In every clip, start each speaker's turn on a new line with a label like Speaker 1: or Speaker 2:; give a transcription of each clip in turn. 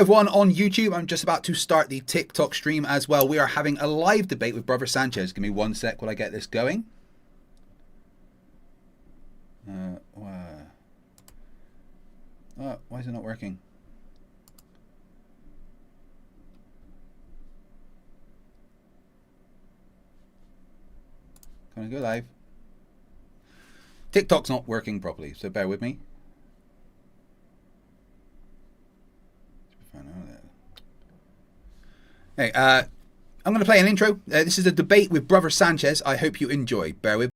Speaker 1: everyone on YouTube. I'm just about to start the TikTok stream as well. We are having a live debate with Brother Sanchez. Give me 1 sec while I get this going. Why is it not working? Can I go live? TikTok's not working properly, so bear with me. Hey, I'm going to play an intro. This is a debate with Brother Sanchez. I hope you enjoy. Bear with me.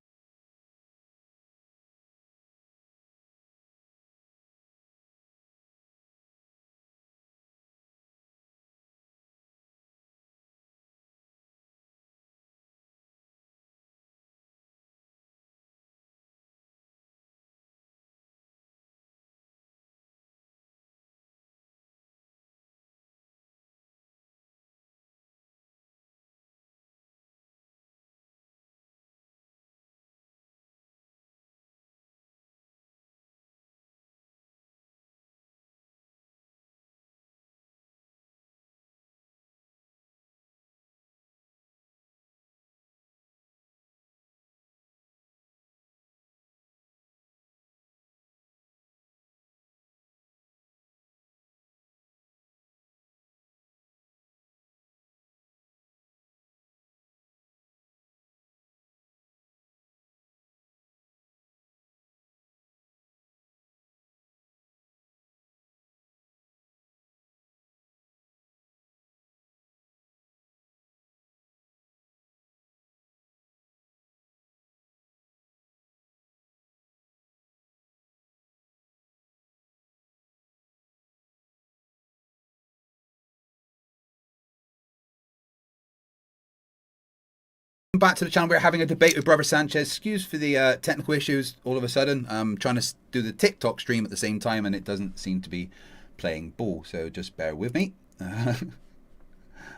Speaker 1: Back to the channel. We're having a debate with Brother Sanchez. Excuse for the technical issues all of a sudden. I'm trying to do the TikTok stream at the same time and it doesn't seem to be playing ball, so just bear with me.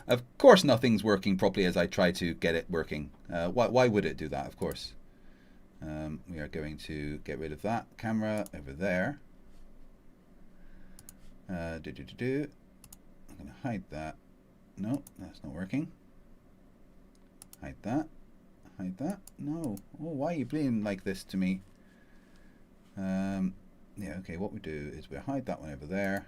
Speaker 1: Of course nothing's working properly as I try to get it working. Why would it do that? Of course. We are going to get rid of that camera over there. I'm going to hide that. No, that's not working. Hide that. Hide that. No. Oh, why are you being like this to me? Yeah, okay, what we do is we hide that one over there.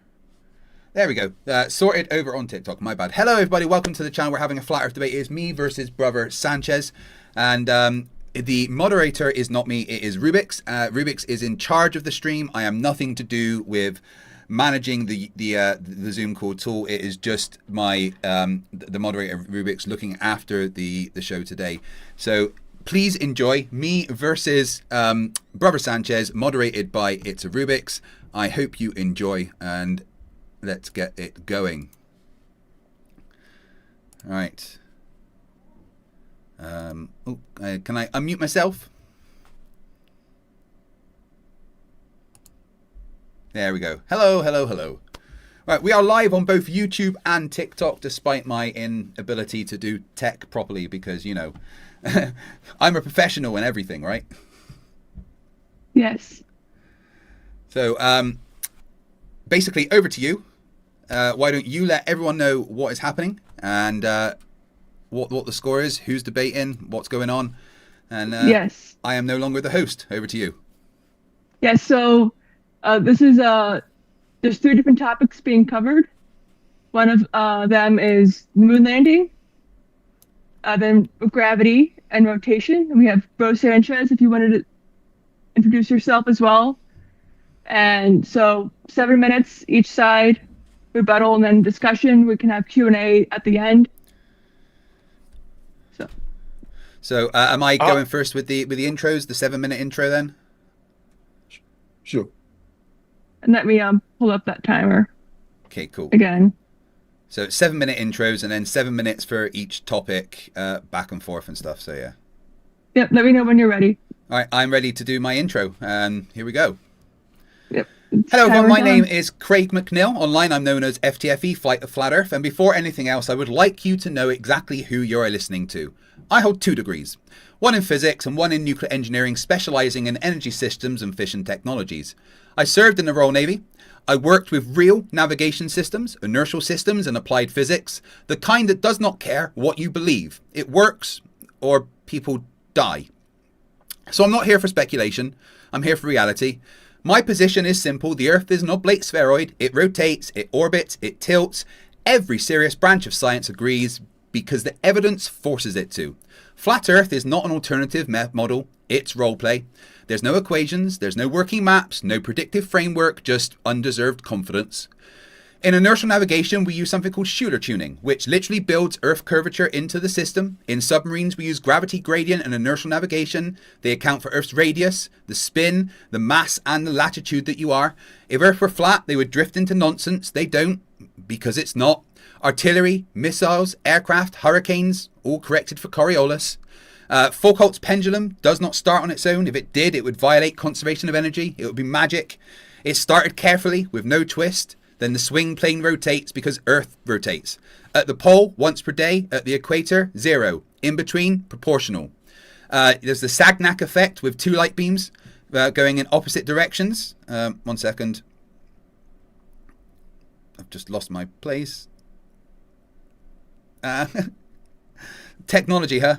Speaker 1: There we go. Sorted over on TikTok. My bad. Hello, everybody. Welcome to the channel. We're having a flat earth debate. It's me versus Brother Sanchez. And the moderator is not me. It is Rubiks. Rubiks is in charge of the stream. I am nothing to do with managing the Zoom call tool. It is just my the moderator Rubiks looking after the show today. So please enjoy me versus Brother Sanchez, moderated by itsarubiks. I hope you enjoy, and let's get it going. All right. Can I unmute myself? There we go. Hello, hello, hello. Right, we are live on both YouTube and TikTok, despite my inability to do tech properly because, you know, I'm a professional in everything, right?
Speaker 2: Yes.
Speaker 1: So, basically, over to you. Why don't you let everyone know what is happening and what the score is, who's debating, what's going on, and
Speaker 2: yes,
Speaker 1: I am no longer the host. Over to you.
Speaker 2: Yes. So. This is there's 3 different topics being covered. One of them is moon landing, then gravity and rotation. And we have Bro Sanchez, if you wanted to introduce yourself as well. And so 7 minutes each side, rebuttal and then discussion. We can have Q&A at the end.
Speaker 1: So am I going first with the intros, the 7-minute intro then?
Speaker 3: Sure.
Speaker 2: And let me pull up that timer.
Speaker 1: Okay, cool.
Speaker 2: Again.
Speaker 1: So 7-minute intros and then 7 minutes for each topic, back and forth and stuff. So yeah.
Speaker 2: Yep. Let me know when you're ready.
Speaker 1: All right, I'm ready to do my intro. Here we go.
Speaker 2: Yep.
Speaker 1: Hello everyone, my name is Craig McNeil. Online I'm known as FTFE, Flight of Flat Earth. And before anything else, I would like you to know exactly who you're listening to. I hold 2 degrees. One in physics and one in nuclear engineering, specializing in energy systems and fission technologies. I served in the Royal Navy. I worked with real navigation systems, inertial systems, and applied physics, the kind that does not care what you believe. It works or people die. So I'm not here for speculation. I'm here for reality. My position is simple. The Earth is an oblate spheroid. It rotates, it orbits, it tilts. Every serious branch of science agrees because the evidence forces it to. Flat Earth is not an alternative model. It's roleplay. There's no equations, there's no working maps, no predictive framework, just undeserved confidence. In inertial navigation, we use something called Euler tuning, which literally builds Earth curvature into the system. In submarines, we use gravity gradient and inertial navigation. They account for Earth's radius, the spin, the mass, and the latitude that you are. If Earth were flat, they would drift into nonsense. They don't, because it's not. Artillery, missiles, aircraft, hurricanes, all corrected for Coriolis. Foucault's pendulum does not start on its own. If it did, it would violate conservation of energy. It would be magic. It started carefully with no twist. Then the swing plane rotates because Earth rotates. At the pole, once per day. At the equator, 0. In between, proportional. There's the Sagnac effect with 2 light beams going in opposite directions. 1 second. I've just lost my place. Technology, huh?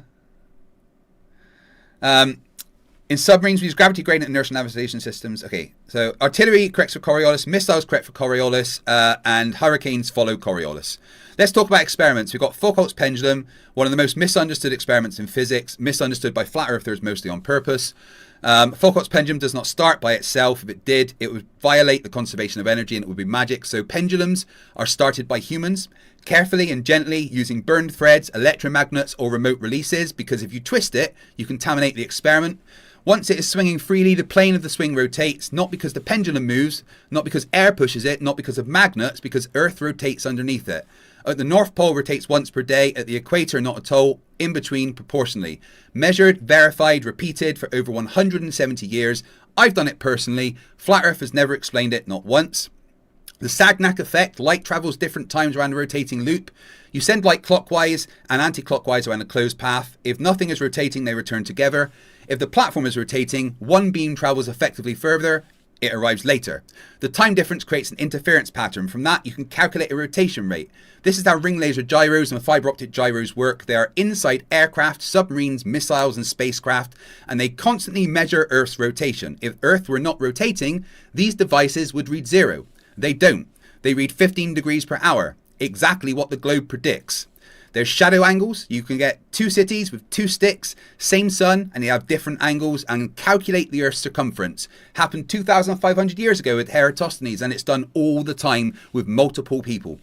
Speaker 1: In submarines, we use gravity gradient inertial navigation systems. Okay, so artillery corrects for Coriolis, missiles correct for Coriolis, and hurricanes follow Coriolis. Let's talk about experiments. We've got Foucault's pendulum, one of the most misunderstood experiments in physics, misunderstood by flat earthers mostly on purpose. Foucault's pendulum does not start by itself. If it did, it would violate the conservation of energy and it would be magic. So pendulums are started by humans, carefully and gently using burned threads, electromagnets, or remote releases, because if you twist it, you contaminate the experiment. Once it is swinging freely, the plane of the swing rotates, not because the pendulum moves, not because air pushes it, not because of magnets, because Earth rotates underneath it. At the North Pole, rotates once per day. At the equator, not at all. In between, proportionally. Measured, verified, repeated for over 170 years. I've done it personally. Flat Earth has never explained it, not once. The Sagnac effect, light travels different times around a rotating loop. You send light clockwise and anti-clockwise around a closed path. If nothing is rotating, they return together. If the platform is rotating, one beam travels effectively further. It arrives later. The time difference creates an interference pattern. From that, you can calculate a rotation rate. This is how ring laser gyros and fiber optic gyros work. They are inside aircraft, submarines, missiles, and spacecraft, and they constantly measure Earth's rotation. If Earth were not rotating, these devices would read 0. They don't. They read 15 degrees per hour, exactly what the globe predicts. There's shadow angles. You can get 2 cities with 2 sticks, same sun, and they have different angles, and calculate the Earth's circumference. Happened 2,500 years ago with Eratosthenes, and it's done all the time with multiple people.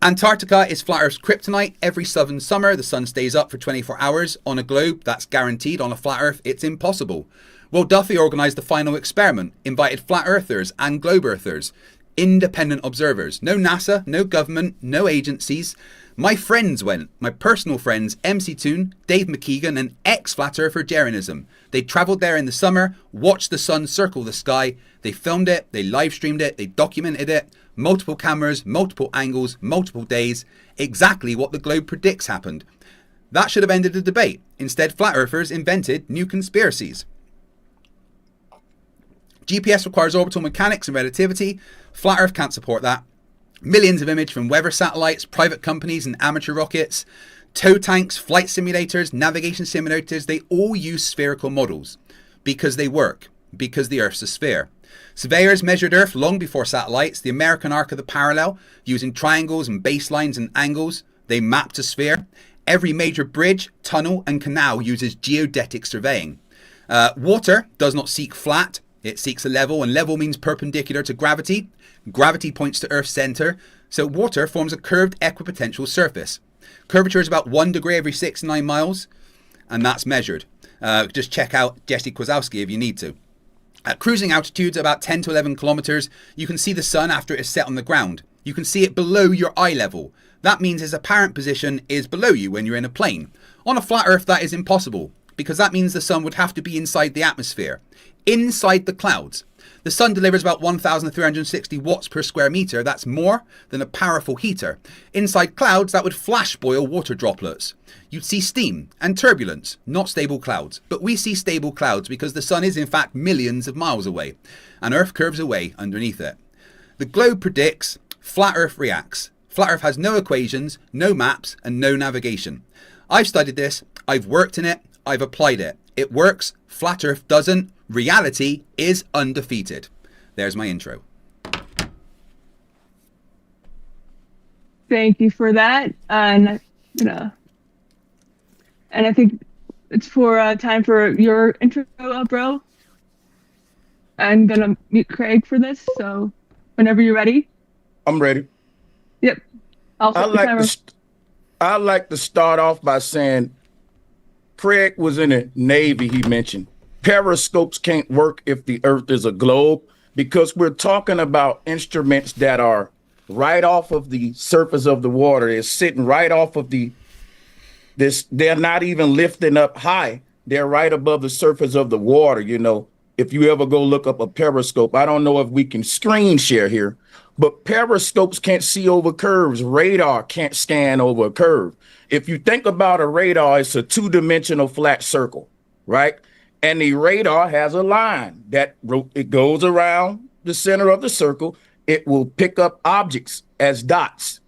Speaker 1: Antarctica is flat Earth's kryptonite. Every southern summer, the sun stays up for 24 hours. On a globe, that's guaranteed. On a flat Earth, it's impossible. Well, Duffy organised the final experiment, invited flat earthers and globe earthers, independent observers. No NASA, no government, no agencies. My friends went, my personal friends, MC Toon, Dave McKeegan, and ex-flat earther Jeranism. They travelled there in the summer, watched the sun circle the sky. They filmed it, they live streamed it, they documented it. Multiple cameras, multiple angles, multiple days. Exactly what the globe predicts happened. That should have ended the debate. Instead, flat earthers invented new conspiracies. GPS requires orbital mechanics and relativity. Flat Earth can't support that. Millions of images from weather satellites, private companies and amateur rockets, tow tanks, flight simulators, navigation simulators, they all use spherical models because they work, because the Earth's a sphere. Surveyors measured Earth long before satellites, the American arc of the parallel, using triangles and baselines and angles. They mapped a sphere. Every major bridge, tunnel and canal uses geodetic surveying. Water does not seek flat. It seeks a level, and level means perpendicular to gravity. Gravity points to Earth's centre, so water forms a curved equipotential surface. Curvature is about 1 degree every 6 to 9 miles, and that's measured. Just check out Jesse Kozowski if you need to. At cruising altitudes, about 10 to 11 kilometers, you can see the sun after it is set on the ground. You can see it below your eye level. That means its apparent position is below you when you're in a plane. On a flat Earth, that is impossible, because that means the sun would have to be inside the atmosphere, inside the clouds. The sun delivers about 1,360 watts per square metre. That's more than a powerful heater. Inside clouds, that would flash boil water droplets. You'd see steam and turbulence, not stable clouds. But we see stable clouds because the sun is in fact millions of miles away, and Earth curves away underneath it. The globe predicts, flat Earth reacts. Flat Earth has no equations, no maps, and no navigation. I've studied this, I've worked in it, I've applied it. It works, flat Earth doesn't. Reality is undefeated. There's my intro.
Speaker 2: Thank you for that. And I think it's for time for your intro, bro. I'm gonna mute Craig for this, so whenever you're ready.
Speaker 3: I'm ready.
Speaker 2: Yep.
Speaker 3: I'd like to start off by saying Craig was in the Navy, he mentioned. Periscopes can't work if the Earth is a globe because we're talking about instruments that are right off of the surface of the water. They're sitting right off of they're not even lifting up high. They're right above the surface of the water. You know, if you ever go look up a periscope, I don't know if we can screen share here, but periscopes can't see over curves. Radar can't scan over a curve. If you think about a radar, it's a two-dimensional flat circle, right? And the radar has a line that it goes around the center of the circle. It will pick up objects as dots.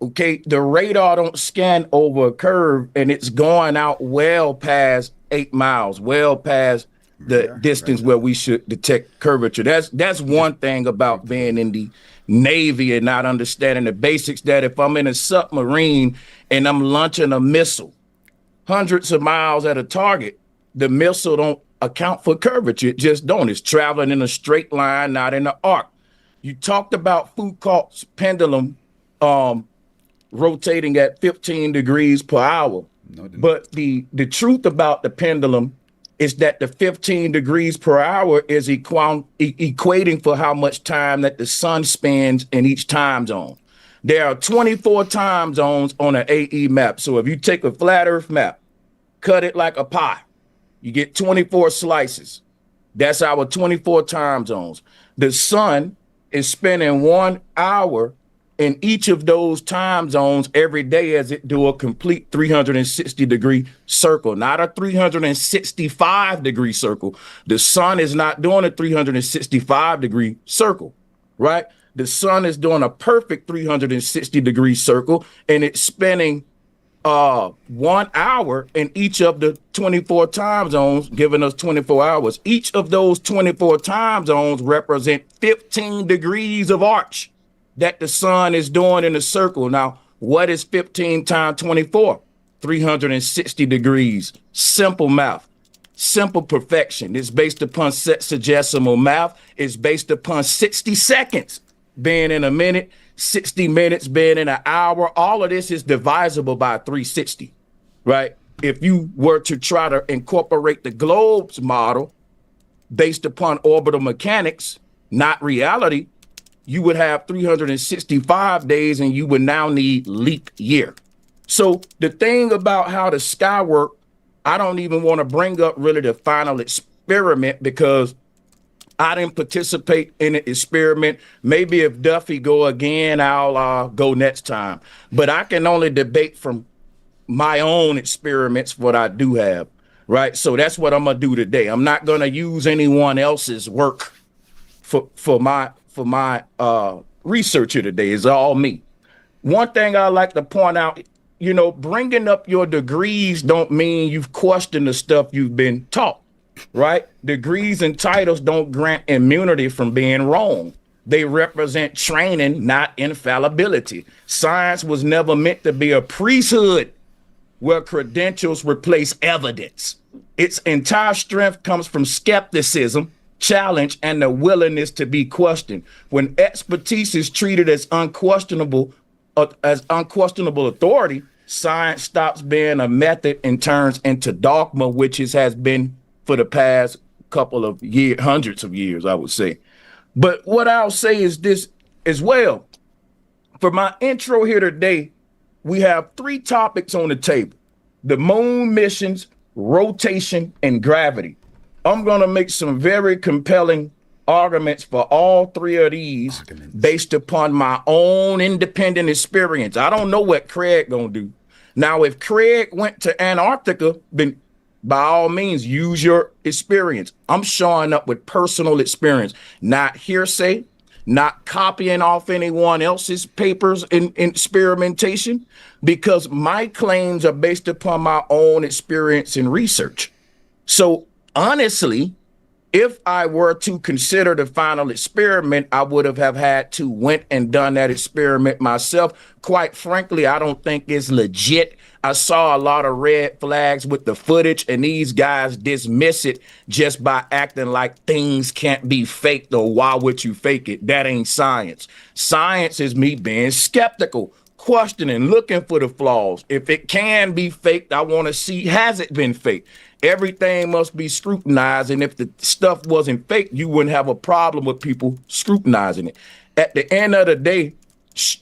Speaker 3: Okay, the radar don't scan over a curve, and it's going out well past 8 miles, well past the distance where we should detect curvature. That's one thing about being in the Navy and not understanding the basics, that if I'm in a submarine and I'm launching a missile hundreds of miles at a target, the missile don't account for curvature. It just don't. It's traveling in a straight line, not in an arc. You talked about Foucault's pendulum rotating at 15 degrees per hour. No, but the truth about the pendulum is that the 15 degrees per hour is equating for how much time that the sun spends in each time zone. There are 24 time zones on an AE map. So if you take a flat Earth map, cut it like a pie, you get 24 slices. That's our 24 time zones. The sun is spending 1 hour in each of those time zones every day as it do a complete 360-degree circle, not a 365-degree circle. The sun is not doing a 365-degree circle, right? The sun is doing a perfect 360-degree circle, and it's spending 1 hour in each of the 24 time zones, giving us 24 hours. Each of those 24 time zones represent 15 degrees of arch that the sun is doing in a circle. Now, what is 15 times 24? 360 degrees. Simple math. Simple perfection. It's based upon sexagesimal math. It's based upon 60 seconds being in a minute, 60 minutes being in an hour. All of this is divisible by 360, right? If you were to try to incorporate the globe's model based upon orbital mechanics, not reality, you would have 365 days and you would now need leap year. So the thing about how the sky work, I don't even want to bring up really the final experiment because I didn't participate in the experiment. Maybe if Duffy go again, I'll go next time. But I can only debate from my own experiments what I do have, right? So that's what I'm gonna do today. I'm not gonna use anyone else's work for my research here today. Is all me. One thing I like to point out, you know, bringing up your degrees don't mean you've questioned the stuff you've been taught, right? Degrees and titles don't grant immunity from being wrong. They represent training, not infallibility. Science was never meant to be a priesthood where credentials replace evidence. Its entire strength comes from skepticism, challenge, and the willingness to be questioned. When expertise is treated as unquestionable authority, science stops being a method and turns into dogma, which has been for the past couple of years, hundreds of years, I would say. But what I'll say is this as well. For my intro here today, we have 3 topics on the table: the moon missions, rotation, and gravity. I'm going to make some very compelling arguments for all three of these based upon my own independent experience. I don't know what Craig gonna do. Now, if Craig went to Antarctica, then by all means, use your experience. I'm showing up with personal experience, not hearsay, not copying off anyone else's papers in experimentation, because my claims are based upon my own experience and research. So honestly, if I were to consider the final experiment, I would have had to went and done that experiment myself. Quite frankly, I don't think it's legit. I saw a lot of red flags with the footage, and these guys dismiss it just by acting like things can't be faked, or why would you fake it? That ain't science. Science is me being skeptical, questioning, looking for the flaws. If it can be faked, I want to see, has it been faked? Everything must be scrutinized, and if the stuff wasn't fake, you wouldn't have a problem with people scrutinizing it. At the end of the day,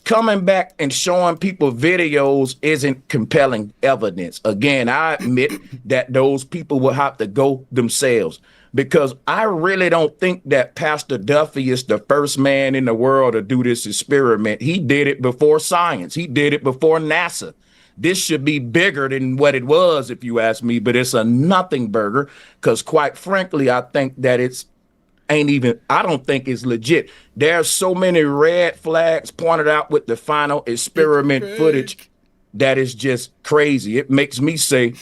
Speaker 3: coming back and showing people videos isn't compelling evidence. Again, I admit that those people will have to go themselves, because I really don't think that Pastor Duffy is the first man in the world to do this experiment. He did it before science. He did it before NASA. This should be bigger than what it was, if you ask me, but it's a nothing burger, because quite frankly, I think that I don't think it's legit. There's so many red flags pointed out with the final experiment footage that is just crazy. It makes me say,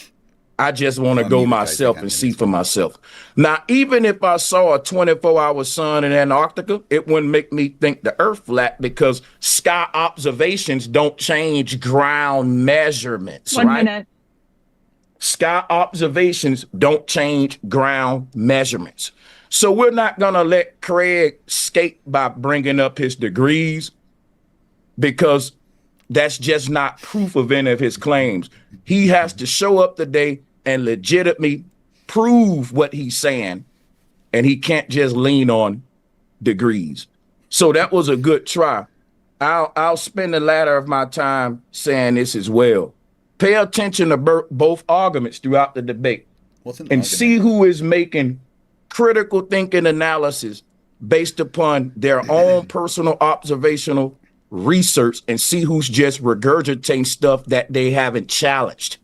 Speaker 3: I just want to go myself and see for myself. Now, even if I saw a 24-hour sun in Antarctica, it wouldn't make me think the earth flat, because sky observations don't change ground measurements, right?
Speaker 2: 1 minute.
Speaker 3: Sky observations don't change ground measurements. So we're not going to let Craig skate by bringing up his degrees, because that's just not proof of any of his claims. He has to show up today and legitimately prove what he's saying, and he can't just lean on degrees. So that was a good try. I'll spend the latter of my time saying this as well. Pay attention to both arguments throughout the debate, and see who is making critical thinking analysis based upon their own personal observational research, and see who's just regurgitating stuff that they haven't challenged.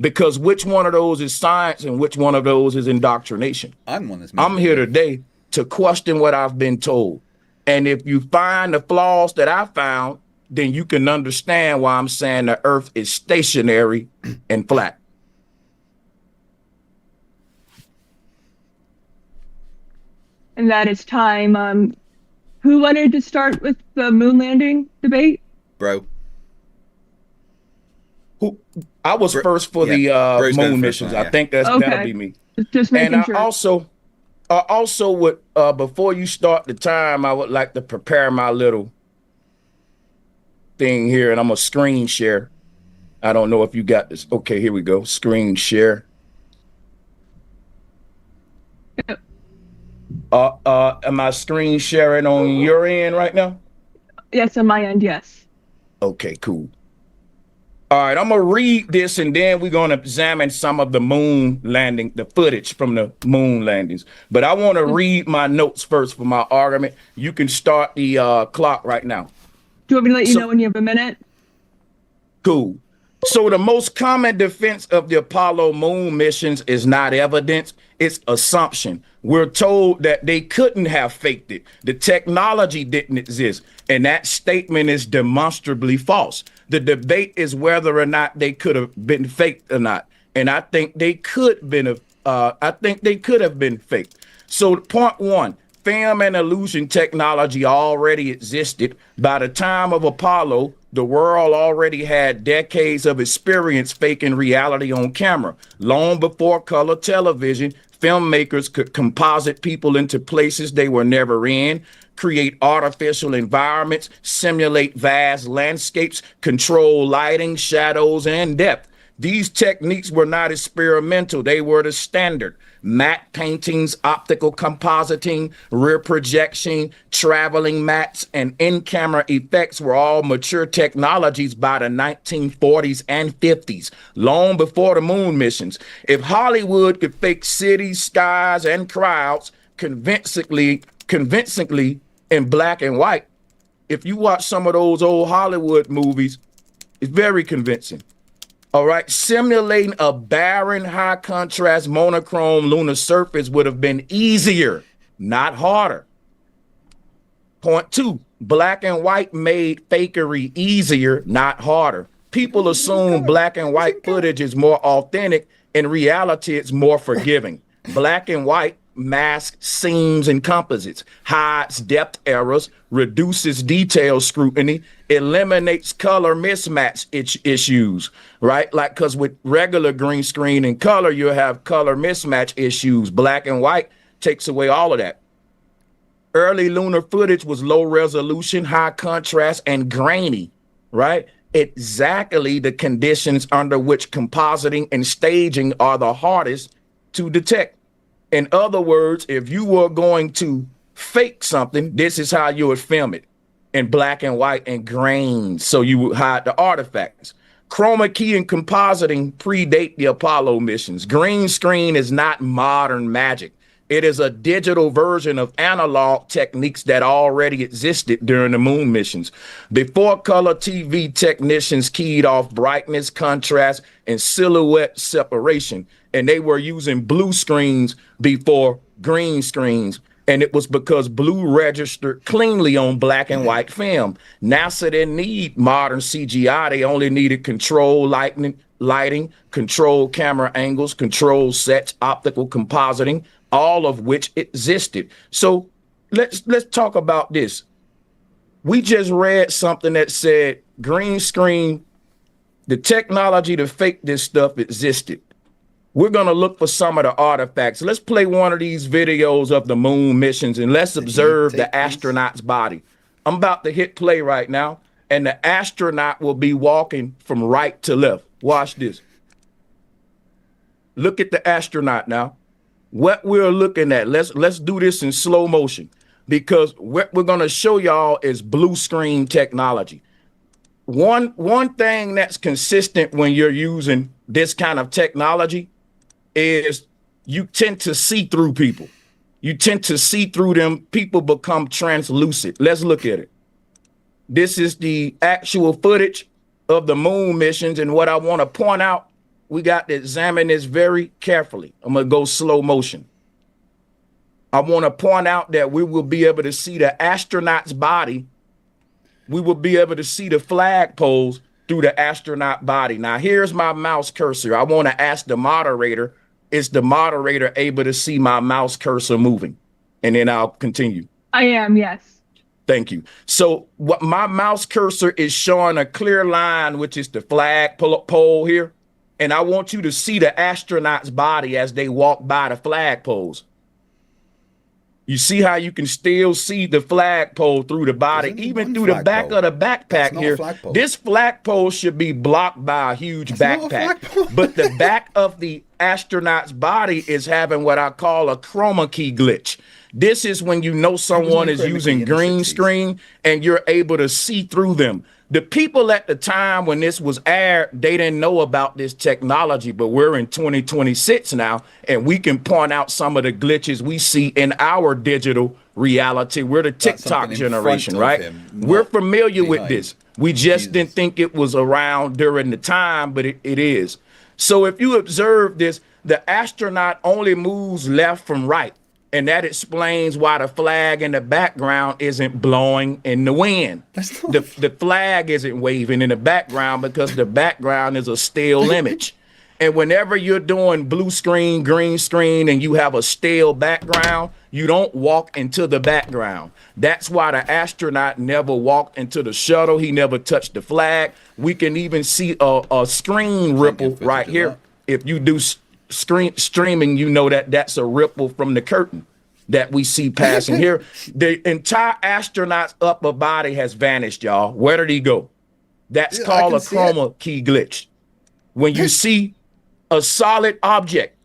Speaker 3: Because which one of those is science and which one of those is indoctrination? I'm here today to question what I've been told. And if you find the flaws that I found, then you can understand why I'm saying the earth is stationary and flat.
Speaker 2: And that is time. Who wanted to start with the moon landing debate?
Speaker 1: Bro.
Speaker 3: I was first for the moon missions. I think that'll be me.
Speaker 2: Just making sure.
Speaker 3: And I also would, before you start the time, I would like to prepare my little thing here, and I'm gonna screen share. I don't know if you got this. Okay, here we go. Screen share.
Speaker 2: Yep.
Speaker 3: Am I screen sharing on your end right now?
Speaker 2: Yes, on my end, yes.
Speaker 3: Okay, cool. All right, I'm gonna read this, and then we're gonna examine some of the moon landing, the footage from the moon landings. But I want to read my notes first for my argument. You can start the clock right now.
Speaker 2: Do you want me to let you know when you have a minute?
Speaker 3: Cool. So the most common defense of the Apollo moon missions is not evidence, it's assumption. We're told that they couldn't have faked it. The technology didn't exist. And that statement is demonstrably false. The debate is whether or not they could have been faked or not. And I think they could have been faked. So point one, film and illusion technology already existed. By the time of Apollo, the world already had decades of experience faking reality on camera. Long before color television, filmmakers could composite people into places they were never in, create artificial environments, simulate vast landscapes, control lighting, shadows, and depth. These techniques were not experimental, they were the standard. Matte paintings, optical compositing, rear projection, traveling mats, and in-camera effects were all mature technologies by the 1940s and 50s, long before the moon missions. If Hollywood could fake cities, skies, and crowds convincingly convincingly in black and white. If you watch some of those old Hollywood movies, it's very convincing. All right, simulating a barren, high contrast, monochrome lunar surface would have been easier, not harder. Point two, black and white made fakery easier, not harder. People assume black and white footage is more authentic. In reality, it's more forgiving. Black and white masks seams and composites, hides depth errors, reduces detail scrutiny, eliminates color mismatch issues, right? Like, because with regular green screen and color, you'll have color mismatch issues. Black and white takes away all of that. Early lunar footage was low resolution, high contrast, and grainy, right? Exactly the conditions under which compositing and staging are the hardest to detect. In other words, if you were going to fake something, this is how you would film it, in black and white and grains, so you would hide the artifacts. Chroma key and compositing predate the Apollo missions. Green screen is not modern magic. It is a digital version of analog techniques that already existed during the moon missions. Before color TV, technicians keyed off brightness, contrast, and silhouette separation, and they were using blue screens before green screens. And it was because blue registered cleanly on black and white film. NASA didn't need modern CGI. They only needed control lighting, control camera angles, control sets, optical compositing, all of which existed. So let's talk about this. We just read something that said green screen, the technology to fake this stuff existed. We're going to look for some of the artifacts. Let's play one of these videos of the moon missions and let's observe the astronaut's body. I'm about to hit play right now, and the astronaut will be walking from right to left. Watch this. Look at the astronaut now. What we're looking at, let's do this in slow motion, because what we're going to show y'all is blue screen technology. One thing that's consistent when you're using this kind of technology is you tend to see through people. You tend to see through them. People become translucent. Let's look at it. This is the actual footage of the moon missions. And what I want to point out, we got to examine this very carefully. I'm going to go slow motion. I want to point out that we will be able to see the astronaut's body. We will be able to see the flagpoles through the astronaut body. Now, here's my mouse cursor. I want to ask the moderator, is the moderator able to see my mouse cursor moving? And then I'll continue.
Speaker 2: I am, yes.
Speaker 3: Thank you. So what my mouse cursor is showing a clear line, which is the flagpole here. And I want you to see the astronaut's body as they walk by the flagpoles. You see how you can still see the flagpole through the body, even through the back of the backpack here. This flagpole should be blocked by a huge backpack. But the back of the astronaut's body is having what I call a chroma key glitch. This is when you know someone is using green screen and you're able to see through them. The people at the time when this was aired, they didn't know about this technology, but we're in 2026 now, and we can point out some of the glitches we see in our digital reality. We're the TikTok generation, right? We're familiar with this. We just didn't think it was around during the time, but it is. So if you observe this, the astronaut only moves left from right. And that explains why the flag in the background isn't blowing in the wind. The flag isn't waving in the background because the background is a still image. And whenever you're doing blue screen, green screen, and you have a still background, you don't walk into the background. That's why the astronaut never walked into the shuttle. He never touched the flag. We can even see a screen ripple right here. If you do streaming, you know that that's a ripple from the curtain that we see passing here. The entire astronaut's upper body has vanished, y'all. Where did he go? That's called a chroma key glitch. When you see a solid object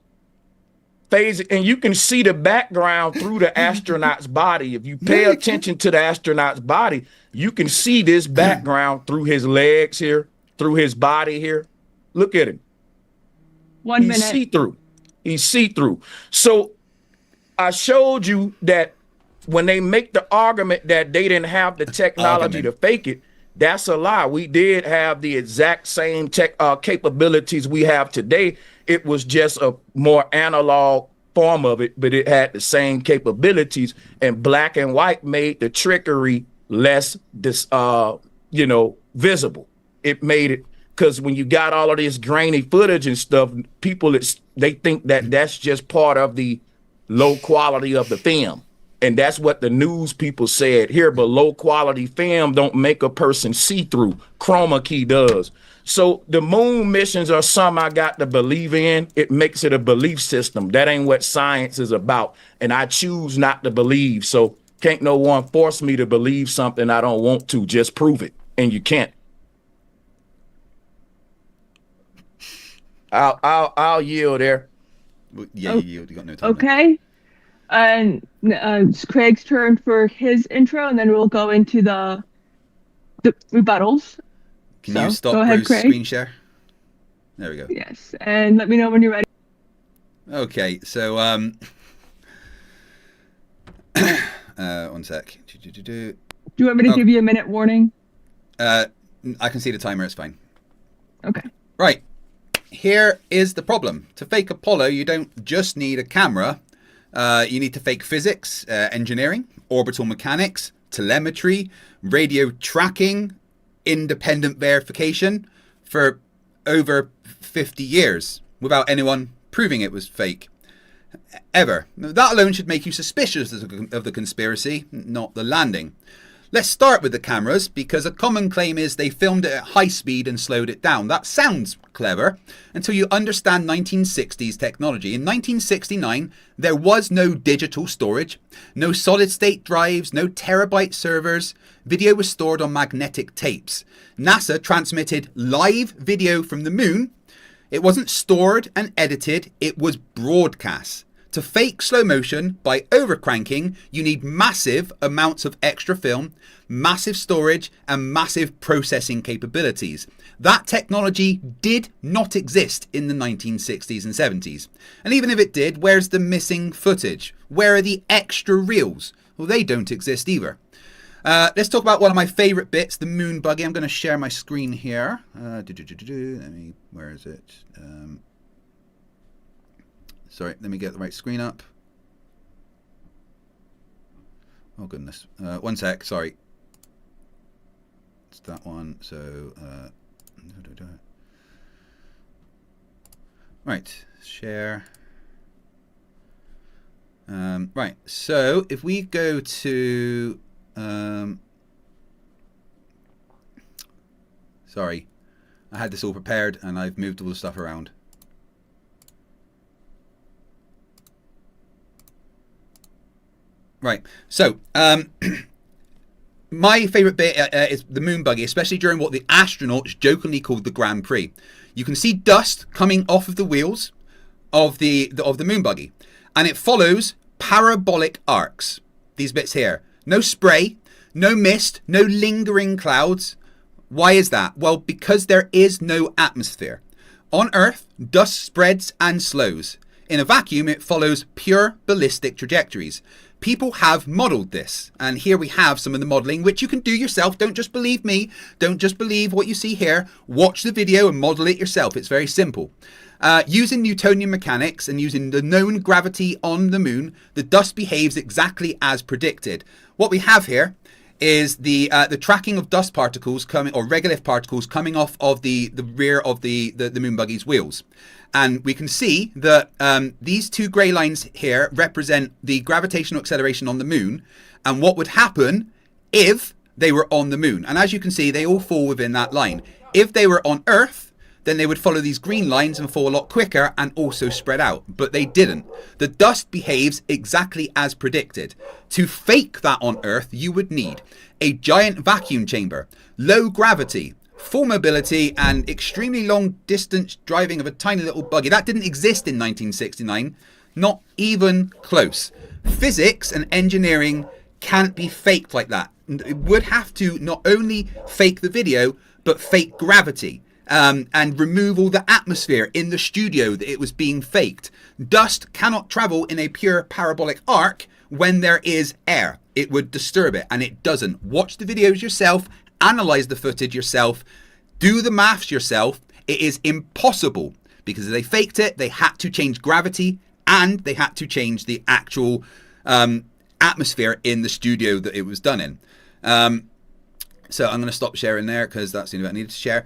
Speaker 3: phase, and you can see the background through the astronaut's body. If you pay attention to the astronaut's body, you can see this background through his legs here, through his body here. Look at him.
Speaker 2: 1 minute.
Speaker 3: He's see-through. He's see-through. So I showed you that when they make the argument that they didn't have the technology to fake it, that's a lie. We did have the exact same capabilities we have today. It was just a more analog form of it, but it had the same capabilities, and black and white made the trickery less visible. It made it, because when you got all of this grainy footage and stuff, people, they think that that's just part of the low quality of the film. And that's what the news people said here, but low quality film don't make a person see through. Chroma key does. So the moon missions are something I got to believe in. It makes it a belief system. That ain't what science is about. And I choose not to believe. So can't no one force me to believe something I don't want to. Just prove it. And you can't. I'll yield there.
Speaker 1: Yeah, you yield. You got no time.
Speaker 2: Okay. And it's Craig's turn for his intro, and then we'll go into the rebuttals.
Speaker 1: Can you stop Bruce screen share? There we go.
Speaker 2: Yes, and let me know when you're ready.
Speaker 1: Okay, so one sec.
Speaker 2: Do you want me to give you a minute warning?
Speaker 1: I can see the timer. It's fine.
Speaker 2: Okay.
Speaker 1: Right. Here is the problem. To fake Apollo, you don't just need a camera. You need to fake physics, engineering, orbital mechanics, telemetry, radio tracking, independent verification for over 50 years without anyone proving it was fake. Ever. That alone should make you suspicious of the conspiracy, not the landing. Let's start with the cameras, because a common claim is they filmed it at high speed and slowed it down. That sounds clever until you understand 1960s technology. In 1969, there was no digital storage, no solid-state drives, no terabyte servers. Video was stored on magnetic tapes. NASA transmitted live video from the moon. It wasn't stored and edited, it was broadcast. To fake slow motion by overcranking, you need massive amounts of extra film, massive storage, and massive processing capabilities. That technology did not exist in the 1960s and 70s. And even if it did, where's the missing footage? Where are the extra reels? Well, they don't exist either. Let's talk about one of my favorite bits, the moon buggy. I'm going to share my screen here. Where is it? Sorry, let me get the right screen up. Oh, goodness. One sec, sorry. It's that one, so... Right, share. Right, so if we go to... Sorry, I had this all prepared and I've moved all the stuff around. Right, so my favourite bit is the moon buggy, especially during what the astronauts jokingly called the Grand Prix. You can see dust coming off of the wheels of the moon buggy, and it follows parabolic arcs. These bits here, no spray, no mist, no lingering clouds. Why is that? Well, because there is no atmosphere. On Earth, dust spreads and slows. In a vacuum, it follows pure ballistic trajectories. People have modelled this, and here we have some of the modelling, which you can do yourself. Don't just believe me. Don't just believe what you see here. Watch the video and model it yourself. It's very simple. Using Newtonian mechanics and using the known gravity on the moon, the dust behaves exactly as predicted. What we have here is the tracking of dust particles coming, or regolith particles coming off of the rear of the moon buggy's wheels. And we can see that these two grey lines here represent the gravitational acceleration on the moon and what would happen if they were on the moon. And as you can see, they all fall within that line. If they were on Earth, then they would follow these green lines and fall a lot quicker and also spread out. But they didn't. The dust behaves exactly as predicted. To fake that on Earth, you would need a giant vacuum chamber, low gravity, full mobility, and extremely long distance driving of a tiny little buggy. That didn't exist in 1969. Not even close. Physics and engineering can't be faked like that. It would have to not only fake the video, but fake gravity. and remove all the atmosphere in the studio that it was being faked. Dust cannot travel in a pure parabolic arc when there is air. It would disturb it, and it doesn't. Watch the videos yourself, analyze the footage yourself, do the maths yourself. It is impossible, because if they faked it, they had to change gravity, and they had to change the actual atmosphere in the studio that it was done in. So I'm going to stop sharing there because that's the only bit I needed to share.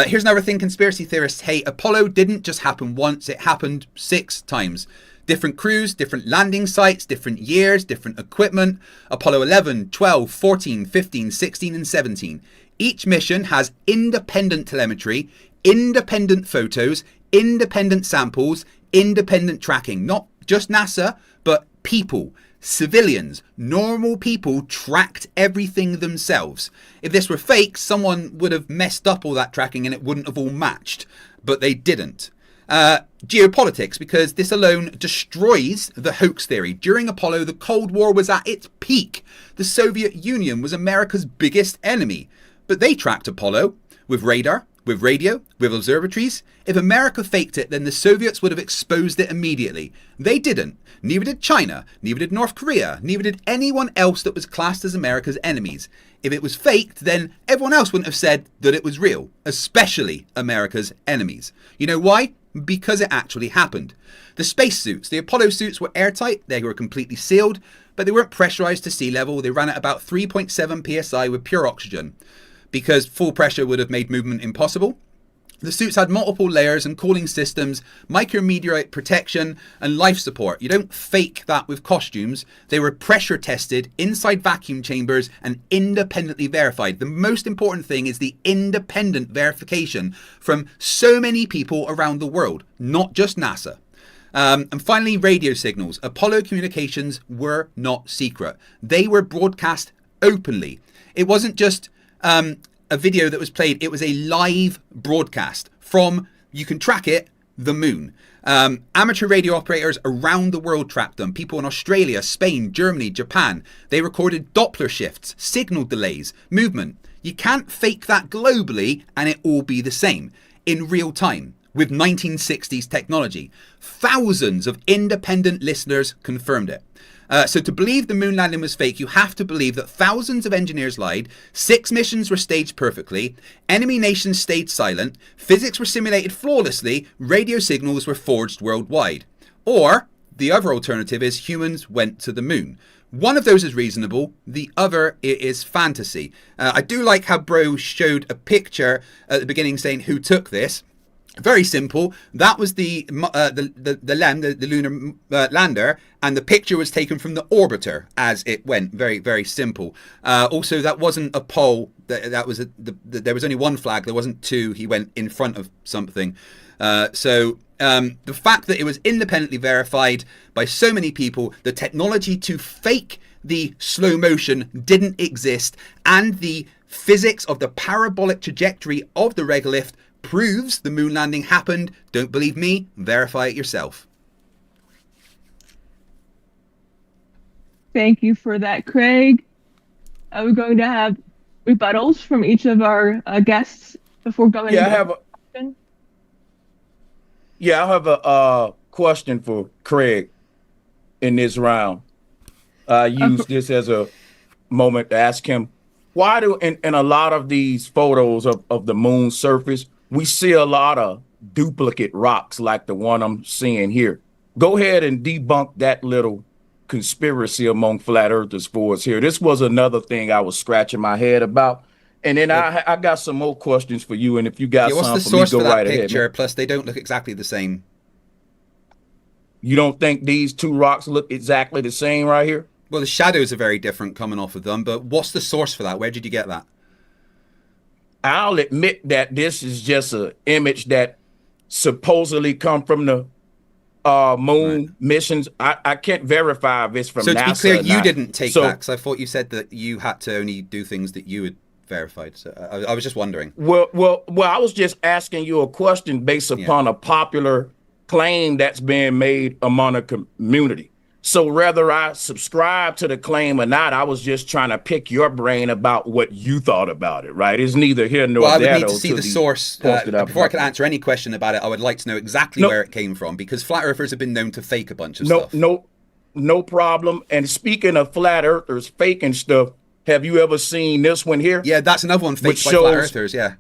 Speaker 1: Here's another thing conspiracy theorists hate. Apollo didn't just happen once. It happened 6 times. Different crews, different landing sites, different years, different equipment. Apollo 11, 12, 14, 15, 16, and 17. Each mission has independent telemetry, independent photos, independent samples, independent tracking. Not just NASA, but people. Civilians, normal people tracked everything themselves. If this were fake, someone would have messed up all that tracking and it wouldn't have all matched, but they didn't. Geopolitics, because this alone destroys the hoax theory. During Apollo, the Cold War was at its peak. The Soviet Union was America's biggest enemy, but they tracked Apollo with radar, with radio, with observatories. If America faked it, then the Soviets would have exposed it immediately. They didn't. Neither did China, neither did North Korea, neither did anyone else that was classed as America's enemies. If it was faked, then everyone else wouldn't have said that it was real, especially America's enemies. You know why? Because it actually happened. The spacesuits, the Apollo suits were airtight, they were completely sealed, but they weren't pressurized to sea level. They ran at about 3.7 psi with pure oxygen, because full pressure would have made movement impossible. The suits had multiple layers and cooling systems, micrometeorite protection, and life support. You don't fake that with costumes. They were pressure tested inside vacuum chambers and independently verified. The most important thing is the independent verification from so many people around the world, not just NASA. And finally, radio signals. Apollo communications were not secret. They were broadcast openly. It wasn't just a video that was played. It was a live broadcast from, you can track it, the moon. Amateur radio operators around the world tracked them. People in Australia, Spain, Germany, Japan. They recorded Doppler shifts, signal delays, movement. You can't fake that globally and it all be the same in real time with 1960s technology. Thousands of independent listeners confirmed it. So to believe the moon landing was fake, you have to believe that thousands of engineers lied, 6 missions were staged perfectly, enemy nations stayed silent, physics were simulated flawlessly, radio signals were forged worldwide. Or, the other alternative is humans went to the moon. One of those is reasonable, the other is fantasy. I do like how Bro showed a picture at the beginning saying who took this. Very simple. That was the lunar lander, and the picture was taken from the orbiter as it went. Very, very simple. Also, that wasn't a pole. There was only one flag. There wasn't 2. He went in front of something. So the fact that it was independently verified by so many people, the technology to fake the slow motion didn't exist, and the physics of the parabolic trajectory of the regolith proves the moon landing happened. Don't believe me? Verify it yourself.
Speaker 2: Thank you for that, Craig. We're going to have rebuttals from each of our guests before going into the question.
Speaker 3: I have a question for Craig in this round. I use this as a moment to ask him, why do in a lot of these photos of the moon's surface, we see a lot of duplicate rocks like the one I'm seeing here? Go ahead and debunk that little conspiracy among flat earthers for us here. This was another thing I was scratching my head about. And then I got some more questions for you. And if you got something for me, go right ahead.
Speaker 1: Picture? Plus, they don't look exactly the same.
Speaker 3: You don't think these 2 rocks look exactly the same right here?
Speaker 1: Well, the shadows are very different coming off of them. But what's the source for that? Where did you get that?
Speaker 3: I'll admit that this is just an image that supposedly come from the moon missions. I can't verify if it's from NASA.
Speaker 1: So to be clear, you didn't take that, because I thought you said that you had to only do things that you had verified. So I was just wondering.
Speaker 3: Well, I was just asking you a question based upon a popular claim that's being made among a community. So whether I subscribe to the claim or not, I was just trying to pick your brain about what you thought about it, right? It's neither here nor
Speaker 4: well, I
Speaker 3: there.
Speaker 4: would need to see the source. Before I can answer any question about it, I would like to know exactly where it came from, because flat earthers have been known to fake a bunch of stuff.
Speaker 3: No problem. And speaking of flat earthers faking stuff, have you ever seen this one here?
Speaker 4: Yeah, that's another one faked by flat earthers, yeah.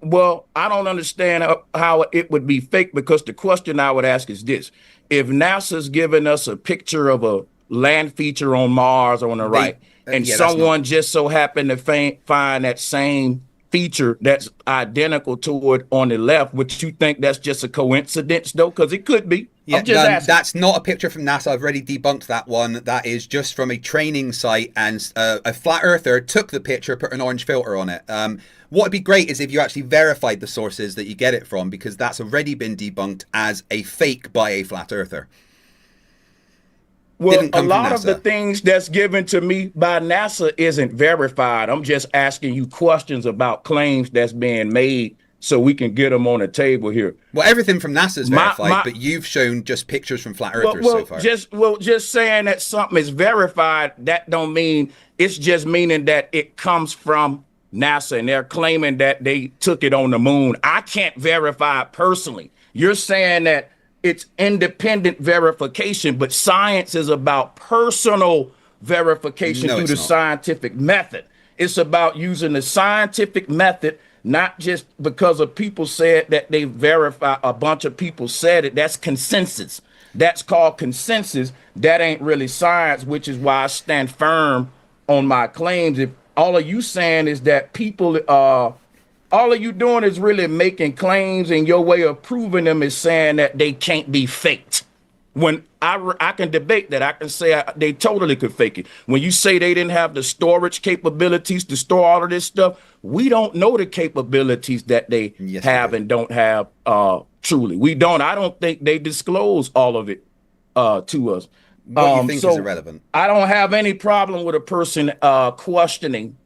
Speaker 3: Well, I don't understand how it would be fake, because the question I would ask is this. If NASA's giving us a picture of a land feature on Mars on the right, and someone just so happened to find that same feature that's identical to it on the left, would you think that's just a coincidence, though? Because it could be.
Speaker 4: Yeah, that's not a picture from NASA. I've already debunked that one. That is just from a training site, and a flat earther took the picture, put an orange filter on it. What would be great is if you actually verified the sources that you get it from, because that's already been debunked as a fake by a flat earther.
Speaker 3: Well, a lot of the things that's given to me by NASA isn't verified. I'm just asking you questions about claims that's being made so we can get them on the table here.
Speaker 4: Well, everything from NASA is verified, but you've shown just pictures from flat earthers so far.
Speaker 3: Just saying that something is verified, that don't mean, it's just meaning that it comes from NASA, and they're claiming that they took it on the moon. I can't verify it personally. You're saying that it's independent verification, but science is about personal verification through the scientific method. It's about using the scientific method, not just because of people said that they verify, a bunch of people said it. That's consensus. That's called consensus. That ain't really science, which is why I stand firm on my claims. If all of you saying is that people, all of you doing is really making claims, and your way of proving them is saying that they can't be faked. When I can debate that, I can say they totally could fake it. When you say they didn't have the storage capabilities to store all of this stuff, we don't know the capabilities that they have and don't have truly. We don't. I don't think they disclose all of it to us.
Speaker 4: What you think is irrelevant.
Speaker 3: I don't have any problem with a person questioning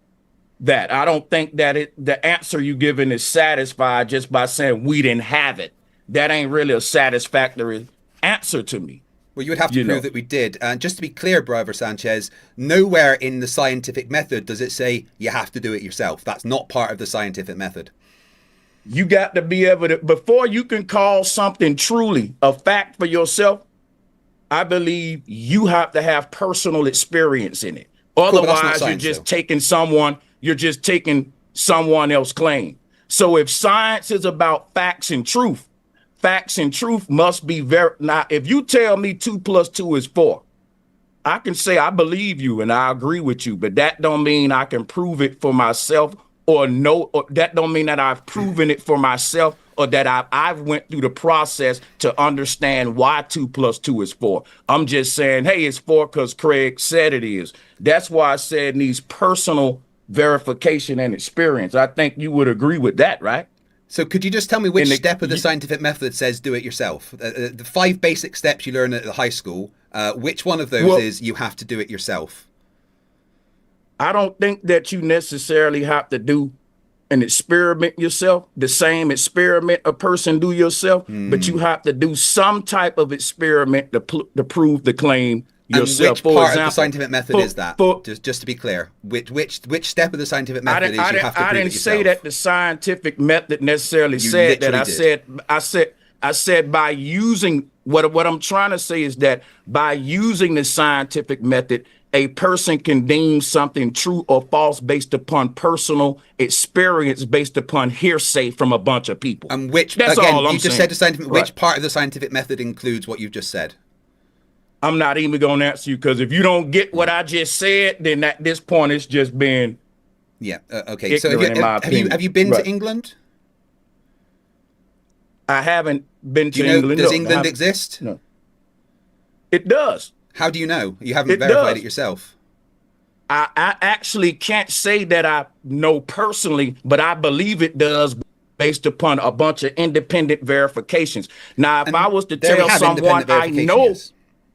Speaker 3: that. I don't think that the answer you given is satisfied just by saying we didn't have it. That ain't really a satisfactory answer to me.
Speaker 4: Well, you would have to prove that we did. And just to be clear, Brother Sanchez, nowhere in the scientific method does it say you have to do it yourself. That's not part of the scientific method.
Speaker 3: You got to be able to, before you can call something truly a fact for yourself, I believe you have to have personal experience in it. Otherwise, you're just taking someone else's claim. So if science is about facts and truth must be now, if you tell me 2 + 2 is 4, I can say I believe you and I agree with you, but that don't mean I can prove it for myself, or that don't mean that I've proven it for myself, or that I've went through the process to understand why 2 + 2 is 4. I'm just saying, hey, it's 4 because Craig said it is. That's why I said needs personal verification and experience. I think you would agree with that, right?
Speaker 4: So could you just tell me which step of the scientific method says do it yourself? The 5 basic steps you learn at the high school, which one of those is you have to do it yourself?
Speaker 3: I don't think that you necessarily have to do an experiment yourself, the same experiment a person do yourself, but you have to do some type of experiment to prove the claim yourself.
Speaker 4: And which part of the scientific method is that? Just to be clear, which step of the scientific method is you have to prove it yourself? I didn't
Speaker 3: say that the scientific method necessarily said that. I said by using what I'm trying to say is that by using the scientific method, a person can deem something true or false based upon personal experience, based upon hearsay from a bunch of people.
Speaker 4: And which, that's again, all I'm saying. Said the scientific, which part of the scientific method includes what you've just said?
Speaker 3: I'm not even going to answer you, because if you don't get what I just said, then at this point it's just been
Speaker 4: okay. So have you been to England?
Speaker 3: I haven't been to England.
Speaker 4: Does England exist?
Speaker 3: No. It does.
Speaker 4: How do you know? You haven't verified it yourself.
Speaker 3: I actually can't say that I know personally, but I believe it does based upon a bunch of independent verifications. Now, if I was to tell someone I know,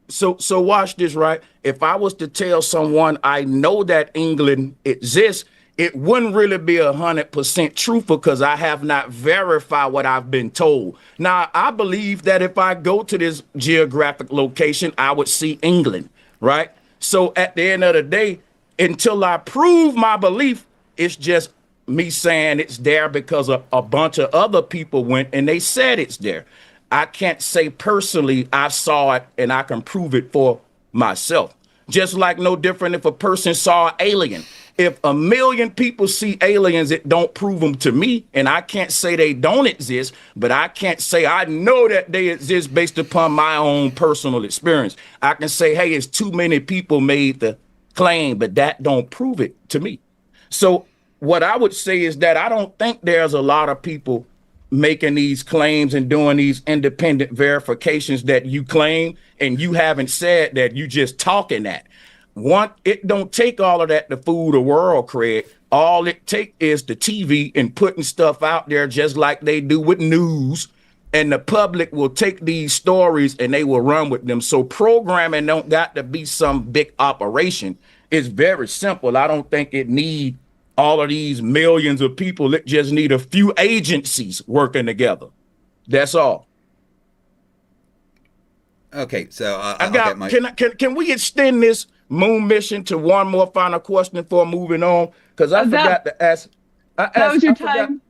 Speaker 3: so watch this, right? If I was to tell someone I know that England exists, it wouldn't really be 100% truthful because I have not verified what I've been told. Now, I believe that if I go to this geographic location, I would see England, right? So at the end of the day, until I prove my belief, it's just me saying it's there because a bunch of other people went and they said it's there. I can't say personally I saw it and I can prove it for myself. Just like no different if a person saw an alien. If 1 million people see aliens, it don't prove them to me, and I can't say they don't exist, but I can't say I know that they exist based upon my own personal experience. I can say, hey, it's too many people made the claim, but that don't prove it to me. So what I would say is that I don't think there's a lot of people making these claims and doing these independent verifications that you claim, and you haven't said that, you just talking that. One, it don't take all of that to fool the world, Craig. All it take is the TV and putting stuff out there just like they do with news, and the public will take these stories and they will run with them. So programming don't got to be some big operation. It's very simple. I don't think it need all of these millions of people. It just need a few agencies working together. That's all.
Speaker 4: Okay, so
Speaker 3: I got. Can we extend this moon mission to one more final question before moving on? Because I forgot to ask.
Speaker 2: That was your time.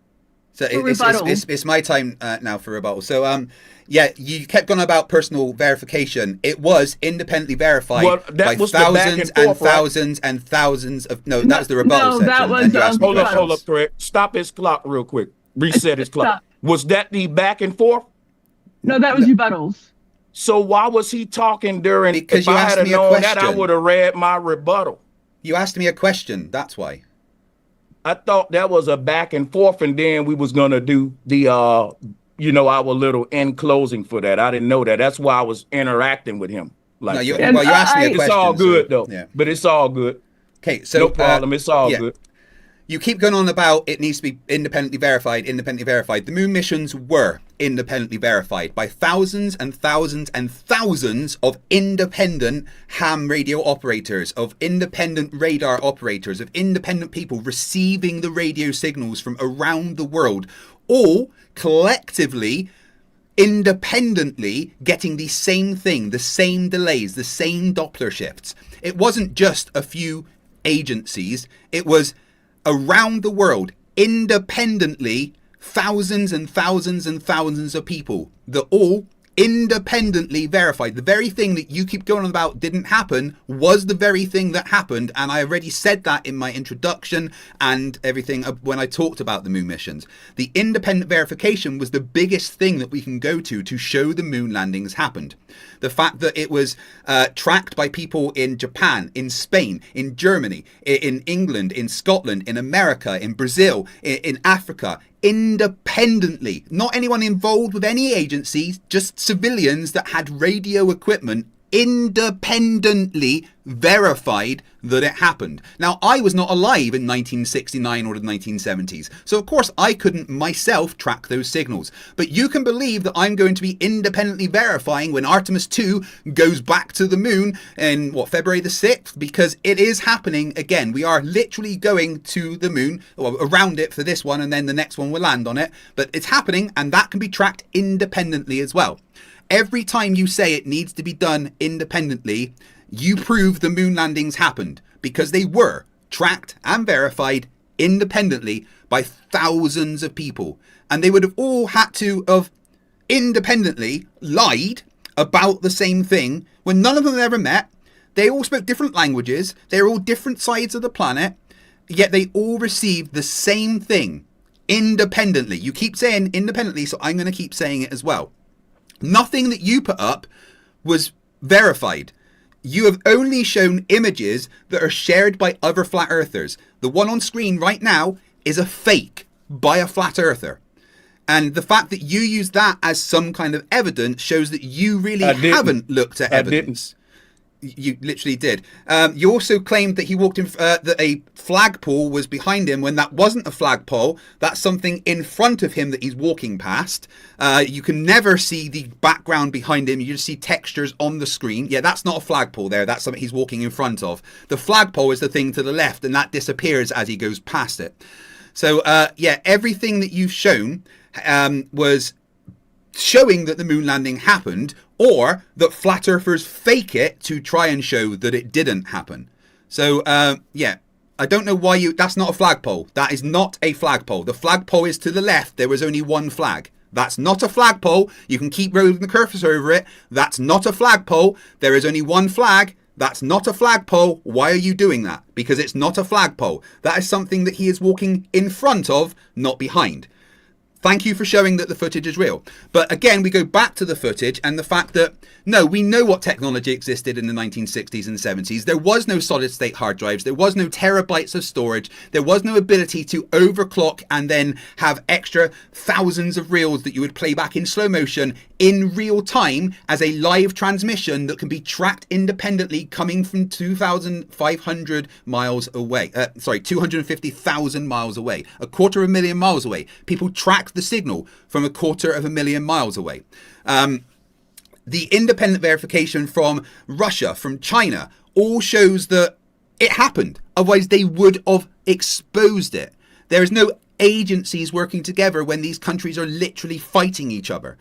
Speaker 4: So it's my time now for rebuttal. So yeah, you kept going about personal verification. It was independently verified by thousands and thousands and thousands of. No, that was the rebuttal section.
Speaker 2: That was
Speaker 3: hold up, Craig. Stop his clock real quick. Reset his clock. Was that the back and forth?
Speaker 2: No, that was rebuttals.
Speaker 3: So why was he talking during?
Speaker 4: Because
Speaker 3: if I had known that, I would have read my rebuttal.
Speaker 4: You asked me a question. That's why.
Speaker 3: I thought that was a back and forth, and then we was gonna do the our little end closing for that. I didn't know that. That's why I was interacting with him. Like,
Speaker 4: no, you asked me a question.
Speaker 3: It's all good though. Yeah. But it's all good.
Speaker 4: Okay, so
Speaker 3: no problem. It's all good.
Speaker 4: You keep going on about it needs to be independently verified. The moon missions were independently verified by thousands and thousands and thousands of independent ham radio operators, of independent radar operators, of independent people receiving the radio signals from around the world, all collectively, independently getting the same thing, the same delays, the same Doppler shifts. It wasn't just a few agencies. It was around the world, independently, thousands and thousands and thousands of people that all independently verified. The very thing that you keep going on about didn't happen was the very thing that happened, and I already said that in my introduction and everything when I talked about the moon missions. The independent verification was the biggest thing that we can go to show the moon landings happened. The fact that it was tracked by people in Japan, in Spain, in Germany, in England, in Scotland, in America, in Brazil, in Africa, independently. Not anyone involved with any agencies, just civilians that had radio equipment independently verified that it happened. Now, I was not alive in 1969 or the 1970s, so of course I couldn't myself track those signals. But you can believe that I'm going to be independently verifying when Artemis 2 goes back to the moon in, February the 6th? Because it is happening again. We are literally going to the moon, or around it for this one, and then the next one will land on it. But it's happening, and that can be tracked independently as well. Every time you say it needs to be done independently, you prove the moon landings happened, because they were tracked and verified independently by thousands of people. And they would have all had to have independently lied about the same thing when none of them ever met. They all spoke different languages. They're all different sides of the planet, yet they all received the same thing independently. You keep saying independently, so I'm going to keep saying it as well. Nothing that you put up was verified. You have only shown images that are shared by other flat earthers. The one on screen right now is a fake by a flat earther. And the fact that you use that as some kind of evidence shows that you really haven't looked at evidence. You literally did. You also claimed that he walked in, that a flagpole was behind him when that wasn't a flagpole. That's something in front of him that he's walking past. You can never see the background behind him. You just see textures on the screen. Yeah, that's not a flagpole there. That's something he's walking in front of. The flagpole is the thing to the left, and that disappears as he goes past it. So, yeah, everything that you've shown was showing that the moon landing happened, or that flat earthers fake it to try and show that it didn't happen. So, yeah, I don't know why that's not a flagpole. That is not a flagpole. The flagpole is to the left. There was only one flag. That's not a flagpole. You can keep rolling the cursor over it. That's not a flagpole. There is only one flag. That's not a flagpole. Why are you doing that? Because it's not a flagpole. That is something that he is walking in front of, not behind. Thank you for showing that the footage is real. But again, we go back to the footage and the fact that, no, we know what technology existed in the 1960s and 70s. There was no solid state hard drives. There was no terabytes of storage. There was no ability to overclock and then have extra thousands of reels that you would play back in slow motion in real time as a live transmission that can be tracked independently coming from 2,500 miles away. 250,000 miles away. 250,000 miles away. People track the signal from 250,000 miles away. The independent verification from Russia, from China, all shows that it happened. Otherwise, they would have exposed it. There is no agencies working together when these countries are literally fighting each other.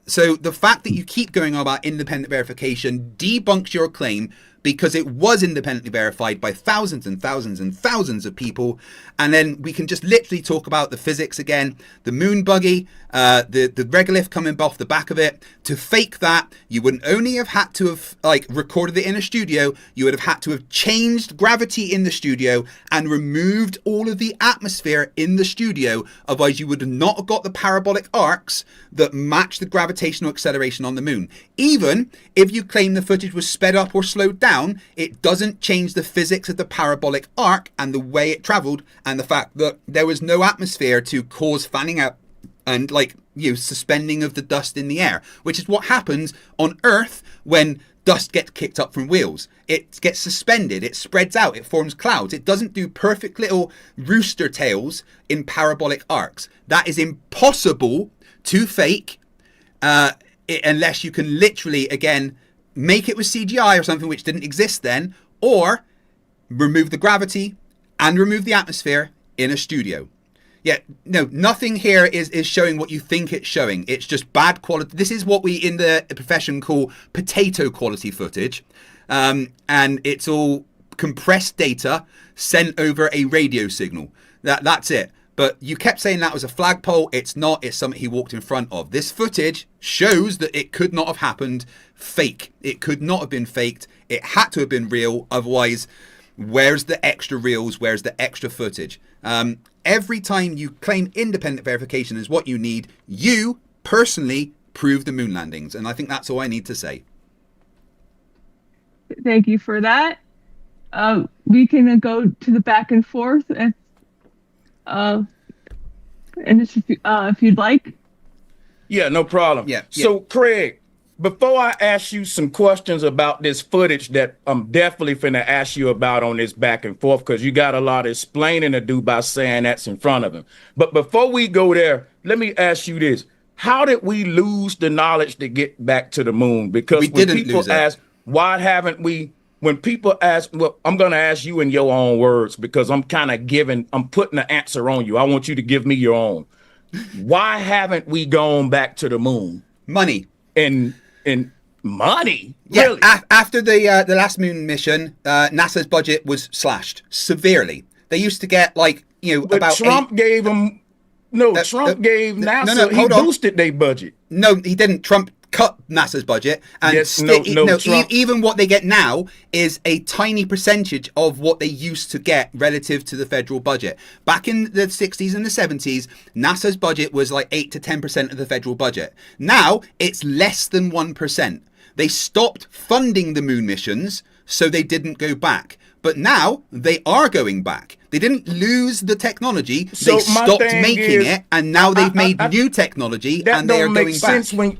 Speaker 4: So the fact that you keep going on about independent verification debunks your claim, because it was independently verified by thousands and thousands and thousands of people. And then we can just literally talk about the physics again. The moon buggy, the regolith coming off the back of it. To fake that, you wouldn't only have had to have recorded it in a studio, you would have had to have changed gravity in the studio and removed all of the atmosphere in the studio. Otherwise, you would have not got the parabolic arcs that match the gravitational acceleration on the moon. Even if you claim the footage was sped up or slowed down, it doesn't change the physics of the parabolic arc and the way it traveled, and the fact that there was no atmosphere to cause fanning out and suspending of the dust in the air, which is what happens on Earth when dust gets kicked up from wheels. It gets suspended, it spreads out, it forms clouds. It doesn't do perfect little rooster tails in parabolic arcs. That is impossible to fake unless you can literally, again, make it with CGI or something which didn't exist then, or remove the gravity and remove the atmosphere in a studio. Yeah, no, nothing here is showing what you think it's showing. It's just bad quality. This is what we in the profession call potato quality footage. And it's all compressed data sent over a radio signal. That's it. But you kept saying that was a flagpole. It's not. It's something he walked in front of. This footage shows that it could not have happened fake. It could not have been faked. It had to have been real. Otherwise, where's the extra reels? Where's the extra footage? Every time you claim independent verification is what you need, you personally prove the moon landings. And I think that's all I need to say.
Speaker 2: Thank you for that. We can go to the back and forth. And if you'd like.
Speaker 3: Yeah, no problem.
Speaker 4: Yeah.
Speaker 3: So, Craig, before I ask you some questions about this footage that I'm definitely finna ask you about on this back and forth, because you got a lot of explaining to do by saying that's in front of him. But before we go there, let me ask you this. How did we lose the knowledge to get back to the moon? Because when people ask, why haven't we? When people ask, well, I'm going to ask you in your own words, because I'm putting the answer on you. I want you to give me your own. Why haven't we gone back to the moon?
Speaker 4: Money.
Speaker 3: And money?
Speaker 4: Yeah,
Speaker 3: really?
Speaker 4: After the last moon mission, NASA's budget was slashed severely. They used to get
Speaker 3: but
Speaker 4: about
Speaker 3: Trump gave them. Trump gave NASA.
Speaker 4: No,
Speaker 3: he boosted their budget.
Speaker 4: No, he didn't. Trump cut NASA's budget, and even what they get now is a tiny percentage of what they used to get relative to the federal budget. Back in the 60s and the 70s, NASA's budget was like 8 to 10% of the federal budget. Now it's less than 1%. They stopped funding the moon missions, so they didn't go back. But now they are going back. They didn't lose the technology.
Speaker 3: So
Speaker 4: they stopped making it, and now they've made new technology, and they are going back.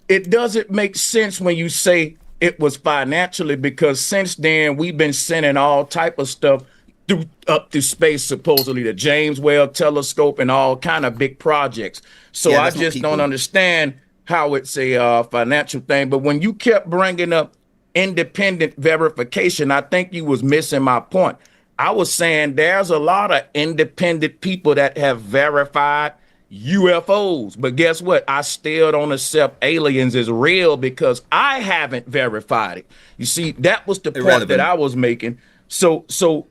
Speaker 3: It doesn't make sense when you say it was financially, because since then we've been sending all type of stuff up to space, supposedly the James Webb Telescope and all kind of big projects. So
Speaker 4: Yeah,
Speaker 3: I
Speaker 4: that's not
Speaker 3: just
Speaker 4: people.
Speaker 3: don't understand how it's a financial thing. But when you kept bringing up independent verification, I think you was missing my point. I was saying there's a lot of independent people that have verified UFOs, but guess what? I still don't accept aliens as real because I haven't verified it. You see, that was the point that I was making. So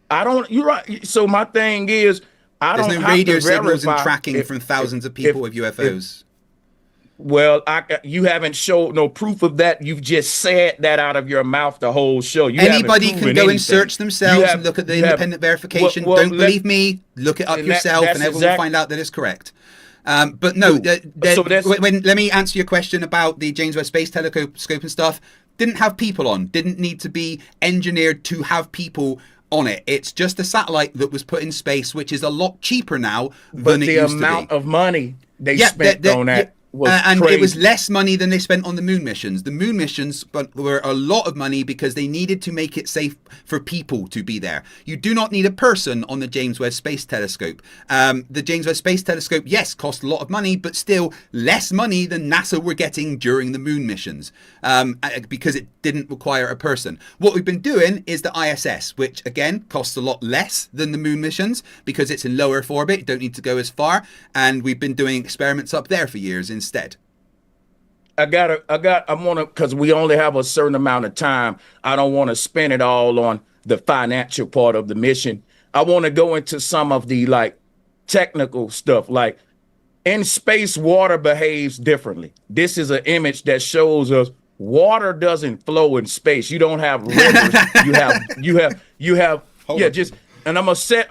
Speaker 3: I don't. You're right. So my thing is,
Speaker 4: There's
Speaker 3: don't
Speaker 4: no
Speaker 3: have
Speaker 4: radio
Speaker 3: to
Speaker 4: signals and
Speaker 3: verify
Speaker 4: tracking from thousands of people with UFOs.
Speaker 3: Well, you haven't showed no proof of that. You've just said that out of your mouth the whole show.
Speaker 4: Anybody can go and search themselves and look at the independent verification. Don't believe me, look it up yourself, and everyone will find out that it's correct. But no, let me answer your question about the James Webb Space Telescope and stuff. Didn't have people on, didn't need to be engineered to have people on it. It's just a satellite that was put in space, which is a lot cheaper now than it used to be.
Speaker 3: The amount of money they spent on that was crazy.
Speaker 4: It was less money than they spent on the moon missions. The moon missions were a lot of money because they needed to make it safe for people to be there. You do not need a person on the James Webb Space Telescope. The James Webb Space Telescope, yes, cost a lot of money, but still less money than NASA were getting during the moon missions because it didn't require a person. What we've been doing is the ISS, which again costs a lot less than the moon missions because it's in low Earth orbit. You don't need to go as far. And we've been doing experiments up there for years instead.
Speaker 3: I want to, because we only have a certain amount of time. I don't want to spend it all on the financial part of the mission. I want to go into some of the like technical stuff. Like in space, water behaves differently. This is an image that shows us water doesn't flow in space. You don't have rivers. you have. And I'm gonna set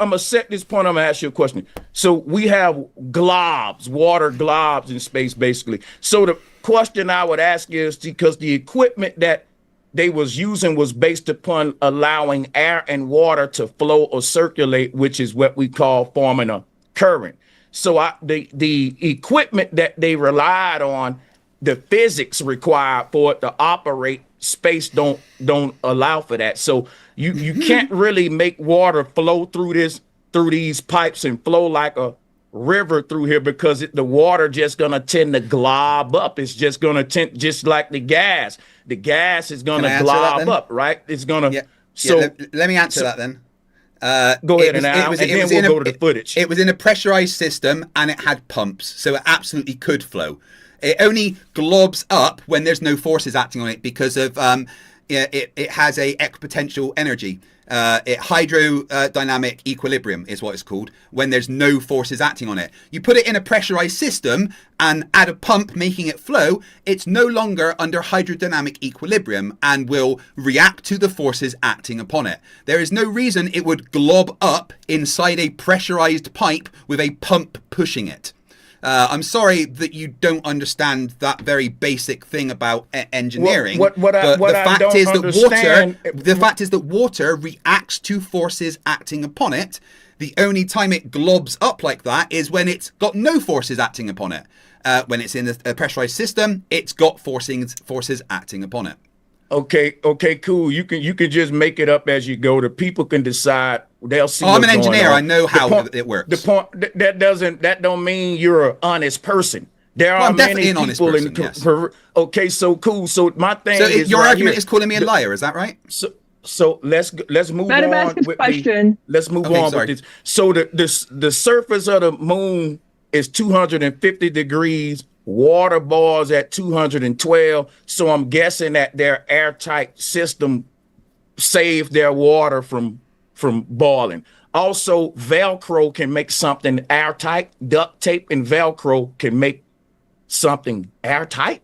Speaker 3: this point. I'm gonna ask you a question. So we have globs, water globs in space, basically. So the question I would ask is, because the equipment that they was using was based upon allowing air and water to flow or circulate, which is what we call forming a current. So the equipment that they relied on, the physics required for it to operate, space don't allow for that. So you can't really make water flow through these pipes and flow like a river through here, because the water just gonna tend to glob up. It's just gonna tend, just like the gas. The gas is gonna glob up, right? It's gonna.
Speaker 4: Yeah. So let me answer that then.
Speaker 3: Go ahead, and then we'll go to the footage.
Speaker 4: It was in a pressurized system and it had pumps, so it absolutely could flow. It only globs up when there's no forces acting on it because of it has a equipotential energy. Hydrodynamic equilibrium is what it's called, when there's no forces acting on it. You put it in a pressurized system and add a pump making it flow, it's no longer under hydrodynamic equilibrium and will react to the forces acting upon it. There is no reason it would glob up inside a pressurized pipe with a pump pushing it. I'm sorry that you don't understand that very basic thing about engineering. The fact is that water reacts to forces acting upon it. The only time it globs up like that is when it's got no forces acting upon it. When it's in a pressurized system, it's got forces acting upon it.
Speaker 3: Okay, cool. You can just make it up as you go. The people can decide. They'll see.
Speaker 4: I'm an engineer. I know how it works.
Speaker 3: The point that don't mean you're an honest person. There are many people in. Yes. Okay, so cool. So my thing is,
Speaker 4: your argument is calling me a liar. Is that right?
Speaker 3: So let's move on with question. Let's move on with this. So the surface of the moon is 250 degrees. Water boils at 212. So I'm guessing that their airtight system saved their water from boiling. Also, Velcro can make something airtight. Duct tape and Velcro can make something airtight.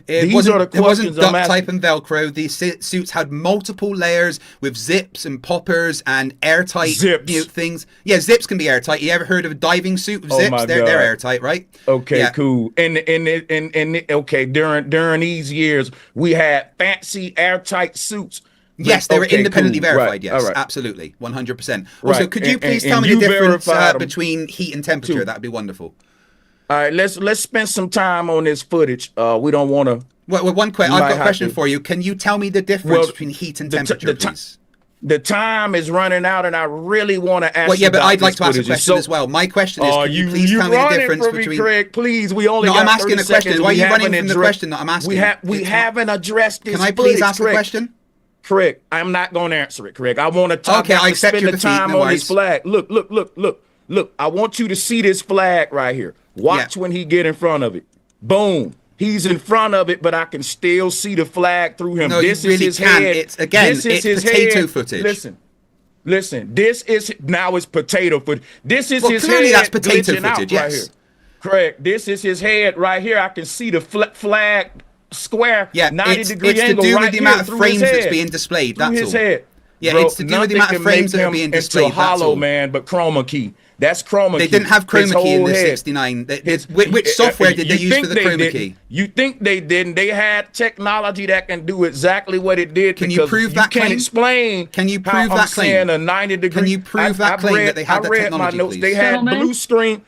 Speaker 4: It wasn't duct tape and Velcro. These suits had multiple layers with zips and poppers and airtight things. Yeah, zips can be airtight. You ever heard of a diving suit with zips? They're airtight, right?
Speaker 3: Okay, cool. And okay, during these years, we had fancy airtight suits.
Speaker 4: Yes, they were independently verified. Yes, absolutely, 100%. Also, could you please tell me the difference between heat and temperature? That'd be wonderful.
Speaker 3: All right, let's spend some time on this footage. We don't want to
Speaker 4: Well, one question. I've got a question for you. Can you tell me the difference between heat and temperature, please?
Speaker 3: The time is running out, and I really want to ask.
Speaker 4: Well, yeah,
Speaker 3: but
Speaker 4: I'd like to ask a question as well. My question is, can you please tell me the difference between?
Speaker 3: Craig, please, we only.
Speaker 4: No,
Speaker 3: got
Speaker 4: I'm asking a question. Why are you running from the question that I'm asking?
Speaker 3: We haven't addressed this.
Speaker 4: Can I please ask a question?
Speaker 3: Craig, I'm not going to answer it, Craig. I want to talk.
Speaker 4: Okay, I accept
Speaker 3: spend the time on this flag. Look. I want you to see this flag right here. Watch when he get in front of it. Boom. He's in front of it, but I can still see the flag through him.
Speaker 4: No,
Speaker 3: this
Speaker 4: you really
Speaker 3: is his
Speaker 4: can't.
Speaker 3: head.
Speaker 4: It's his potato
Speaker 3: head.
Speaker 4: footage.
Speaker 3: Listen. This is now it's potato footage. This is his
Speaker 4: clearly
Speaker 3: head.
Speaker 4: That's potato footage.
Speaker 3: Right here. Correct. This is his head right here. I can see the flag square.
Speaker 4: Yeah,
Speaker 3: 90-degree
Speaker 4: it's
Speaker 3: angle
Speaker 4: to do
Speaker 3: right
Speaker 4: with the
Speaker 3: here
Speaker 4: amount of
Speaker 3: through
Speaker 4: frames
Speaker 3: his
Speaker 4: that's
Speaker 3: head.
Speaker 4: being displayed.
Speaker 3: Through
Speaker 4: That's
Speaker 3: his
Speaker 4: all.
Speaker 3: head.
Speaker 4: Yeah,
Speaker 3: Bro,
Speaker 4: it's to do with the amount of frames that are being displayed.
Speaker 3: It's a hollow,
Speaker 4: that's all.
Speaker 3: man, but chroma key. That's chroma key.
Speaker 4: They didn't have chroma key in the
Speaker 3: head.
Speaker 4: 69. Which software did they use for the chroma key?
Speaker 3: You think they didn't? They had technology that can do exactly what it did.
Speaker 4: Can you prove that
Speaker 3: claim?
Speaker 4: claim?
Speaker 3: Explain.
Speaker 4: Can you prove that claim?
Speaker 3: A 90-degree.
Speaker 4: Can you prove that claim that they had that technology,
Speaker 3: my notes.
Speaker 4: please?
Speaker 3: They had blue screen.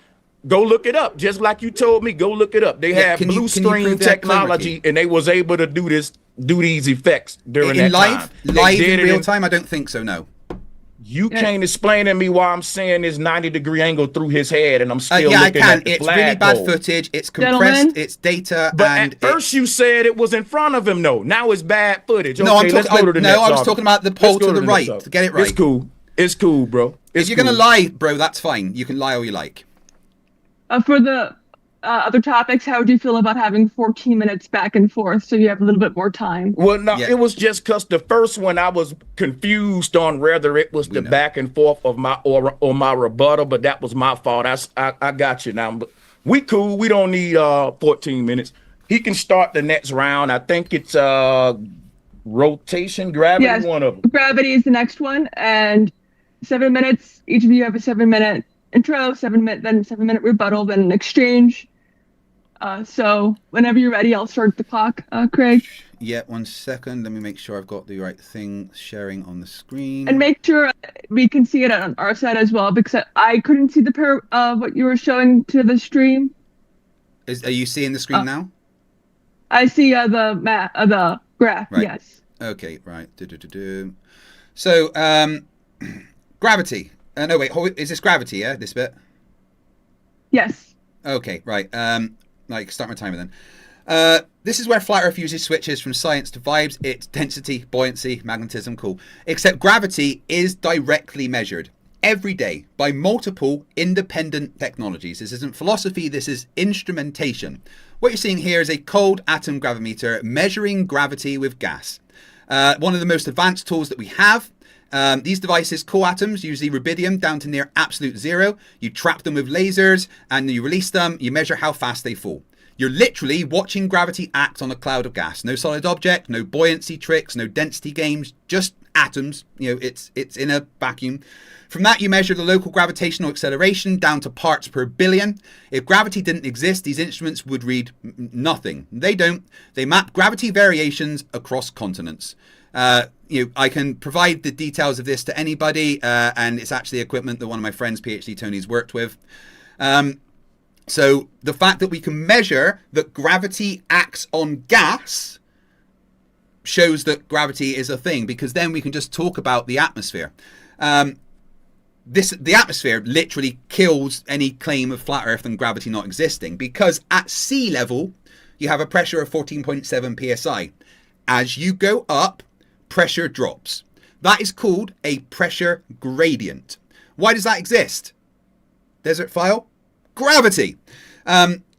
Speaker 3: Go look it up, just like you told me. Go look it up. They had blue screen technology, and they was able to do these effects during that time.
Speaker 4: Live in real time? I don't think so. No.
Speaker 3: You can't explain to me why I'm saying this 90-degree angle through his head, and I'm still looking at the
Speaker 4: It's really bad footage. It's compressed. It's data.
Speaker 3: But
Speaker 4: and
Speaker 3: at first you said it was in front of him. No, now it's bad footage.
Speaker 4: No,
Speaker 3: okay,
Speaker 4: I was talking about the pole to the right. To get it right.
Speaker 3: It's cool, bro.
Speaker 4: If you're gonna lie, bro, that's fine. You can lie all you like.
Speaker 2: For the other topics, how would you feel about having 14 minutes back and forth so you have a little bit more time?
Speaker 3: Well, no, it was just because the first one I was confused on whether it was the back and forth of my or my rebuttal, but that was my fault. I got you now. But we cool. We don't need 14 minutes. He can start the next round. I think it's rotation, gravity, one of them.
Speaker 2: Gravity is the next one, and 7 minutes. Each of you have a 7-minute intro, 7-minute rebuttal, then an exchange. So whenever you're ready, I'll start the clock, Craig.
Speaker 4: Yeah, 1 second. Let me make sure I've got the right thing sharing on the screen.
Speaker 2: And make sure we can see it on our side as well, because I couldn't see the what you were showing to the stream.
Speaker 4: Are you seeing the screen now?
Speaker 2: I see the graph.
Speaker 4: Right.
Speaker 2: Yes.
Speaker 4: Okay. Right. So gravity. No, wait. Is this gravity? Yeah, this bit.
Speaker 2: Yes.
Speaker 4: Okay. Right. Start my timer then. This is where Flat Earth uses switches from science to vibes. It's density, buoyancy, magnetism, cool. Except gravity is directly measured every day by multiple independent technologies. This isn't philosophy, this is instrumentation. What you're seeing here is a cold atom gravimeter measuring gravity with gas. One of the most advanced tools that we have. These devices cool atoms, usually rubidium, down to near absolute zero. You trap them with lasers and you release them. You measure how fast they fall. You're literally watching gravity act on a cloud of gas. No solid object, no buoyancy tricks, no density games, just atoms. You know, it's in a vacuum. From that, you measure the local gravitational acceleration down to parts per billion. If gravity didn't exist, these instruments would read nothing. They don't. They map gravity variations across continents. I can provide the details of this to anybody, and it's actually equipment that one of my friends, PhD Tony's, worked with. So the fact that we can measure that gravity acts on gas shows that gravity is a thing, because then we can just talk about the atmosphere. The atmosphere literally kills any claim of flat Earth and gravity not existing, because at sea level, you have a pressure of 14.7 psi. As you go up, pressure drops. That is called a pressure gradient. Why does that exist? Desert file? Gravity.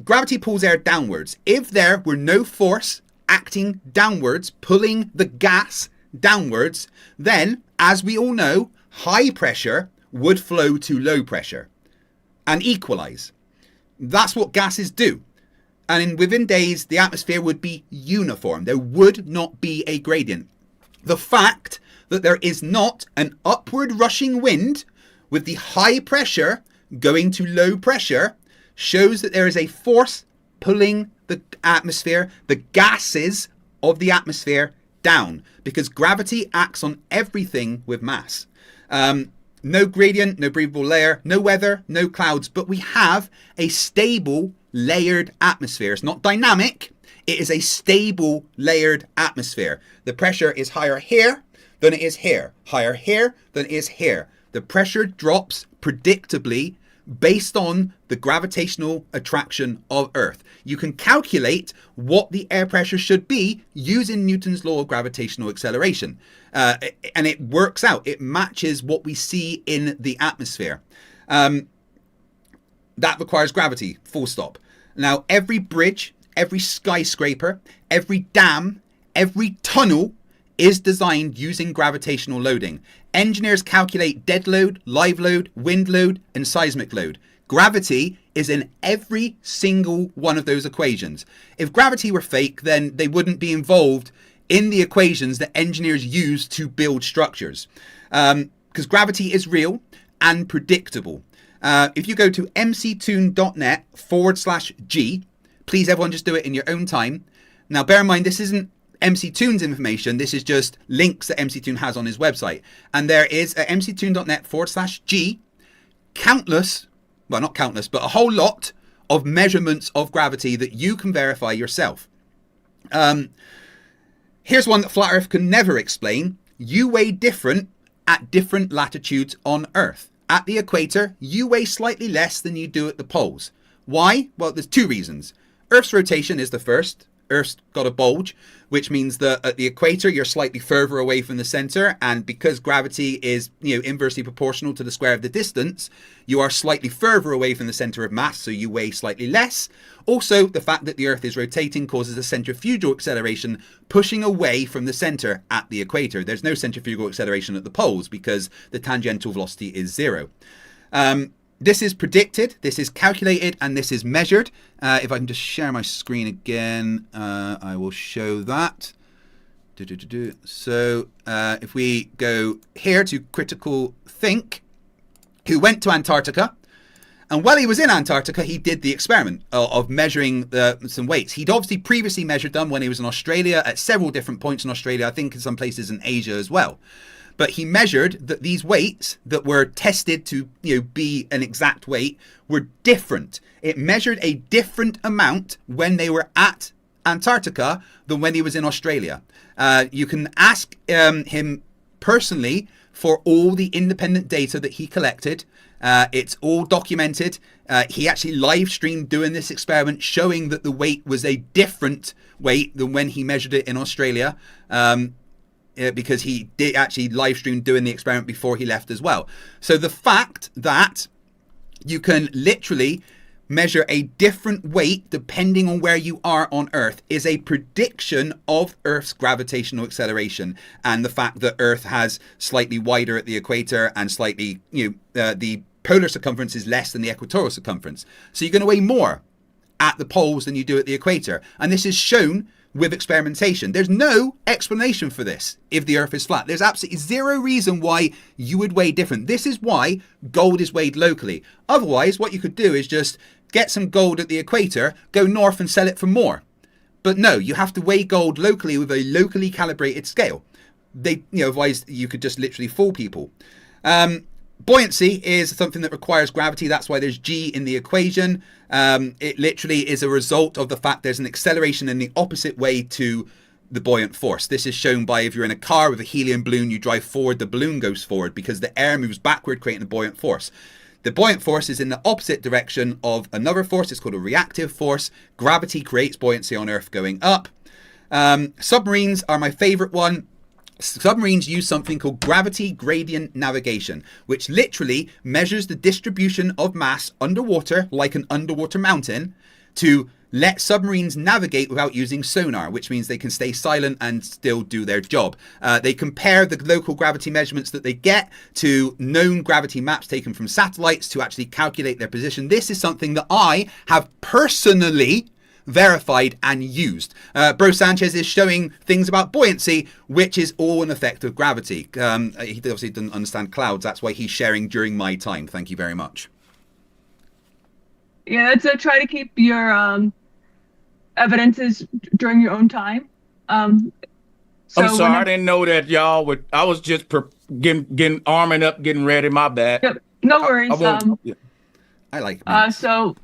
Speaker 4: Gravity pulls air downwards. If there were no force acting downwards, pulling the gas downwards, then, as we all know, high pressure would flow to low pressure and equalize. That's what gases do. And within days, the atmosphere would be uniform. There would not be a gradient. The fact that there is not an upward rushing wind with the high pressure going to low pressure shows that there is a force pulling the atmosphere, the gases of the atmosphere, down, because gravity acts on everything with mass. No gradient, no breathable layer, no weather, no clouds, but we have a stable layered atmosphere. It's not dynamic, It is a stable layered atmosphere. The pressure is higher here than it is here, higher here than it is here. The pressure drops predictably based on the gravitational attraction of Earth. You can calculate what the air pressure should be using Newton's law of gravitational acceleration. And it works out. It matches what we see in the atmosphere. That requires gravity, full stop. Now, every bridge, every skyscraper, every dam, every tunnel is designed using gravitational loading. Engineers calculate dead load, live load, wind load, and seismic load. Gravity is in every single one of those equations. If gravity were fake, then they wouldn't be involved in the equations that engineers use to build structures. Because gravity is real and predictable. If you go to mctoon.net/G, please everyone just do it in your own time. Now bear in mind, this isn't MC-Toon's information, this is just links that MC-Toon has on his website. And there is at mctoon.net/G countless, well not countless, but a whole lot of measurements of gravity that you can verify yourself. Here's one that Flat Earth can never explain. You weigh different at different latitudes on Earth. At the equator, you weigh slightly less than you do at the poles. Why? Well, there's two reasons. Earth's rotation is the first. Earth's got a bulge, which means that at the equator, you're slightly further away from the center. And because gravity is, inversely proportional to the square of the distance, you are slightly further away from the center of mass, so you weigh slightly less. Also, the fact that the Earth is rotating causes a centrifugal acceleration pushing away from the center at the equator. There's no centrifugal acceleration at the poles because the tangential velocity is 0. This is predicted, this is calculated, and this is measured. If I can just share my screen again, I will show that. So if we go here to Critical Think, who went to Antarctica, and while he was in Antarctica, he did the experiment of measuring some weights. He'd obviously previously measured them when he was in Australia at several different points in Australia, I think in some places in Asia as well. But he measured that these weights that were tested to be an exact weight were different. It measured a different amount when they were at Antarctica than when he was in Australia. You can ask him personally for all the independent data that he collected. It's all documented. He actually live streamed doing this experiment, showing that the weight was a different weight than when he measured it in Australia. Because he did actually live stream doing the experiment before he left as well. So the fact that you can literally measure a different weight depending on where you are on Earth is a prediction of Earth's gravitational acceleration, and the fact that Earth has slightly wider at the equator and slightly, the polar circumference is less than the equatorial circumference. So you're going to weigh more at the poles than you do at the equator. And this is shown with experimentation. There's no explanation for this if the Earth is flat. There's absolutely zero reason why you would weigh different. This is why gold is weighed locally. Otherwise, what you could do is just get some gold at the equator, go north and sell it for more. But no, you have to weigh gold locally with a locally calibrated scale. Otherwise you could just literally fool people. Buoyancy is something that requires gravity. That's why there's G in the equation. It literally is a result of the fact there's an acceleration in the opposite way to the buoyant force. This is shown by if you're in a car with a helium balloon, you drive forward, the balloon goes forward because the air moves backward, creating a buoyant force. The buoyant force is in the opposite direction of another force. It's called a reactive force. Gravity creates buoyancy on Earth going up. Submarines are my favorite one. Submarines use something called gravity gradient navigation, which literally measures the distribution of mass underwater, like an underwater mountain, to let submarines navigate without using sonar, which means they can stay silent and still do their job. They compare the local gravity measurements that they get to known gravity maps taken from satellites to actually calculate their position. This is something that I have personally verified and used. Bro Sanchez is showing things about buoyancy, which is all an effect of gravity. He obviously doesn't understand clouds. That's why he's sharing during my time. Thank you very much.
Speaker 2: Yeah, it's try to keep your evidences during your own time.
Speaker 3: I'm sorry, I didn't know that y'all would. I was just getting arming up, getting ready. My bad.
Speaker 2: Yep, no worries.
Speaker 4: I like it.
Speaker 2: So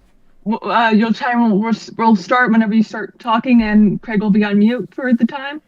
Speaker 2: Your time will start whenever you start talking, and Craig will be on mute for the time.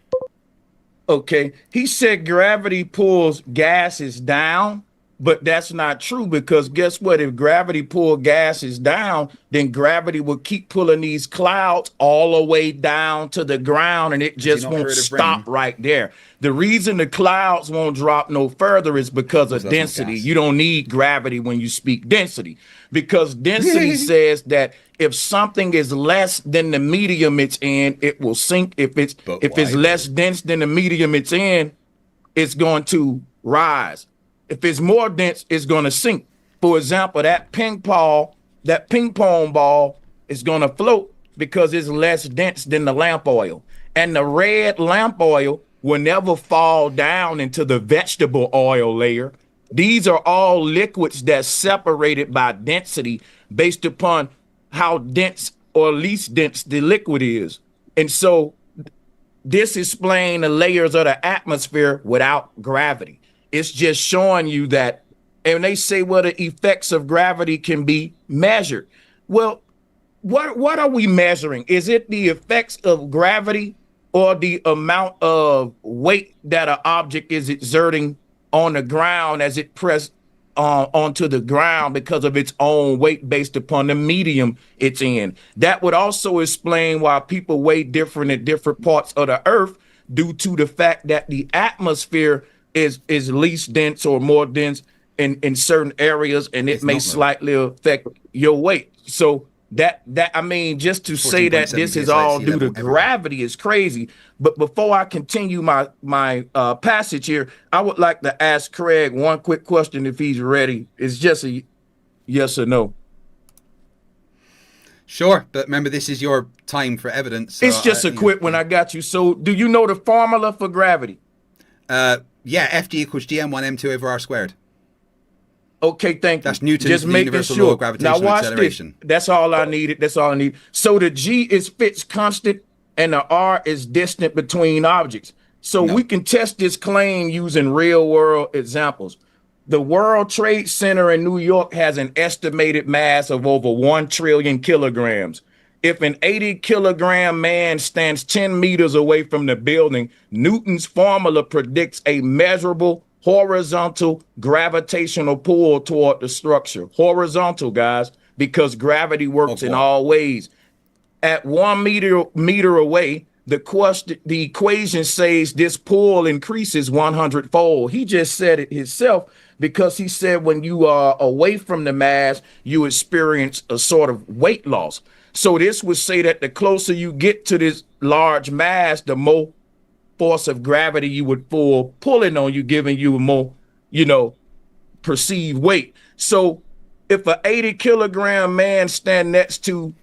Speaker 3: Okay. He said gravity pulls gases down, but that's not true, because guess what? If gravity pulled gases down, then gravity will keep pulling these clouds all the way down to the ground, and it just won't stop right there. The reason the clouds won't drop no further is because of density. You don't need gravity when you speak density, because density says that if something is less than the medium it's in, it will sink. If it's less dense than the medium it's in, it's going to rise. If it's more dense, it's going to sink. For example, that ping pong ball is going to float because it's less dense than the lamp oil. And the red lamp oil will never fall down into the vegetable oil layer. These are all liquids that's separated by density based upon how dense or least dense the liquid is. And so this explains the layers of the atmosphere without gravity. It's just showing you that, and they say, well, the effects of gravity can be measured. Well, what are we measuring? Is it the effects of gravity or the amount of weight that an object is exerting on the ground as it pressed onto the ground because of its own weight based upon the medium it's in? That would also explain why people weigh different in different parts of the earth, due to the fact that the atmosphere is least dense or more dense in certain areas, and it may slightly affect your weight. So that I mean, just to say that this is all due to gravity is crazy. But before I continue my passage here, I would like to ask Craig one quick question if he's ready. It's just a yes or no.
Speaker 4: Sure, but remember, this is your time for evidence. So
Speaker 3: it's just a quick one. I got you. So do you know the formula for gravity?
Speaker 4: Yeah, Fg equals gm1m2 over r squared.
Speaker 3: Okay, thank you.
Speaker 4: That's Newton's universal law of gravitational acceleration.
Speaker 3: That's all I needed. That's all I need. So the G is fixed constant and the R is distant between objects. So we can test this claim using real world examples. The World Trade Center in New York has an estimated mass of over 1 trillion kilograms. If an 80-kilogram man stands 10 meters away from the building, Newton's formula predicts a measurable horizontal gravitational pull toward the structure. Horizontal, guys, because gravity works in all ways. At 1 meter away, the equation says this pull increases 100-fold. He just said it himself, because he said when you are away from the mass, you experience a sort of weight loss. So this would say that the closer you get to this large mass, the more force of gravity you would feel pulling on you, giving you a more, perceived weight. So if an 80-kilogram man stand next to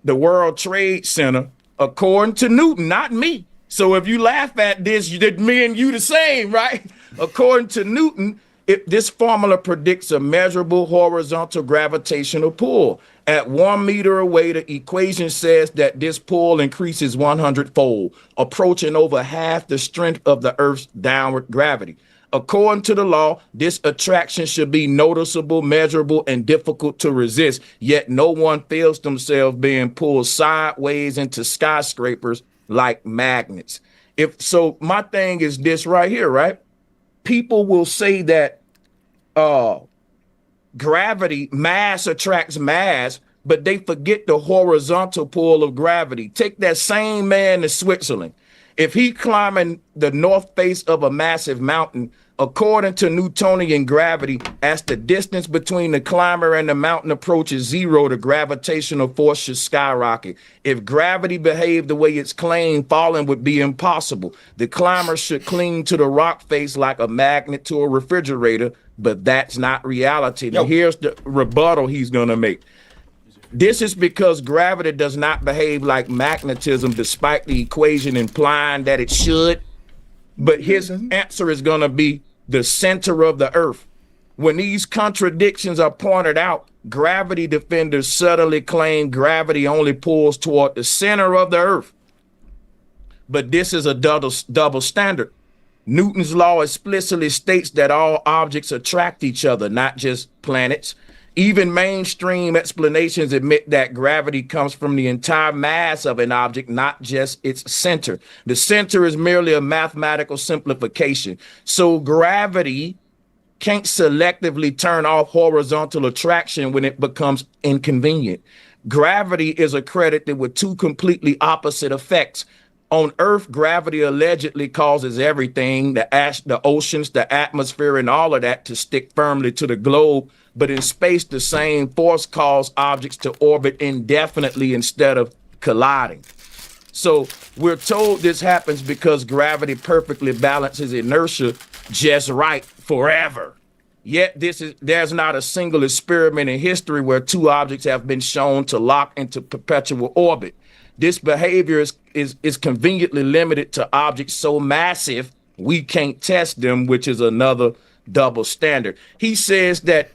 Speaker 3: the World Trade Center, according to Newton, not me. So if you laugh at this, me and you the same, right? According to Newton, this formula predicts a measurable horizontal gravitational pull. At 1 meter away, the equation says that this pull increases 100-fold, approaching over half the strength of the Earth's downward gravity. According to the law, this attraction should be noticeable, measurable, and difficult to resist, yet no one feels themselves being pulled sideways into skyscrapers like magnets. So my thing is this right here, right? People will say that gravity, mass attracts mass, but they forget the horizontal pull of gravity. Take that same man to Switzerland. If he climbing the north face of a massive mountain, according to Newtonian gravity, as the distance between the climber and the mountain approaches zero, the gravitational force should skyrocket. If gravity behaved the way it's claimed, falling would be impossible. The climber should cling to the rock face like a magnet to a refrigerator, but that's not reality. Now, here's the rebuttal he's going to make. This is because gravity does not behave like magnetism, despite the equation implying that it should. But his answer is going to be the center of the Earth. When these contradictions are pointed out, gravity defenders subtly claim gravity only pulls toward the center of the Earth. But this is a double standard. Newton's law explicitly states that all objects attract each other, not just planets. Even mainstream explanations admit that gravity comes from the entire mass of an object, not just its center. The center is merely a mathematical simplification. So gravity can't selectively turn off horizontal attraction when it becomes inconvenient. Gravity is accredited with two completely opposite effects. On Earth, gravity allegedly causes everything, the ash, the oceans, the atmosphere, and all of that to stick firmly to the globe. But in space, the same force causes objects to orbit indefinitely instead of colliding. So we're told this happens because gravity perfectly balances inertia just right forever. Yet there's not a single experiment in history where two objects have been shown to lock into perpetual orbit. This behavior is conveniently limited to objects so massive we can't test them, which is another double standard. He says that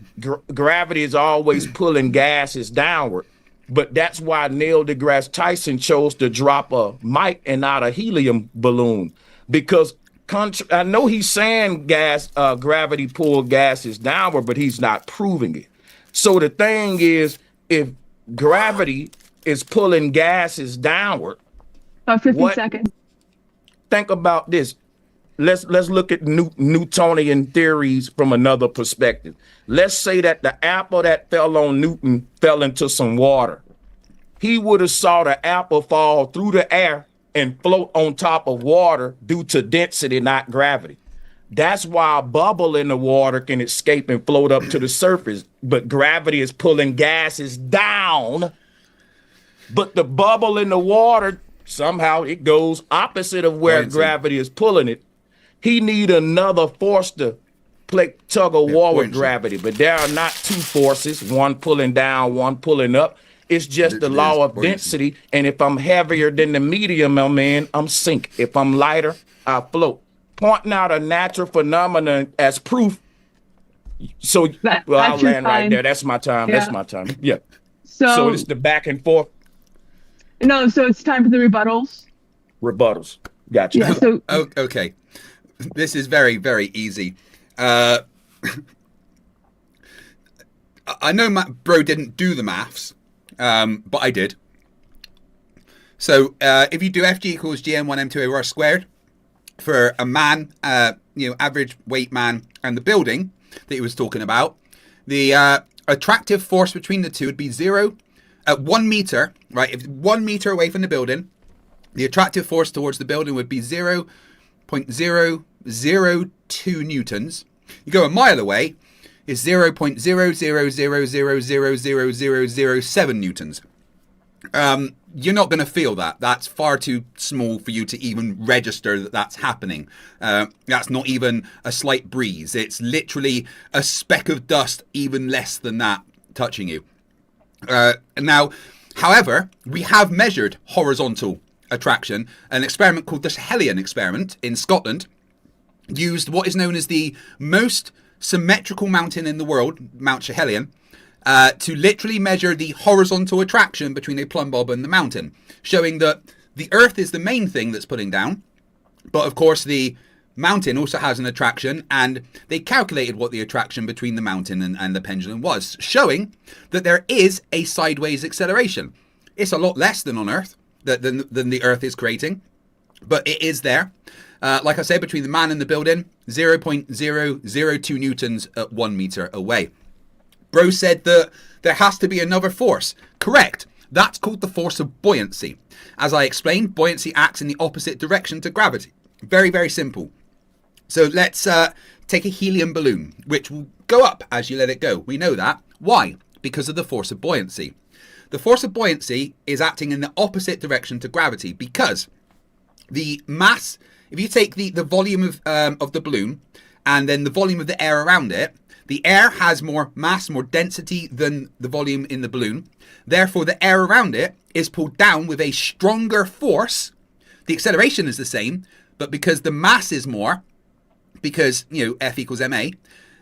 Speaker 3: gravity is always pulling gases downward, but that's why Neil deGrasse Tyson chose to drop a mic and not a helium balloon, because I know he's saying gravity pull gases downward, but he's not proving it. So the thing is, if gravity is pulling gases downward,
Speaker 2: about 50 seconds.
Speaker 3: Think about this. Let's look at Newtonian theories from another perspective. Let's say that the apple that fell on Newton fell into some water. He would have saw the apple fall through the air and float on top of water due to density, not gravity. That's why a bubble in the water can escape and float up to the surface, but gravity is pulling gases down. But the bubble in the water, somehow it goes opposite of where gravity is pulling it. He need another force to play tug of war with gravity, but there are not two forces, one pulling down, one pulling up. It's just the law of density. And if I'm heavier than the medium I'm in, I'm sink. If I'm lighter, I float. Pointing out a natural phenomenon as proof. So, I'll land right there. That's my time. Yeah. That's my time. Yeah. So it's the back and forth.
Speaker 2: No, so it's time for the rebuttals.
Speaker 3: Rebuttals. Gotcha.
Speaker 2: Yeah, so
Speaker 4: okay. This is very, very easy. I know bro didn't do the maths, but I did. So if you do FG equals GM1 M2A squared for a man, average weight man, and the building that he was talking about, the attractive force between the two would be 0 at 1 meter, right? If 1 meter away from the building, the attractive force towards the building would be 0.002 newtons. You go a mile away, is 0.000000007 newtons. You're not going to feel that. That's far too small for you to even register that that's happening. That's not even a slight breeze. It's literally a speck of dust, even less than that, touching you. Now, however, we have measured horizontal attraction. An experiment called the Schehallien experiment in Scotland used what is known as the most symmetrical mountain in the world, Mount Schehallien, to literally measure the horizontal attraction between a plumb bob and the mountain, showing that the Earth is the main thing that's putting down, but of course the mountain also has an attraction, and they calculated what the attraction between the mountain and the pendulum was, showing that there is a sideways acceleration. It's a lot less than on Earth, than the Earth is creating, but it is there. Like I said, between the man and the building, 0.002 newtons at 1 meter away. Bro said that there has to be another force. Correct. That's called the force of buoyancy. As I explained, buoyancy acts in the opposite direction to gravity. Very, very simple. So let's take a helium balloon, which will go up as you let it go. We know that. Why? Because of the force of buoyancy. The force of buoyancy is acting in the opposite direction to gravity because the mass, if you take the volume of the balloon and then the volume of the air around it, the air has more mass, more density than the volume in the balloon. Therefore, the air around it is pulled down with a stronger force. The acceleration is the same, but because the mass is more, because, F equals ma,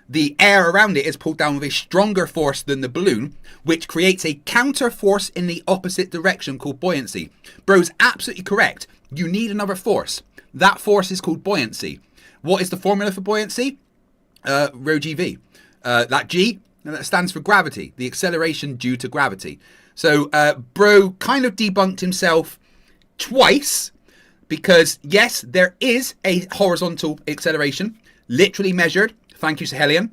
Speaker 4: the air around it is pulled down with a stronger force than the balloon, which creates a counter force in the opposite direction called buoyancy. Bro's absolutely correct. You need another force. That force is called buoyancy. What is the formula for buoyancy? Rho GV. That G and that stands for gravity, the acceleration due to gravity. So bro kind of debunked himself twice, because yes, there is a horizontal acceleration, literally measured. Thank you, Sahelian.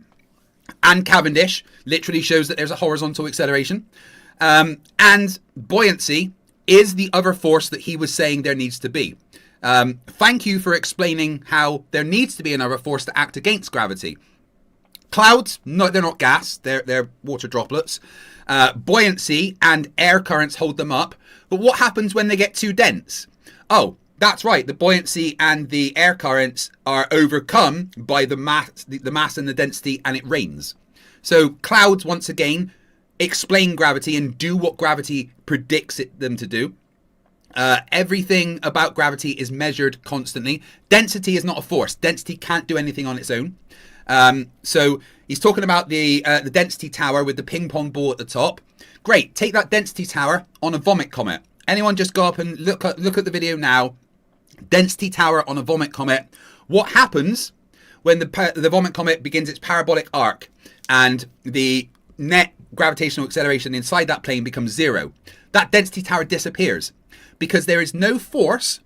Speaker 4: And Cavendish literally shows that there's a horizontal acceleration. And buoyancy is the other force that he was saying there needs to be. Thank you for explaining how there needs to be another force to act against gravity. Clouds, no, they're not gas, they're water droplets. Buoyancy and air currents hold them up. But what happens when they get too dense? Oh, that's right. The buoyancy and the air currents are overcome by the mass and the density, and it rains. So clouds, once again, explain gravity and do what gravity predicts them to do. Everything about gravity is measured constantly. Density is not a force. Density can't do anything on its own. So he's talking about the density tower with the ping pong ball at the top. Great. Take that density tower on a vomit comet. Anyone just go up and look at the video now. Density tower on a vomit comet. What happens when the vomit comet begins its parabolic arc and the net gravitational acceleration inside that plane becomes 0? That density tower disappears because there is no force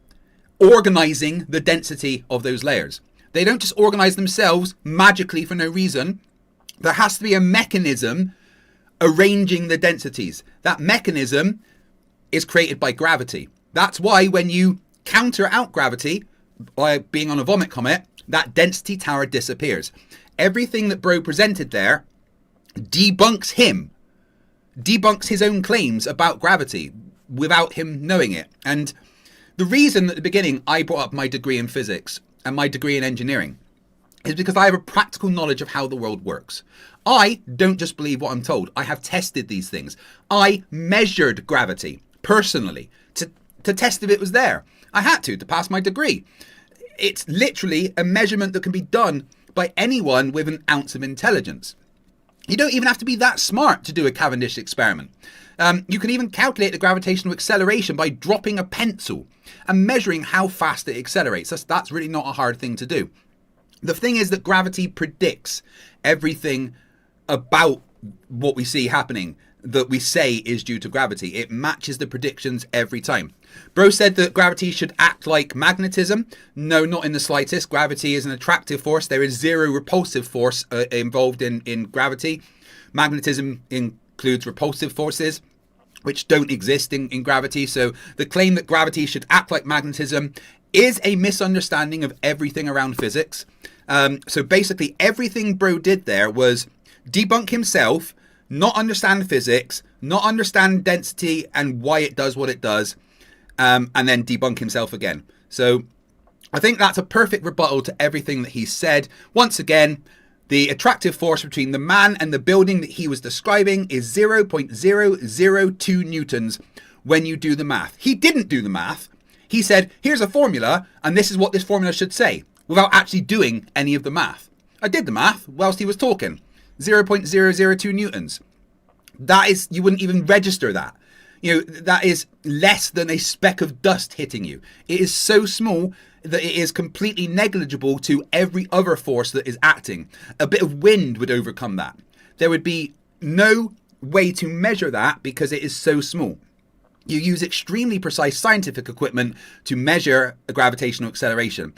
Speaker 4: organizing the density of those layers. They don't just organize themselves magically for no reason. There has to be a mechanism arranging the densities. That mechanism is created by gravity. That's why when you counter out gravity by being on a vomit comet, that density tower disappears. Everything that bro presented there debunks him, debunks his own claims about gravity without him knowing it. And the reason at the beginning I brought up my degree in physics and my degree in engineering is because I have a practical knowledge of how the world works. I don't just believe what I'm told. I have tested these things. I measured gravity personally to test if it was there. I had to pass my degree. It's literally a measurement that can be done by anyone with an ounce of intelligence. You don't even have to be that smart to do a Cavendish experiment. You can even calculate the gravitational acceleration by dropping a pencil and measuring how fast it accelerates. That's really not a hard thing to do. The thing is that gravity predicts everything about what we see happening that we say is due to gravity. It matches the predictions every time. Bro said that gravity should act like magnetism. No, not in the slightest. Gravity is an attractive force. There is zero repulsive force involved in gravity. Magnetism includes repulsive forces, which don't exist in gravity. So the claim that gravity should act like magnetism is a misunderstanding of everything around physics. So basically everything bro did there was debunk himself, not understand physics, not understand density and why it does what it does, and then debunk himself again. So I think that's a perfect rebuttal to everything that he said. Once again, the attractive force between the man and the building that he was describing is 0.002 newtons when you do the math. He didn't do the math. He said, here's a formula, and this is what this formula should say, without actually doing any of the math. I did the math whilst he was talking. 0.002 newtons. That is, you wouldn't even register that. You know, that is less than a speck of dust hitting you. It is so small that it is completely negligible to every other force that is acting. A bit of wind would overcome that. There would be no way to measure that because it is so small. You use extremely precise scientific equipment to measure a gravitational acceleration.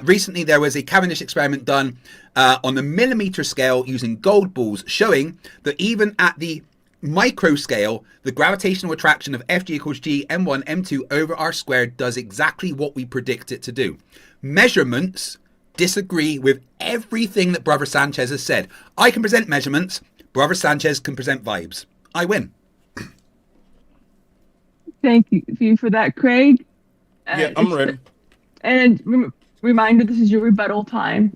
Speaker 4: Recently, there was a Cavendish experiment done on the millimeter scale using gold balls, showing that even at the micro scale, the gravitational attraction of Fg equals G m1 m2 over r squared does exactly what we predict it to do. Measurements disagree with everything that Brother Sanchez has said. I can present measurements. Brother Sanchez can present vibes. I win.
Speaker 2: Thank you for that, Craig.
Speaker 3: Yeah, I'm ready.
Speaker 2: And reminder, this is your rebuttal time.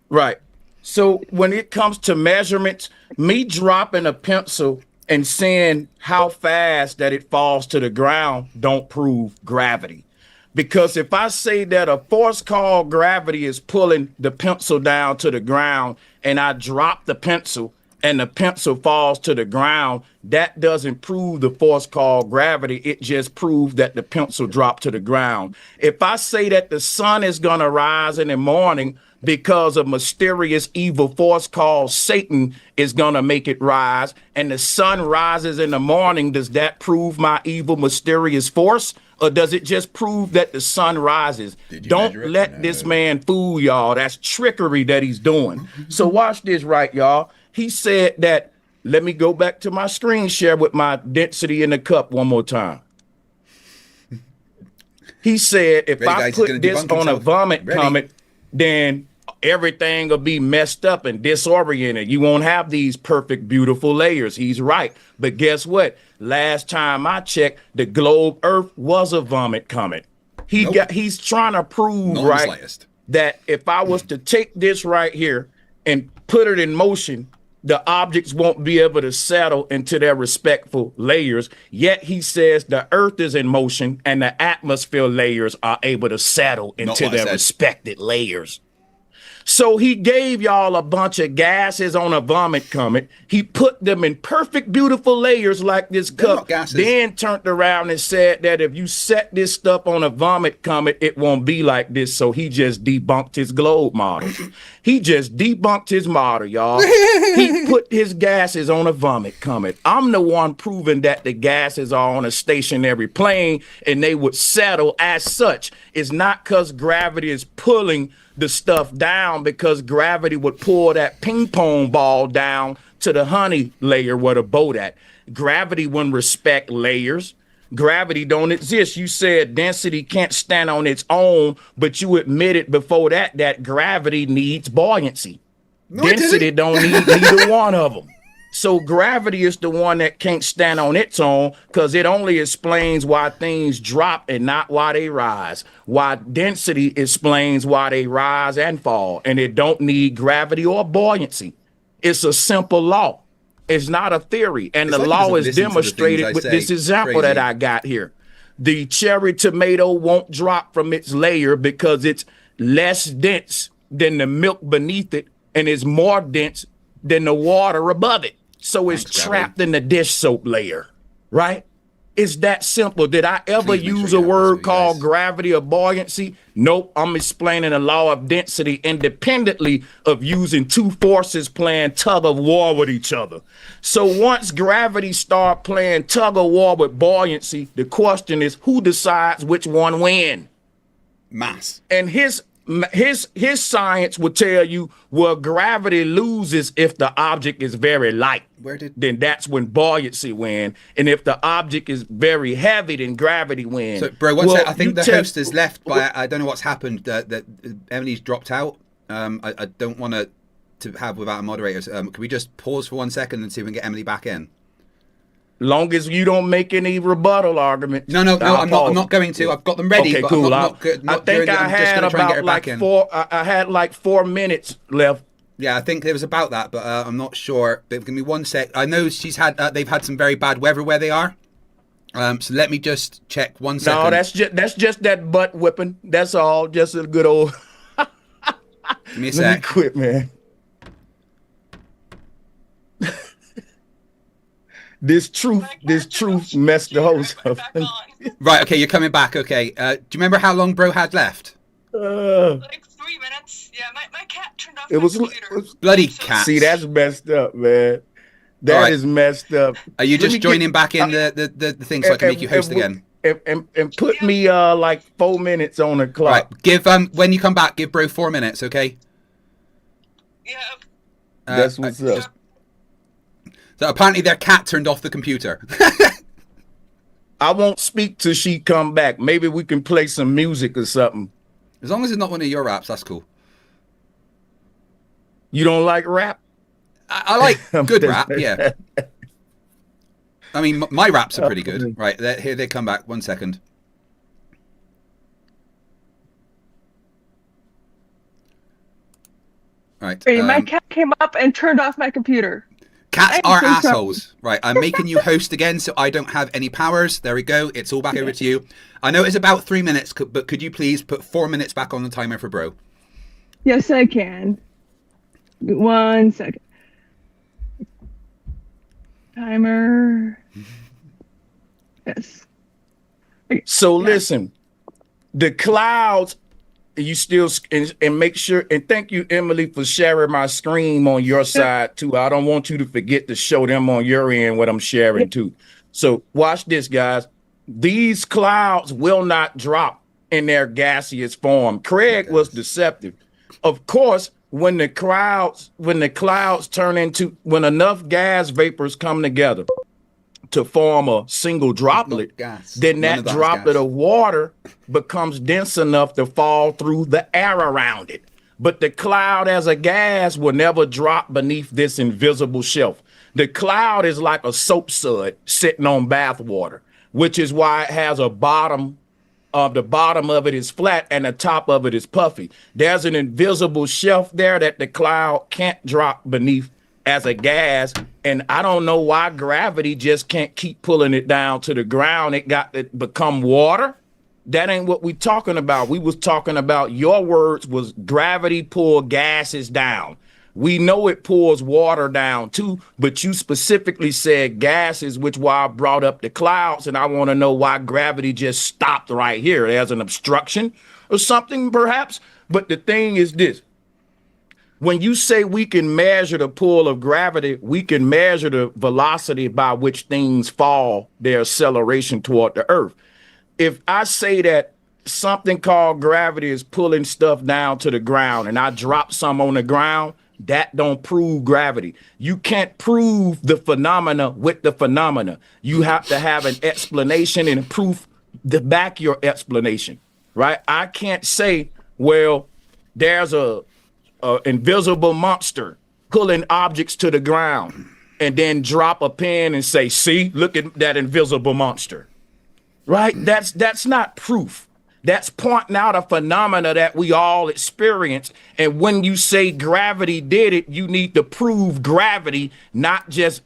Speaker 3: Right. So when it comes to measurements, me dropping a pencil and seeing how fast that it falls to the ground don't prove gravity. Because if I say that a force called gravity is pulling the pencil down to the ground and I drop the pencil and the pencil falls to the ground, that doesn't prove the force called gravity. It just proves that the pencil dropped to the ground. If I say that the sun is going to rise in the morning because a mysterious evil force called Satan is going to make it rise, and the sun rises in the morning, does that prove my evil mysterious force? Or does it just prove that the sun rises? Don't let this man fool y'all. That's trickery that he's doing. So watch this right, y'all. He said that, let me go back to my screen share with my density in the cup one more time. He said, if I put this on a vomit comet, then everything will be messed up and disoriented. You won't have these perfect, beautiful layers. He's right. But guess what? Last time I checked, the globe Earth was a vomit comet. He's trying to prove that if I was to take this right here and put it in motion, the objects won't be able to settle into their respectful layers. Yet he says the Earth is in motion and the atmosphere layers are able to settle into their respected layers. So he gave y'all a bunch of gases on a vomit comet. He put them in perfect, beautiful layers like this cup, then turned around and said that if you set this stuff on a vomit comet, it won't be like this. So he just debunked his globe model. He just debunked his model, y'all. He put his gases on a vomit comet. I'm the one proving that the gases are on a stationary plane and they would settle as such. It's not because gravity is pulling the stuff down, because gravity would pull that ping pong ball down to the honey layer where the boat at. Gravity wouldn't respect layers. Gravity don't exist. You said density can't stand on its own, but you admitted before that gravity needs buoyancy. Density don't need neither one of them. So gravity is the one that can't stand on its own, because it only explains why things drop and not why they rise. Why density explains why they rise and fall, and it don't need gravity or buoyancy. It's a simple law. It's not a theory, and the law is demonstrated with this example that I got here. The cherry tomato won't drop from its layer because it's less dense than the milk beneath it, and it's more dense than the water above it. So it's trapped in the dish soap layer, right? It's that simple. Did I ever use a word called gravity or buoyancy? Nope. I'm explaining the law of density independently of using two forces playing tug of war with each other. So once gravity start playing tug of war with buoyancy, the question is, who decides which one win?
Speaker 4: Mass.
Speaker 3: And his science would tell you, well, gravity loses if the object is very light. Then that's when buoyancy wins. And if the object is very heavy, then gravity wins.
Speaker 4: So, bro, one sec. I think the host is left by, I don't know what's happened. That Emily's dropped out. I don't want to have without a moderator. Can we just pause for 1 second and see if we can get Emily back in?
Speaker 3: Long as you don't make any rebuttal arguments.
Speaker 4: No, I'm not going to. I've got them ready.
Speaker 3: Okay,
Speaker 4: but
Speaker 3: cool.
Speaker 4: I think I
Speaker 3: had about like 4 minutes left.
Speaker 4: Yeah, I think it was about that, but I'm not sure. But give me 1 sec. I know they've had some very bad weather where they are. So let me just check 1 second.
Speaker 3: No, that's just that butt whipping. That's all. Just a good old.
Speaker 4: Give me a sec.
Speaker 3: Let me quit, man. This truth messed the host up.
Speaker 4: Right, okay, you're coming back. Okay. Do you remember how long bro had left?
Speaker 5: Like 3 minutes. Yeah, my cat turned off my computer.
Speaker 4: Bloody cat.
Speaker 3: See, that's messed up, man. That is messed up.
Speaker 4: Are you just joining back in the thing so I can make you host again?
Speaker 3: And put me like 4 minutes on the clock.
Speaker 4: Right. Give when you come back, give bro 4 minutes, okay?
Speaker 5: Yeah.
Speaker 3: That's what's up.
Speaker 4: So apparently their cat turned off the computer.
Speaker 3: I won't speak till she come back. Maybe we can play some music or something.
Speaker 4: As long as it's not one of your raps, that's cool.
Speaker 3: You don't like rap?
Speaker 4: I like good rap, yeah. I mean, my raps are pretty good. Right, here they come back. 1 second. Right.
Speaker 2: My cat came up and turned off my computer.
Speaker 4: Cats are assholes. Right, I'm making you host again so I don't have any powers. There we go. It's all back over to you. I know it's about 3 minutes, but could you please put 4 minutes back on the timer for bro?
Speaker 2: Yes, I can. 1 second. Timer. Yes.
Speaker 3: So listen, the clouds, you still, and make sure, and thank you, Emily, for sharing my screen on your side too. I don't want you to forget to show them on your end what I'm sharing too. So watch this, guys. These clouds will not drop in their gaseous form. Craig was deceptive. Of course, when the clouds turn into, when enough gas vapors come together to form a single droplet, then that droplet of water becomes dense enough to fall through the air around it. But the cloud as a gas will never drop beneath this invisible shelf. The cloud is like a soap sud sitting on bath water, which is why it has a bottom. The bottom of it is flat and the top of it is puffy. There's an invisible shelf there that the cloud can't drop beneath as a gas. And I don't know why gravity just can't keep pulling it down to the ground. It got to become water. That ain't what we talking about. We was talking about, your words was gravity pull gases down. We know it pulls water down too, but you specifically said gases, which why I brought up the clouds, and I want to know why gravity just stopped right here. There's an obstruction or something perhaps, but the thing is this. When you say we can measure the pull of gravity, we can measure the velocity by which things fall, their acceleration toward the earth. If I say that something called gravity is pulling stuff down to the ground and I drop some on the ground, that don't prove gravity. You can't prove the phenomena with the phenomena. You have to have an explanation and proof to back your explanation, right? I can't say, well, there's a invisible monster pulling objects to the ground and then drop a pen and say, see, look at that invisible monster, right? That's not proof. That's pointing out a phenomena that we all experience. And when you say gravity did it, you need to prove gravity, not just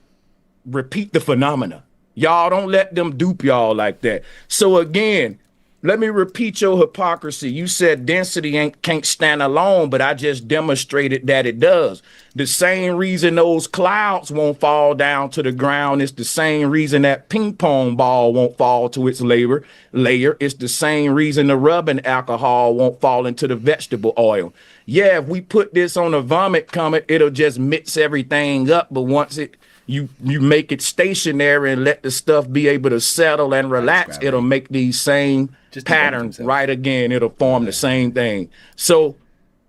Speaker 3: repeat the phenomena. Y'all don't let them dupe y'all like that. So again, let me repeat your hypocrisy. You said density can't stand alone, but I just demonstrated that it does. The same reason those clouds won't fall down to the ground is the same reason that ping pong ball won't fall to its layer. It's the same reason the rubbing alcohol won't fall into the vegetable oil. Yeah, if we put this on a vomit comet, it'll just mix everything up. But once you make it stationary and let the stuff be able to settle and relax, it'll make these same patterns right again. It'll form the same thing. So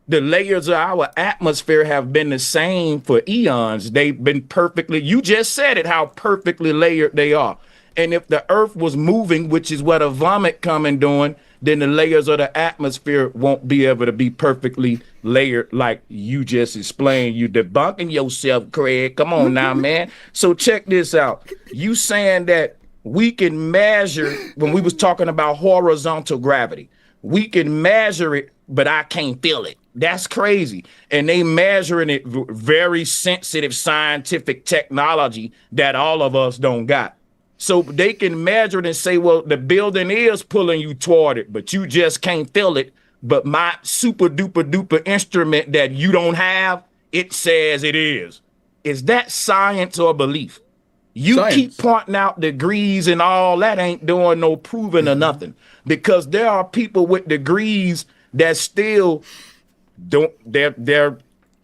Speaker 3: the layers of our atmosphere have been the same for eons. They've been perfectly, you just said it, how perfectly layered they are. And if the earth was moving, which is what a vomit coming doing, then the layers of the atmosphere won't be able to be perfectly layered like you just explained. You debunking yourself, Craig. Come on now, man. So check this out. You saying that we can measure, when we was talking about horizontal gravity, we can measure it, but I can't feel it. That's crazy. And they measuring it very sensitive scientific technology that all of us don't got. So they can measure it and say, well, the building is pulling you toward it, but you just can't feel it. But my super duper duper instrument that you don't have, it says it is. Is that science or belief? You science. Keep pointing out degrees and all that ain't doing no proving or nothing, because there are people with degrees that still don't,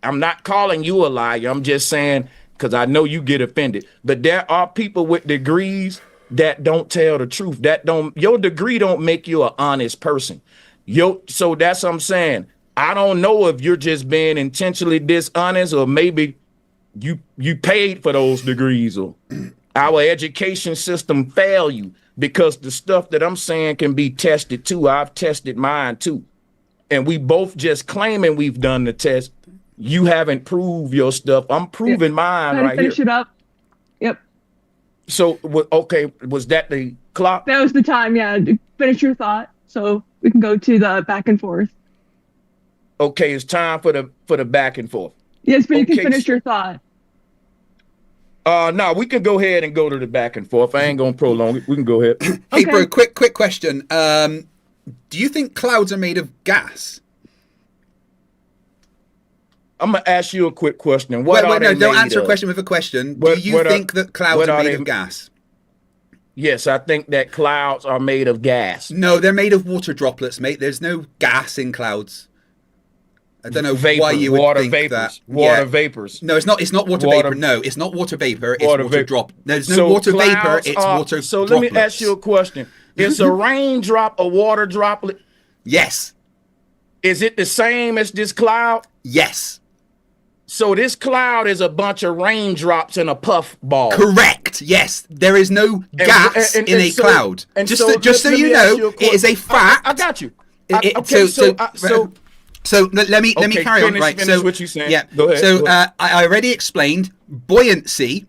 Speaker 3: I'm not calling you a liar. I'm just saying, because I know you get offended, but there are people with degrees that don't tell the truth. Your degree don't make you an honest person. So that's what I'm saying. I don't know if you're just being intentionally dishonest, or maybe you paid for those degrees, or our education system failed you, because the stuff that I'm saying can be tested too. I've tested mine too. And we both just claiming we've done the test. You haven't proved your stuff. I'm proving mine right here.
Speaker 2: Finish it up. Yep.
Speaker 3: So, okay, was that the clock?
Speaker 2: That was the time, yeah. Finish your thought, so we can go to the back and forth.
Speaker 3: Okay, it's time for the back and forth.
Speaker 2: Yes, but you can finish your thought.
Speaker 3: No, we can go ahead and go to the back and forth. I ain't gonna prolong it. We can go ahead.
Speaker 4: Hey, bro, quick question. Do you think clouds are made of gas?
Speaker 3: I'm gonna ask you a quick question. What
Speaker 4: wait,
Speaker 3: are they
Speaker 4: no, don't
Speaker 3: made
Speaker 4: answer a
Speaker 3: of?
Speaker 4: question with a question.
Speaker 3: What-
Speaker 4: Do you
Speaker 3: what are-
Speaker 4: think that clouds
Speaker 3: what
Speaker 4: are
Speaker 3: are
Speaker 4: made
Speaker 3: they-
Speaker 4: of gas?
Speaker 3: Yes, I think that clouds are made of gas.
Speaker 4: No, they're made of water droplets, mate. There's no gas in clouds. I don't know why you would
Speaker 3: water
Speaker 4: think
Speaker 3: vapors.
Speaker 4: that.
Speaker 3: Water vapors.
Speaker 4: No, it's not. It's not water,
Speaker 3: Water-
Speaker 4: vapor. No, it's not water vapor. It's
Speaker 3: Water
Speaker 4: water
Speaker 3: vapor.
Speaker 4: drop. There's no
Speaker 3: So
Speaker 4: water vapor.
Speaker 3: clouds
Speaker 4: It's
Speaker 3: are-
Speaker 4: water.
Speaker 3: So
Speaker 4: droplets.
Speaker 3: let me ask you a question: Is a raindrop a water droplet?
Speaker 4: Yes.
Speaker 3: Is it the same as this cloud?
Speaker 4: Yes.
Speaker 3: So this cloud is a bunch of raindrops in a puff ball.
Speaker 4: Correct. Yes. There is no gas in a cloud.
Speaker 3: And
Speaker 4: Just
Speaker 3: so
Speaker 4: so
Speaker 3: let
Speaker 4: you
Speaker 3: me ask
Speaker 4: know,
Speaker 3: a
Speaker 4: it is a fact.
Speaker 3: I got you.
Speaker 4: Okay, so let me
Speaker 3: Okay,
Speaker 4: carry on. Right.
Speaker 3: finish
Speaker 4: So
Speaker 3: what you're saying.
Speaker 4: yeah.
Speaker 3: Go ahead.
Speaker 4: So
Speaker 3: Go ahead.
Speaker 4: I already explained buoyancy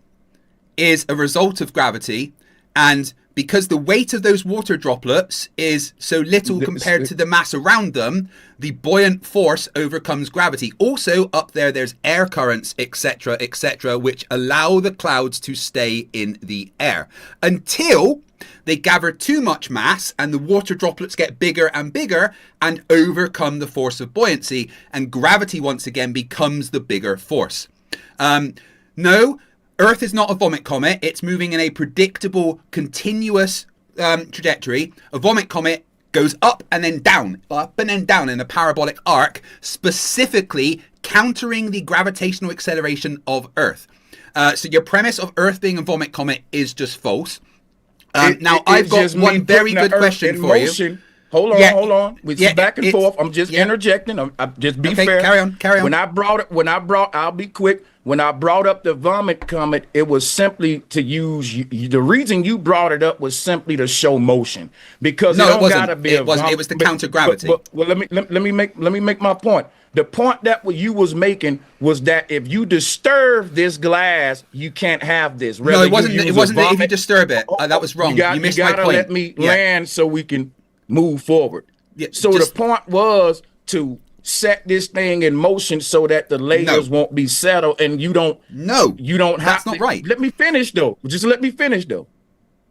Speaker 4: is a result of gravity, and because the weight of those water droplets is so little compared to the mass around them, the buoyant force overcomes gravity. Also, up there's air currents, etc., which allow the clouds to stay in the air until they gather too much mass and the water droplets get bigger and bigger and overcome the force of buoyancy, and gravity once again becomes the bigger force. No, Earth is not a vomit comet. It's moving in a predictable, continuous trajectory. A vomit comet goes up and then down in a parabolic arc, specifically countering the gravitational acceleration of Earth. So your premise of Earth being a vomit comet is just false. Now, I've got one very good question for you.
Speaker 3: Hold on. We're back and forth. I'm just interjecting. I'm just be fair.
Speaker 4: Carry on.
Speaker 3: I'll be quick. When I brought up the vomit comet, it was simply to use the reason you brought it up was simply to show motion, because
Speaker 4: No,
Speaker 3: it
Speaker 4: it
Speaker 3: don't
Speaker 4: wasn't.
Speaker 3: gotta be
Speaker 4: It wasn't. It was to counter gravity.
Speaker 3: Well, let me make my point. The point that you was making was that if you disturb this glass, you can't have this.
Speaker 4: No, it wasn't. It wasn't that if you disturb it. That was wrong. You missed my point.
Speaker 3: Let me land so we can move forward.
Speaker 4: Yeah,
Speaker 3: so the point was to set this thing in motion so that the layers won't be settled, and you don't.
Speaker 4: No,
Speaker 3: you don't have.
Speaker 4: That's not right.
Speaker 3: Let me finish though. Just let me finish though.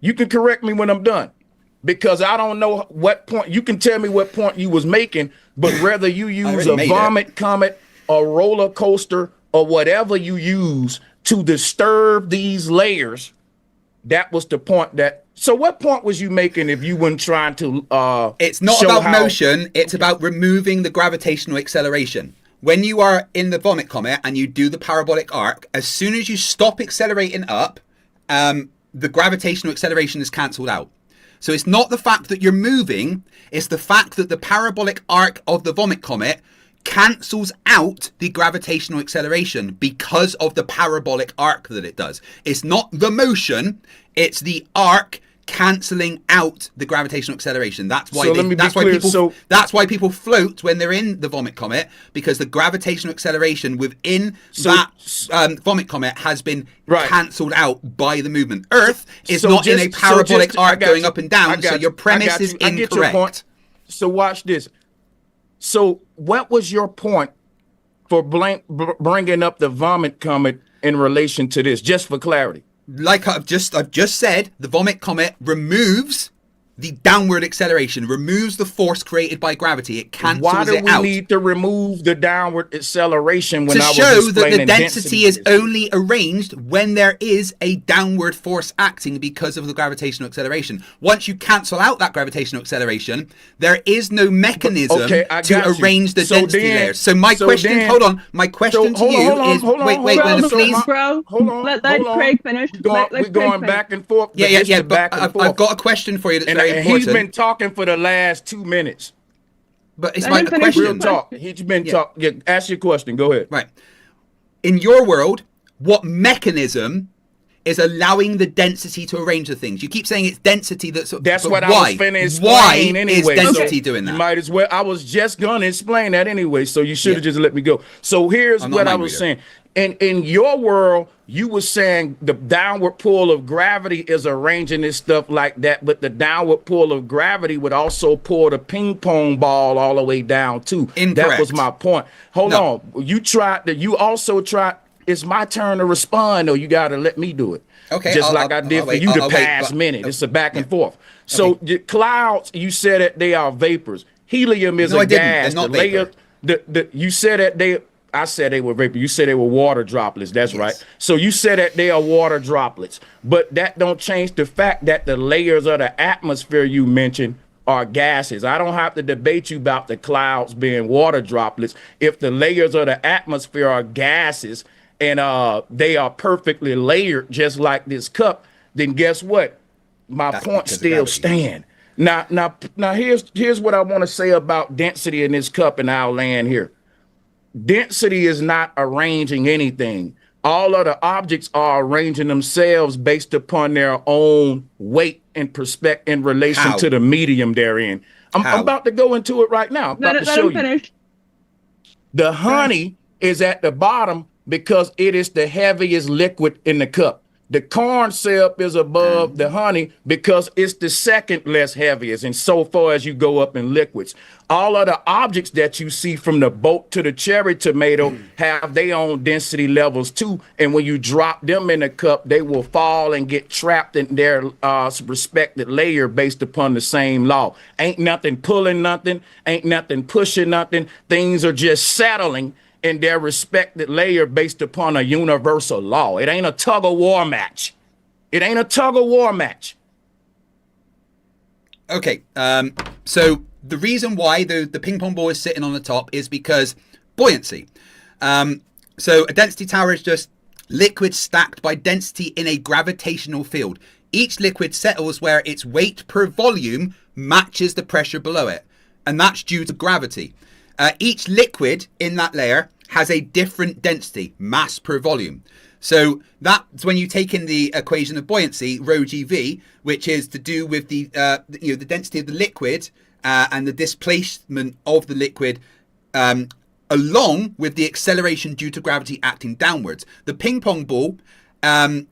Speaker 3: You can correct me when I'm done, because I don't know what point. You can tell me what point you was making, but whether you use a vomit comet, a roller coaster, or whatever you use to disturb these layers, that was the point that. So what point was you making if you weren't trying to
Speaker 4: it's not about motion, it's about removing the gravitational acceleration. When you are in the vomit comet and you do the parabolic arc, as soon as you stop accelerating up, the gravitational acceleration is cancelled out. So it's not the fact that you're moving, it's the fact that the parabolic arc of the vomit comet cancels out the gravitational acceleration because of the parabolic arc that it does. It's not the motion, it's the arc cancelling out the gravitational acceleration. That's why that's why people float when they're in the vomit comet, because the gravitational acceleration within that vomit comet has been cancelled out by the movement. Earth is not in a parabolic arc going up and down, so your premise is incorrect.
Speaker 3: So watch this. So what was your point for bringing up the vomit comet in relation to this, just for clarity?
Speaker 4: Like I've just said, the vomit comet removes the downward acceleration, removes the force created by gravity. It cancels it out.
Speaker 3: Why do we need to remove the downward acceleration when I was
Speaker 4: explaining
Speaker 3: explaining
Speaker 4: that the density is only arranged when there is a downward force acting because of the gravitational acceleration. Once you cancel out that gravitational acceleration, there is no mechanism to arrange the density layers. So my question, hold on, my question to you is, wait, please.
Speaker 2: Bro, let Craig finish.
Speaker 3: We're going back and forth.
Speaker 4: Yeah, but I've got a question for you that's very important.
Speaker 3: He's been talking for the last 2 minutes.
Speaker 4: But it's my question.
Speaker 3: Real talk. He's been talking. Yeah, ask your question. Go ahead.
Speaker 4: Right. In your world, what mechanism is allowing the density to arrange the things? You keep saying it's density that's
Speaker 3: what I was finna explain
Speaker 4: why
Speaker 3: anyway.
Speaker 4: Is density doing that?
Speaker 3: You might as well. I was just gonna explain that anyway, so you should have just let me go. So here's what I was saying. In your world, you were saying the downward pull of gravity is arranging this stuff like that, but the downward pull of gravity would also pull the ping pong ball all the way down too.
Speaker 4: Incorrect.
Speaker 3: That was my point. Hold on. You also tried. It's my turn to respond, though. You got to let me do it. Okay. Just like I did for you the past minute. It's a back and forth. So the clouds, you said that they are vapors. Helium is a gas.
Speaker 4: They're not vapor.
Speaker 3: You said that I said they were vapor. You said they were water droplets. That's
Speaker 4: Yes.
Speaker 3: right. So you said that they are water droplets, but that don't change the fact that the layers of the atmosphere you mentioned are gases. I don't have to debate you about the clouds being water droplets. If the layers of the atmosphere are gases and they are perfectly layered, just like this cup, then guess what? My point still stand. Now, here's what I want to say about density in this cup, and I'll land here. Density is not arranging anything. All of the objects are arranging themselves based upon their own weight and perspective in relation to the medium they're in. I'm about to go into it right now. I'm about to show you. The honey is at the bottom because it is the heaviest liquid in the cup. The corn syrup is above the honey because it's the second less heaviest, and so far as you go up in liquids. All of the objects that you see from the boat to the cherry tomato have their own density levels too, and when you drop them in the cup, they will fall and get trapped in their respected layer based upon the same law. Ain't nothing pulling nothing, ain't nothing pushing nothing. Things are just settling in their respected layer based upon a universal law. It ain't a tug of war match. It ain't a tug of war match.
Speaker 4: Okay, so the reason why the ping pong ball is sitting on the top is because buoyancy. So a density tower is just liquid stacked by density in a gravitational field. Each liquid settles where its weight per volume matches the pressure below it, and that's due to gravity. Each liquid in that layer has a different density, mass per volume. So that's when you take in the equation of buoyancy, rho GV, which is to do with the the density of the liquid and the displacement of the liquid, along with the acceleration due to gravity acting downwards. The ping pong ball,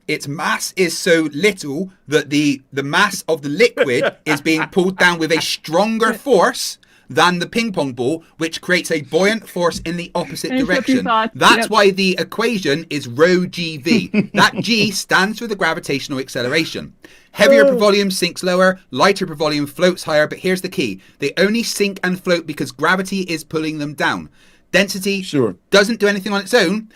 Speaker 4: its mass is so little that the mass of the liquid is being pulled down with a stronger force than the ping pong ball, which creates a buoyant force in the opposite direction. That's why the equation is rho GV. That G stands for the gravitational acceleration. Heavier per volume sinks lower, lighter per volume floats higher, but here's the key. They only sink and float because gravity is pulling them down. Density doesn't do anything on its own.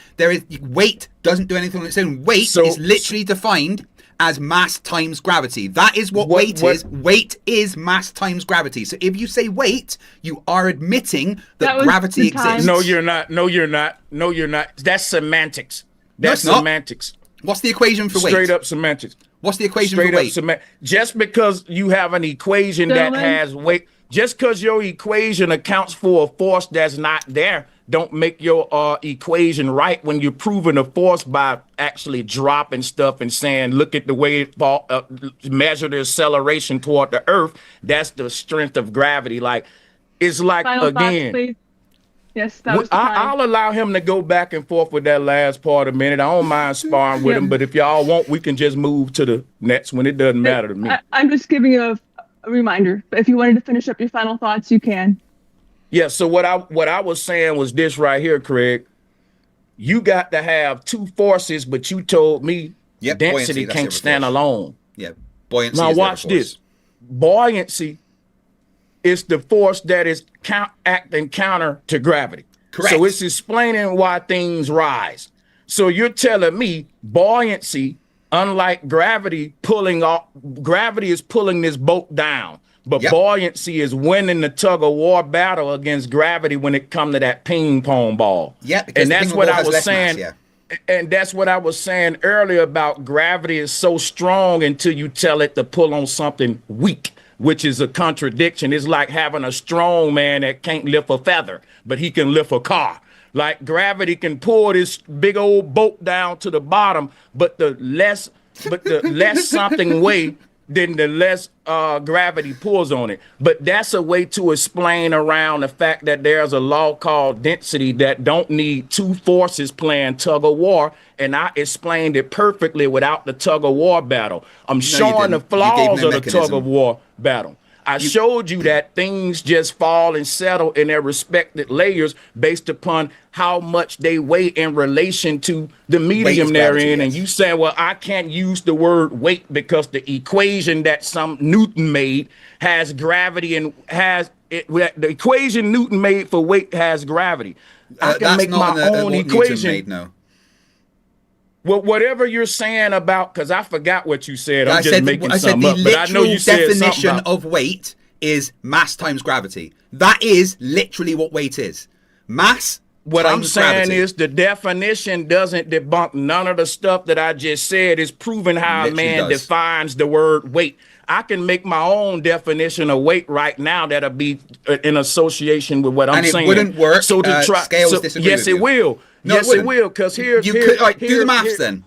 Speaker 4: Weight doesn't do anything on its own. Weight is literally defined as mass times gravity. That is what weight is. Weight is mass times gravity. So if you say weight, you are admitting that gravity exists.
Speaker 3: No, you're not. No, you're not. No, you're not. That's semantics. That's semantics.
Speaker 4: What's the equation for weight?
Speaker 3: Straight up semantics.
Speaker 4: What's the equation for weight?
Speaker 3: Just because you have an equation that has weight, just because your equation accounts for a force that's not there, don't make your equation right when you're proving a force by actually dropping stuff and saying, look at the way it measure the acceleration toward the earth. That's the strength of gravity. Like, it's like,
Speaker 2: Final
Speaker 3: again,
Speaker 2: thoughts, yes, that was
Speaker 3: I'll allow him to go back and forth with that last part a minute. I don't mind sparring with him, but if y'all want, we can just move to the next one. It doesn't matter to me.
Speaker 2: I'm just giving you a reminder. But if you wanted to finish up your final thoughts, you can.
Speaker 3: Yeah, so what I was saying was this right here, Craig. You got to have two forces, but you told me density can't stand alone.
Speaker 4: Yeah, buoyancy.
Speaker 3: Now watch this. Buoyancy is the force that is acting counter to gravity.
Speaker 4: Correct.
Speaker 3: So it's explaining why things rise. So you're telling me buoyancy, unlike gravity gravity is pulling this boat down. But buoyancy is winning the tug of war battle against gravity when it comes to that ping pong ball.
Speaker 4: Yeah, because
Speaker 3: and that's what I was saying. And that's what I was saying earlier about gravity is so strong until you tell it to pull on something weak, which is a contradiction. It's like having a strong man that can't lift a feather, but he can lift a car. Like gravity can pull this big old boat down to the bottom, but the less something weight, then the less gravity pulls on it. But that's a way to explain around the fact that there's a law called density that don't need two forces playing tug of war. And I explained it perfectly without the tug of war battle. I'm showing the flaws of the tug of war battle. I showed you that things just fall and settle in their respected layers based upon how much they weigh in relation to the medium they're in. And you say, well, I can't use the word weight because the equation that some Newton made has gravity and the equation Newton made for weight has gravity. I can
Speaker 4: that's
Speaker 3: make
Speaker 4: not
Speaker 3: my own
Speaker 4: what Newton
Speaker 3: equation.
Speaker 4: made, no.
Speaker 3: Well, whatever you're saying about, because I forgot what you said. I'm
Speaker 4: I
Speaker 3: just
Speaker 4: said
Speaker 3: making
Speaker 4: the
Speaker 3: something up. But I know
Speaker 4: literal
Speaker 3: you said something
Speaker 4: definition
Speaker 3: about
Speaker 4: of weight is mass times gravity. That is literally what weight is. Mass
Speaker 3: what I'm
Speaker 4: times
Speaker 3: saying
Speaker 4: gravity.
Speaker 3: is the definition doesn't debunk none of the stuff that I just said. It's proving how a
Speaker 4: Literally
Speaker 3: man
Speaker 4: does.
Speaker 3: defines the word weight. I can make my own definition of weight right now that'll be in association with what I'm saying.
Speaker 4: And it wouldn't work.
Speaker 3: So to try,
Speaker 4: Scales disagree
Speaker 3: yes,
Speaker 4: with you.
Speaker 3: it will.
Speaker 4: No,
Speaker 3: yes, it will. Because here,
Speaker 4: you could. All right, do the maths then.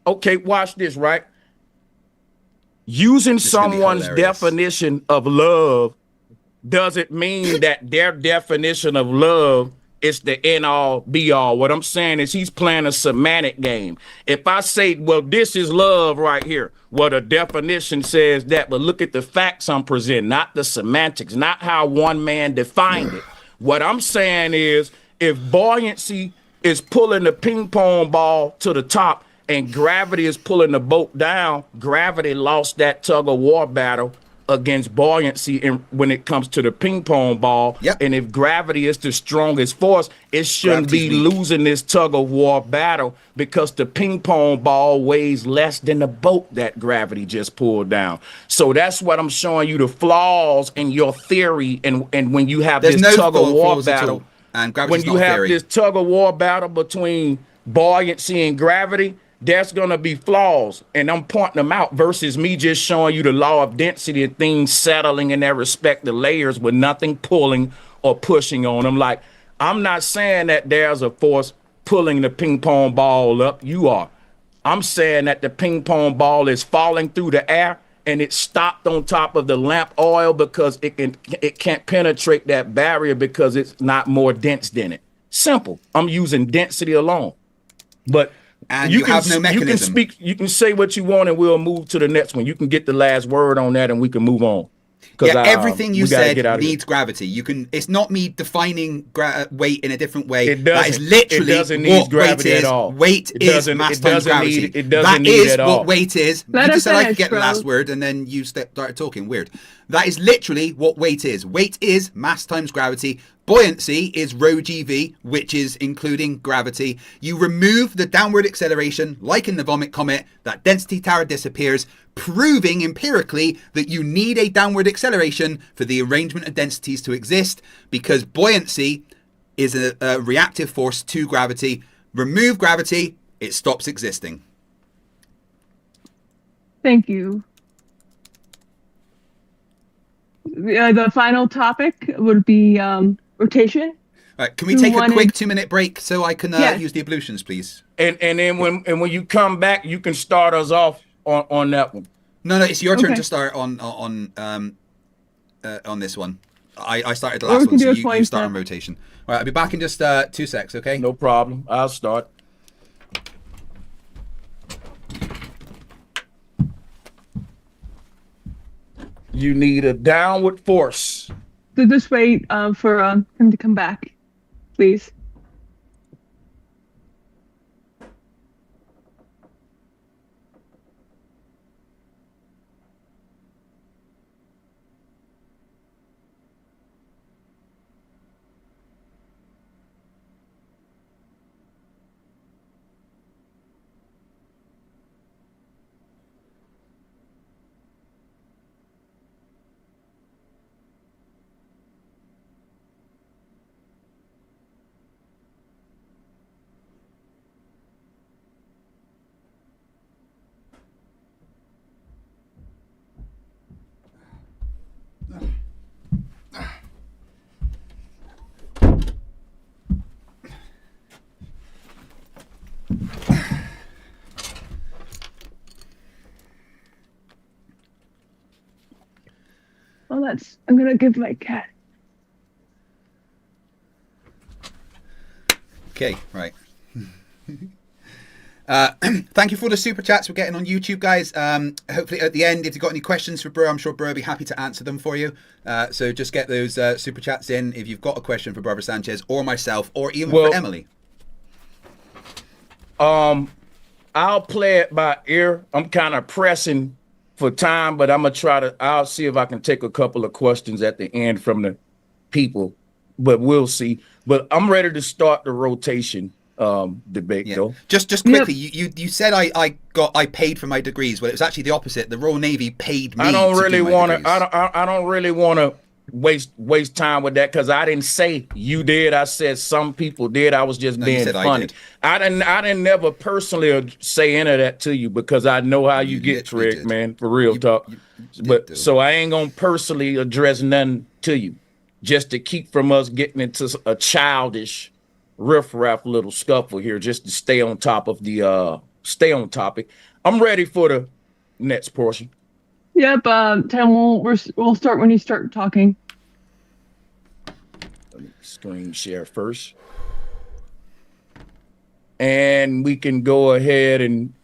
Speaker 3: Okay, watch this, right? Using someone's definition of love doesn't mean that their definition of love is the end all be all. What I'm saying is he's playing a semantic game. If I say, well, this is love right here, well, the definition says that, but look at the facts I'm presenting, not the semantics, not how one man defined it. What I'm saying is if buoyancy is pulling the ping pong ball to the top and gravity is pulling the boat down, gravity lost that tug of war battle against buoyancy when it comes to the ping pong ball.
Speaker 4: Yep.
Speaker 3: And if gravity is the strongest force, it shouldn't be losing this tug of war battle because the ping pong ball weighs less than the boat that gravity just pulled down. So that's what I'm showing you, the flaws in your theory. And when you have this tug of war battle,
Speaker 4: and
Speaker 3: when you have this tug of war battle between buoyancy and gravity, there's going to be flaws, and I'm pointing them out versus me just showing you the law of density and things settling in their respective layers with nothing pulling or pushing on them. Like, I'm not saying that there's a force pulling the ping pong ball up. You are. I'm saying that the ping pong ball is falling through the air and it stopped on top of the lamp oil because it can't penetrate that barrier because it's not more dense than it. Simple. I'm using density alone. But
Speaker 4: and you have no mechanism.
Speaker 3: You can speak, you can say what you want, and we'll move to the next one. You can get the last word on that, and we can move on.
Speaker 4: Yeah, everything you said needs gravity. You can. It's not me defining weight in a different way. That is literally what weight is. Weight is mass times gravity. That is what weight is. You just said I could get the last word, and then you started talking weird. That is literally what weight is. Weight is mass times gravity. Buoyancy is rho GV, which is including gravity. You remove the downward acceleration, like in the vomit comet, that density tower disappears, proving empirically that you need a downward acceleration for the arrangement of densities to exist, because buoyancy is a reactive force to gravity. Remove gravity, it stops existing.
Speaker 2: Thank you. The final topic would be rotation.
Speaker 4: All right, can we take a quick 2-minute break so I can use the ablutions, please?
Speaker 3: And then when you come back, you can start us off on that one.
Speaker 4: No, it's your turn to start on this one. I started the last one, so you start on rotation. All right, I'll be back in just 2 secs, okay?
Speaker 3: No problem. I'll start. You need a downward force.
Speaker 2: So just wait for him to come back, please. Well, I'm gonna give my cat.
Speaker 4: Okay, right. Thank you for the super chats we're getting on YouTube, guys. Hopefully at the end, if you've got any questions for Bro, I'm sure Bro will be happy to answer them for you. So just get those super chats in if you've got a question for Brother Sanchez or myself or even for Emily.
Speaker 3: I'll play it by ear. I'm kind of pressing for time, but I'm gonna I'll see if I can take a couple of questions at the end from the people, but we'll see. But I'm ready to start the rotation debate though.
Speaker 4: Just quickly, you said I paid for my degrees. Well, it was actually the opposite. The Royal Navy paid me. I don't really
Speaker 3: want to waste time with that, because I didn't say you did. I said some people did. I was just being funny. I didn't never personally say any of that to you, because I know how you get, Trick, man, for real talk. So I ain't gonna personally address nothing to you, just to keep from us getting into a childish riff-raff little scuffle here, just to stay on top of the topic. I'm ready for the next portion.
Speaker 2: Yep, Tim, we'll start when you start talking.
Speaker 3: Let me screen share first. And we can go ahead and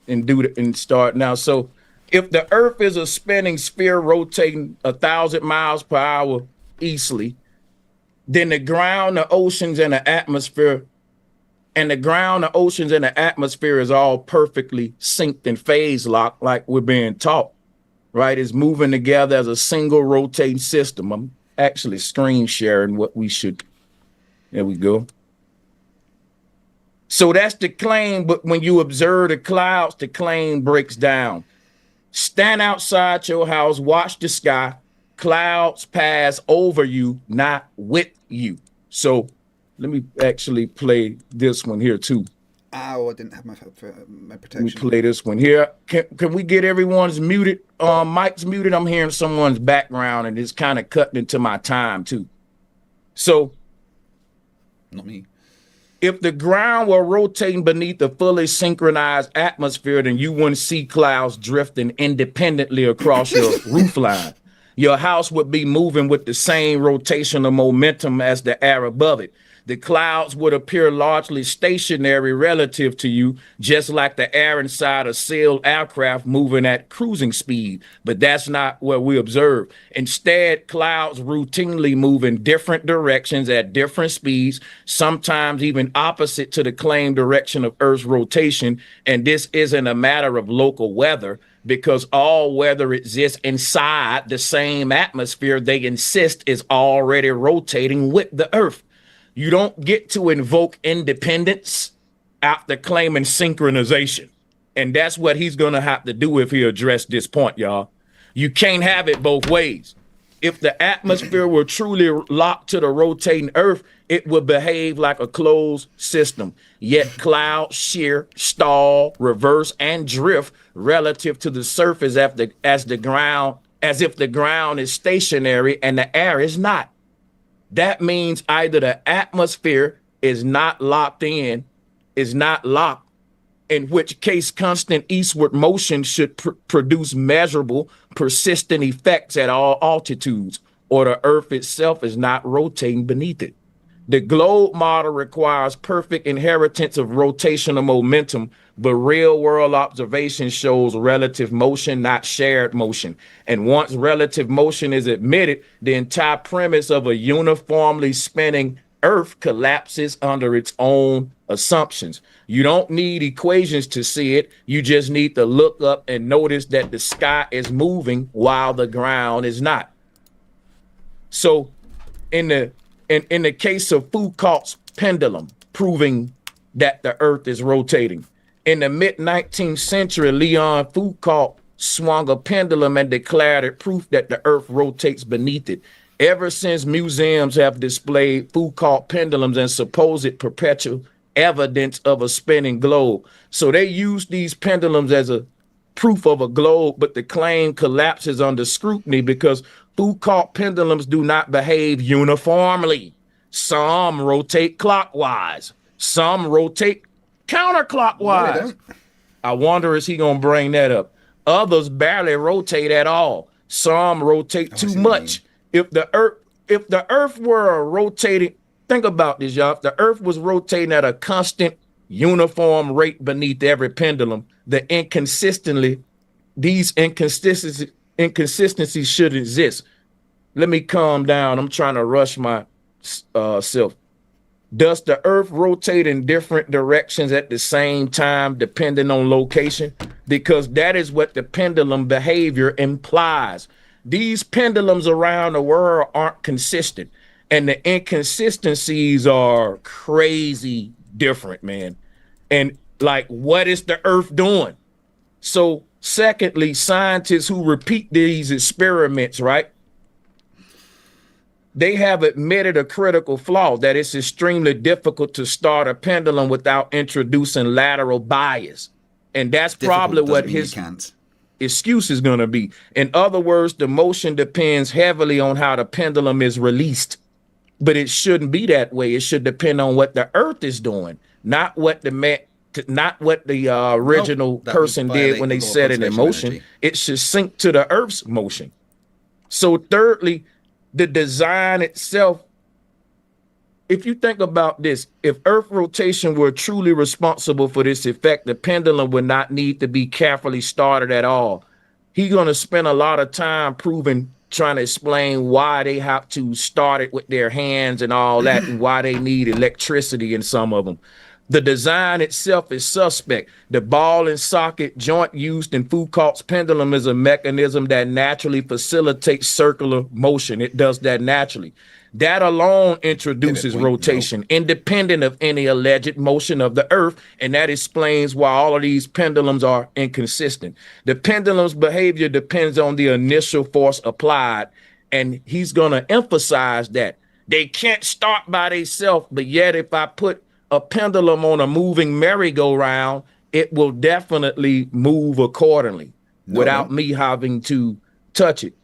Speaker 3: start now. So if the Earth is a spinning sphere rotating 1,000 miles per hour eastly, then the ground, the oceans, and the atmosphere, is all perfectly synced and phase locked, like we're being taught, right? It's moving together as a single rotating system. I'm actually screen sharing what we should. There we go. So that's the claim, but when you observe the clouds, the claim breaks down. Stand outside your house, watch the sky. Clouds pass over you, not with you. So let me actually play this one here too.
Speaker 4: Oh, I didn't have my protection.
Speaker 3: Let me play this one here. Can we get everyone's muted? Mike's muted. I'm hearing someone's background, and it's kind of cutting into my time too. So,
Speaker 4: not me.
Speaker 3: If the ground were rotating beneath a fully synchronized atmosphere, then you wouldn't see clouds drifting independently across your roof line. Your house would be moving with the same rotational momentum as the air above it. The clouds would appear largely stationary relative to you, just like the air inside a sailed aircraft moving at cruising speed. But that's not what we observe. Instead, clouds routinely move in different directions at different speeds, sometimes even opposite to the claimed direction of Earth's rotation. And this isn't a matter of local weather, because all weather exists inside the same atmosphere they insist is already rotating with the Earth. You don't get to invoke independence after claiming synchronization. And that's what he's going to have to do if he addressed this point, y'all. You can't have it both ways. If the atmosphere were truly locked to the rotating Earth, it would behave like a closed system. Yet clouds shear, stall, reverse, and drift relative to the surface as if the ground is stationary and the air is not. That means either the atmosphere is not locked, in which case constant eastward motion should produce measurable, persistent effects at all altitudes, or the Earth itself is not rotating beneath it. The globe model requires perfect inheritance of rotational momentum, but real-world observation shows relative motion, not shared motion. And once relative motion is admitted, the entire premise of a uniformly spinning Earth collapses under its own assumptions. You don't need equations to see it. You just need to look up and notice that the sky is moving while the ground is not. So in the case of Foucault's pendulum, proving that the Earth is rotating, in the mid-19th century, Leon Foucault swung a pendulum and declared it proof that the Earth rotates beneath it. Ever since, museums have displayed Foucault pendulums and supposed perpetual evidence of a spinning globe. So they use these pendulums as a proof of a globe, but the claim collapses under scrutiny because Foucault pendulums do not behave uniformly. Some rotate clockwise, some rotate counterclockwise. I wonder, is he gonna bring that up? Others barely rotate at all. Some rotate too much. If the Earth were rotating, think about this, y'all. If the Earth was rotating at a constant, uniform rate beneath every pendulum, these inconsistencies should exist. Let me calm down. I'm trying to rush my self. Does the Earth rotate in different directions at the same time, depending on location? Because that is what the pendulum behavior implies. These pendulums around the world aren't consistent, and the inconsistencies are crazy different, man. And like, what is the Earth doing? So secondly, scientists who repeat these experiments, right, they have admitted a critical flaw, that it's extremely difficult to start a pendulum without introducing lateral bias. And that's probably what his excuse is going to be. In other words, the motion depends heavily on how the pendulum is released. But it shouldn't be that way. It should depend on what the Earth is doing, not what the original person did when they set it in motion. It should sync to the Earth's motion. So thirdly, the design itself, if you think about this, if Earth rotation were truly responsible for this effect, the pendulum would not need to be carefully started at all. He's going to spend a lot of time trying to explain why they have to start it with their hands and all that, and why they need electricity in some of them. The design itself is suspect. The ball and socket joint used in Foucault's pendulum is a mechanism that naturally facilitates circular motion. It does that naturally. That alone introduces rotation, independent of any alleged motion of the Earth, and that explains why all of these pendulums are inconsistent. The pendulum's behavior depends on the initial force applied, and he's going to emphasize that. They can't start by themselves, but yet if I put a pendulum on a moving merry-go-round, it will definitely move accordingly without me having to touch it.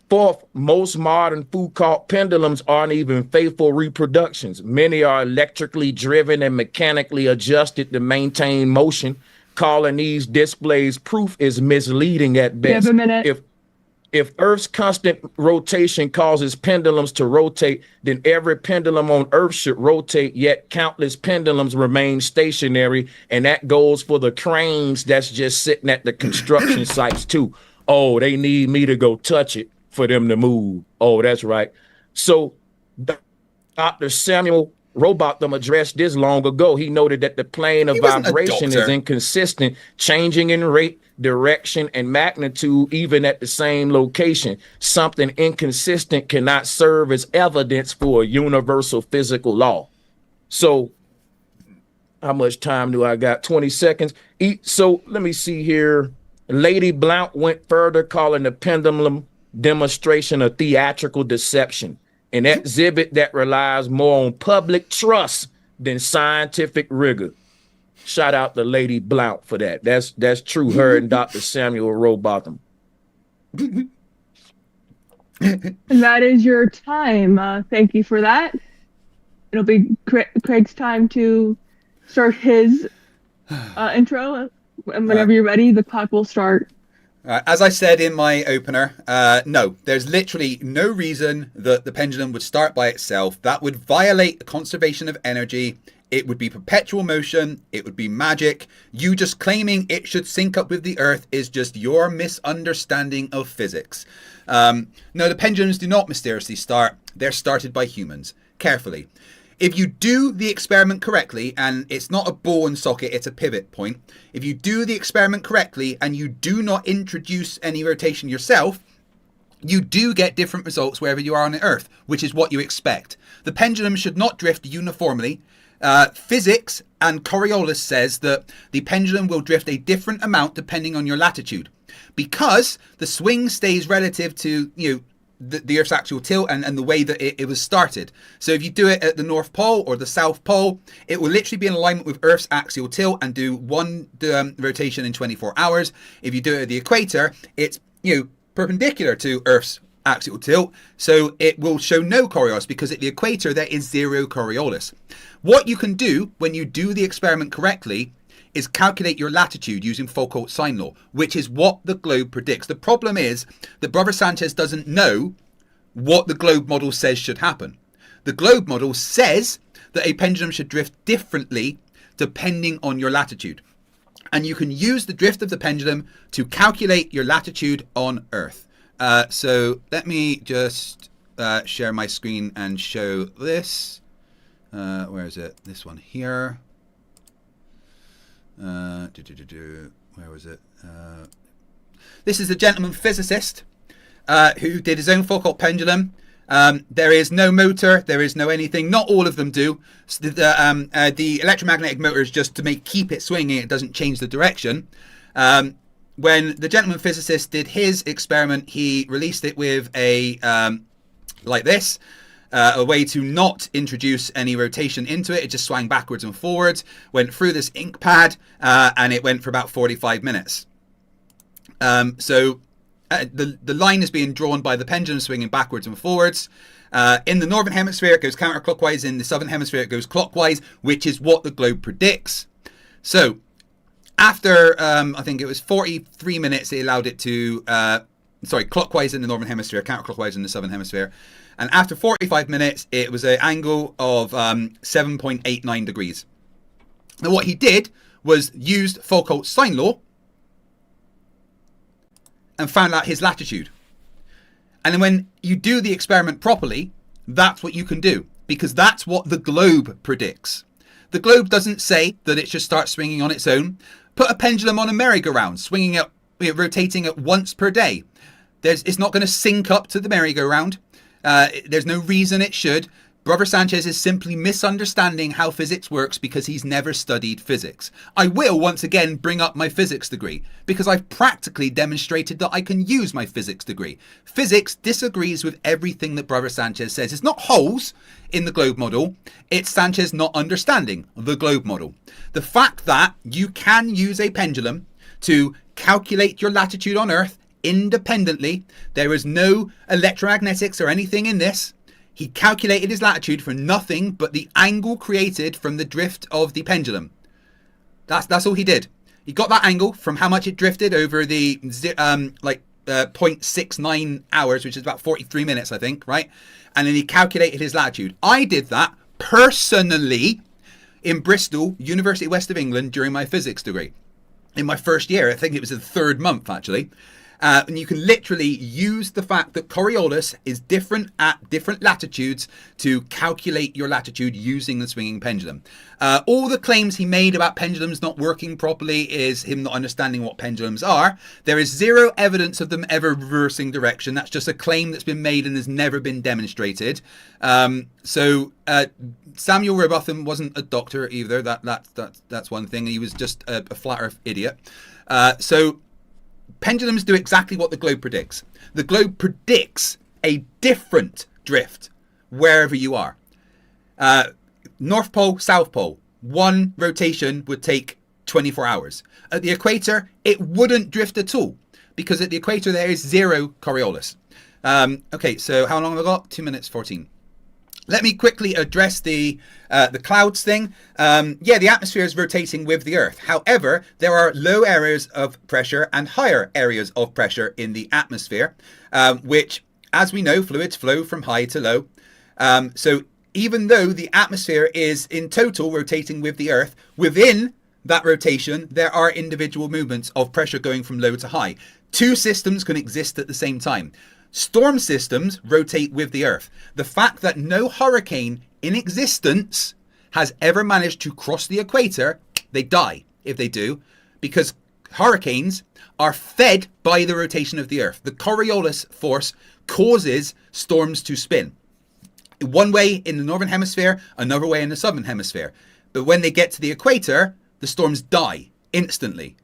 Speaker 3: Fourth, most modern Foucault pendulums aren't even faithful reproductions. Many are electrically driven and mechanically adjusted to maintain motion. Calling these displays proof is misleading at best.
Speaker 2: You have a minute.
Speaker 3: If Earth's constant rotation causes pendulums to rotate, then every pendulum on Earth should rotate, yet countless pendulums remain stationary, and that goes for the cranes that's just sitting at the construction sites too. Oh, they need me to go touch it for them to move. Oh, that's right. So Dr. Samuel Robotham addressed this long ago. He noted that the plane of vibration is inconsistent, changing in rate, direction, and magnitude even at the same location. Something inconsistent cannot serve as evidence for a universal physical law. So how much time do I got? 20 seconds. So let me see here. Lady Blount went further, calling the pendulum demonstration a theatrical deception, an exhibit that relies more on public trust than scientific rigor. Shout out to Lady Blount for that. That's true. Her and Dr. Samuel Robotham.
Speaker 2: And that is your time. Thank you for that. It'll be Craig's time to start his intro. And whenever you're ready, the clock will start.
Speaker 4: As I said in my opener, no, there's literally no reason that the pendulum would start by itself. That would violate the conservation of energy. It would be perpetual motion. It would be magic. You just claiming it should sync up with the Earth is just your misunderstanding of physics. No, the pendulums do not mysteriously start. They're started by humans. Carefully. If you do the experiment correctly, and it's not a ball and socket, it's a pivot point. If you do the experiment correctly and you do not introduce any rotation yourself, you do get different results wherever you are on the Earth, which is what you expect. The pendulum should not drift uniformly. Physics and Coriolis says that the pendulum will drift a different amount depending on your latitude, because the swing stays relative to, the Earth's actual tilt and the way that it was started. So if you do it at the North Pole or the South Pole, it will literally be in alignment with Earth's axial tilt and do one rotation in 24 hours. If you do it at the equator, it's perpendicular to Earth's axial tilt, so it will show no Coriolis, because at the equator there is zero Coriolis. What you can do when you do the experiment correctly is calculate your latitude using Foucault's sine law, which is what the globe predicts. The problem is that Brother Sanchez doesn't know what the globe model says should happen. The globe model says that a pendulum should drift differently depending on your latitude. And you can use the drift of the pendulum to calculate your latitude on Earth. So let me just share my screen and show this. Where is it? This one here. Where was it? This is a gentleman physicist who did his own Foucault pendulum. There is no motor. There is no anything. Not all of them do. So the electromagnetic motor is just to keep it swinging. It doesn't change the direction. When the gentleman physicist did his experiment, he released it with a like this. A way to not introduce any rotation into it. It just swung backwards and forwards, went through this ink pad, and it went for about 45 minutes. So the line is being drawn by the pendulum swinging backwards and forwards. In the northern hemisphere, it goes counterclockwise. In the southern hemisphere, it goes clockwise, which is what the globe predicts. So after, I think it was 43 minutes, it allowed it to, clockwise in the northern hemisphere, counterclockwise in the southern hemisphere. And after 45 minutes, it was an angle of 7.89 degrees. Now, what he did was used Foucault's sine law and found out his latitude. And then when you do the experiment properly, that's what you can do, because that's what the globe predicts. The globe doesn't say that it should start swinging on its own. Put a pendulum on a merry-go-round, swinging it, rotating it once per day. It's not going to sync up to the merry-go-round. There's no reason it should. Brother Sanchez is simply misunderstanding how physics works because he's never studied physics. I will once again bring up my physics degree because I've practically demonstrated that I can use my physics degree. Physics disagrees with everything that Brother Sanchez says. It's not holes in the globe model. It's Sanchez not understanding the globe model. The fact that you can use a pendulum to calculate your latitude on Earth independently. There is no electromagnetics or anything in this. He calculated his latitude for nothing but the angle created from the drift of the pendulum. That's all he did. He got that angle from how much it drifted over the 0.69 hours, which is about 43 minutes, I think, right? And then he calculated his latitude. I did that personally in Bristol, University West of England, during my physics degree. In my first year, I think it was the third month, actually. And you can literally use the fact that Coriolis is different at different latitudes to calculate your latitude using the swinging pendulum. All the claims he made about pendulums not working properly is him not understanding what pendulums are. There is zero evidence of them ever reversing direction. That's just a claim that's been made and has never been demonstrated. Samuel Robotham wasn't a doctor either. That's one thing. He was just a flat earth idiot. Pendulums do exactly what the globe predicts. The globe predicts a different drift wherever you are. North Pole, South Pole, one rotation would take 24 hours. At the equator, it wouldn't drift at all because at the equator there is zero Coriolis. Okay, so how long have I got? 2 minutes 14. Let me quickly address the clouds thing. The atmosphere is rotating with the Earth. However, there are low areas of pressure and higher areas of pressure in the atmosphere, which, as we know, fluids flow from high to low. So even though the atmosphere is in total rotating with the Earth, within that rotation, there are individual movements of pressure going from low to high. Two systems can exist at the same time. Storm systems rotate with the Earth. The fact that no hurricane in existence has ever managed to cross the equator, they die if they do, because hurricanes are fed by the rotation of the Earth. The Coriolis force causes storms to spin. One way in the northern hemisphere, another way in the southern hemisphere. But when they get to the equator, the storms die instantly,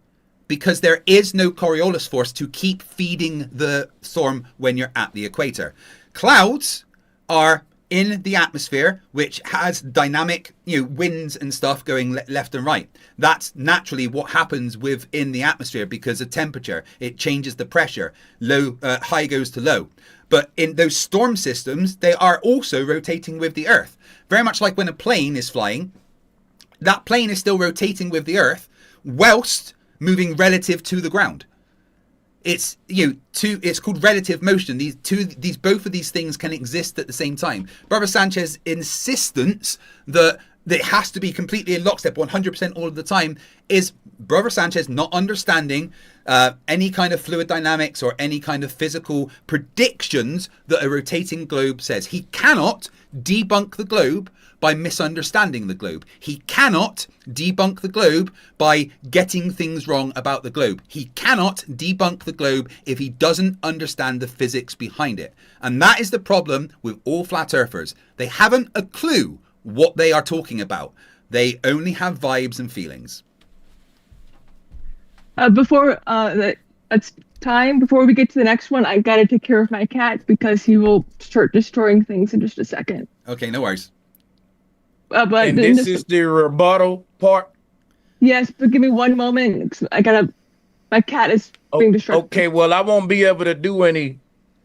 Speaker 4: because there is no Coriolis force to keep feeding the storm when you're at the equator. Clouds are in the atmosphere, which has dynamic, winds and stuff going left and right. That's naturally what happens within the atmosphere because of temperature. It changes the pressure. High goes to low. But in those storm systems, they are also rotating with the Earth. Very much like when a plane is flying, that plane is still rotating with the Earth whilst moving relative to the ground. It's it's called relative motion. Both of these things can exist at the same time. Brother Sanchez insistence that that has to be completely in lockstep 100% all of the time is Brother Sanchez not understanding any kind of fluid dynamics or any kind of physical predictions that a rotating globe says. He cannot debunk the globe by misunderstanding the globe. He cannot debunk the globe by getting things wrong about the globe. He cannot debunk the globe if he doesn't understand the physics behind it. And that is the problem with all flat earthers. They haven't a clue what they are talking about. They only have vibes and feelings.
Speaker 2: Before we get to the next one, I gotta take care of my cat because he will start destroying things in just a second.
Speaker 4: Okay, no worries.
Speaker 2: But
Speaker 3: and this is the rebuttal part?
Speaker 2: Yes, but give me one moment. My cat is being distracted.
Speaker 3: Okay, well, I won't be able to do any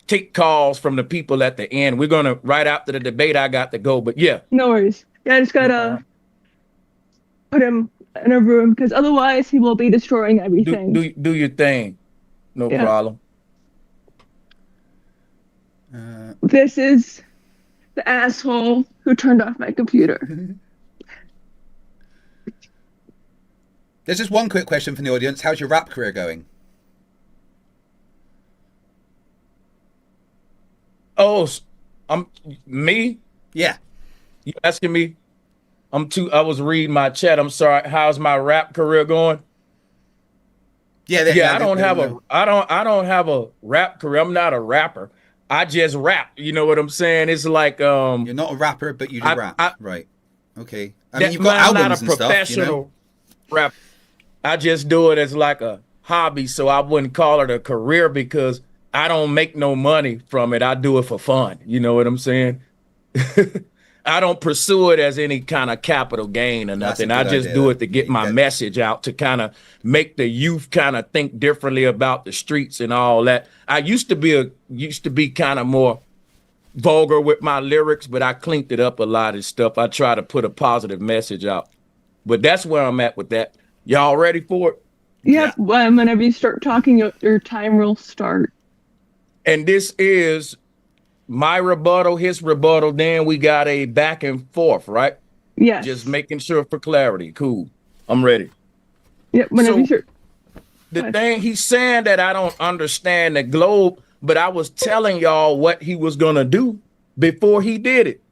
Speaker 3: take calls from the people at the end. We're gonna, right after the debate, I got to go, but yeah.
Speaker 2: No worries. Yeah, I just gotta put him in a room because otherwise he will be destroying everything.
Speaker 3: Do your thing. No problem.
Speaker 2: This is the asshole who turned off my computer.
Speaker 4: There's just one quick question from the audience. How's your rap career going?
Speaker 3: Oh, me?
Speaker 4: Yeah.
Speaker 3: You asking me? I was reading my chat. I'm sorry. How's my rap career going? I don't have a rap career. I'm not a rapper. I just rap. You know what I'm saying? It's like
Speaker 4: you're not a rapper, but you do rap. Right. Okay. I mean, you've got albums
Speaker 3: not a
Speaker 4: and
Speaker 3: professional
Speaker 4: stuff, you know?
Speaker 3: rap. I just do it as like a hobby, so I wouldn't call it a career because I don't make no money from it. I do it for fun. You know what I'm saying? I don't pursue it as any kind of capital gain or nothing. I just do it to get my message out, to kind of make the youth kind of think differently about the streets and all that. I used to be kind of more vulgar with my lyrics, but I cleaned it up a lot of stuff. I try to put a positive message out. But that's where I'm at with that. Y'all ready for it?
Speaker 2: Yep. Yeah. Whenever you start talking, your time will start.
Speaker 3: And this is my rebuttal, his rebuttal, then we got a back and forth, right?
Speaker 2: Yes.
Speaker 3: Just making sure for clarity. Cool. I'm ready.
Speaker 2: Yeah, whenever you're...
Speaker 3: The thing he's saying that I don't understand the globe, but I was telling y'all what he was going to do before he did it.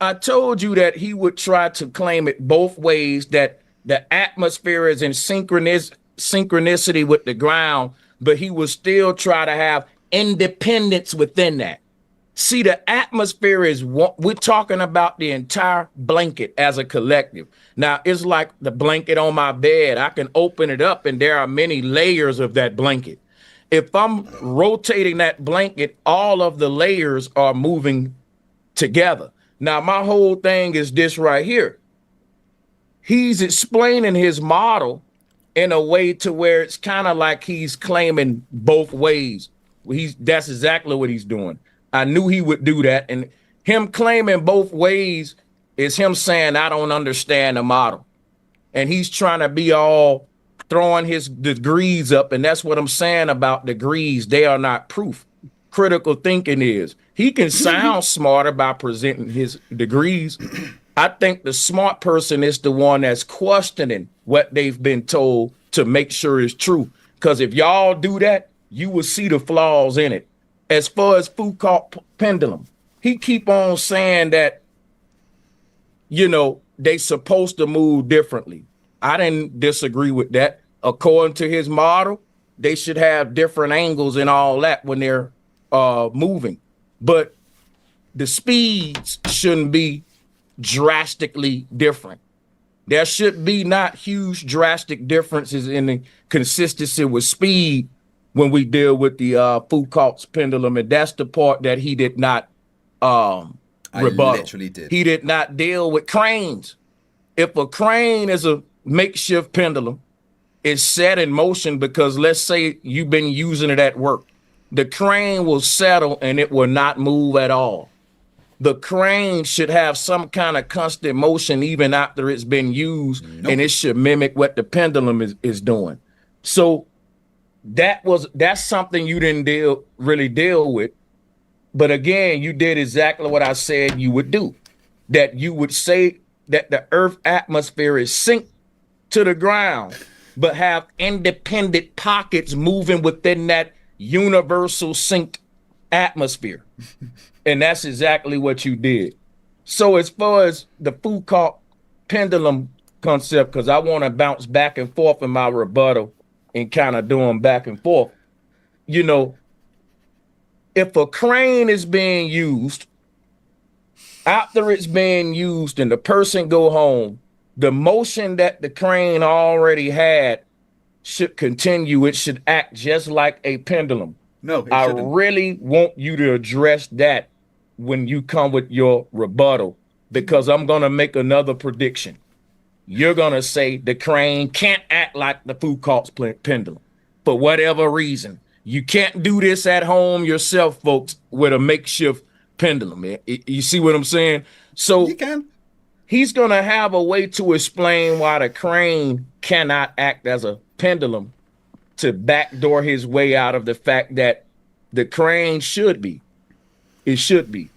Speaker 3: I told you that he would try to claim it both ways, that the atmosphere is in synchronicity with the ground, but he would still try to have independence within that. See, the atmosphere is what we're talking about, the entire blanket as a collective. Now, it's like the blanket on my bed. I can open it up and there are many layers of that blanket. If I'm rotating that blanket, all of the layers are moving together. Now, my whole thing is this right here. He's explaining his model in a way to where it's kind of like he's claiming both ways. That's exactly what he's doing. I knew he would do that. And him claiming both ways is him saying, I don't understand the model. And he's trying to be all throwing his degrees up. And that's what I'm saying about degrees. They are not proof. Critical thinking is. He can sound smarter by presenting his degrees. I think the smart person is the one that's questioning what they've been told to make sure it's true. Because if y'all do that, you will see the flaws in it. As far as Foucault pendulum, he keep on saying that, you know, they supposed to move differently. I didn't disagree with that. According to his model, they should have different angles and all that when they're moving. But the speeds shouldn't be drastically different. There should be not huge drastic differences in the consistency with speed when we deal with the Foucault's pendulum, and that's the part that he did not rebuttal.
Speaker 4: Literally did.
Speaker 3: He did not deal with cranes. If a crane is a makeshift pendulum, it's set in motion because let's say you've been using it at work. The crane will settle and it will not move at all. The crane should have some kind of constant motion even after it's been used, and it should mimic what the pendulum is doing. So that's something you didn't really deal with. But again, you did exactly what I said you would do. That you would say that the Earth atmosphere is synced to the ground, but have independent pockets moving within that universal synced atmosphere. And that's exactly what you did. So as far as the Foucault pendulum concept, because I want to bounce back and forth in my rebuttal and kind of doing back and forth, you know, if a crane is being used, after it's being used and the person go home, the motion that the crane already had should continue. It should act just like a pendulum.
Speaker 4: No, it
Speaker 3: I
Speaker 4: shouldn't.
Speaker 3: really want you to address that when you come with your rebuttal, because I'm going to make another prediction. You're going to say the crane can't act like the Foucault's pendulum for whatever reason. You can't do this at home yourself, folks, with a makeshift pendulum. You see what I'm saying? So
Speaker 4: You can.
Speaker 3: he's going to have a way to explain why the crane cannot act as a pendulum to backdoor his way out of the fact that the crane should be. It should be.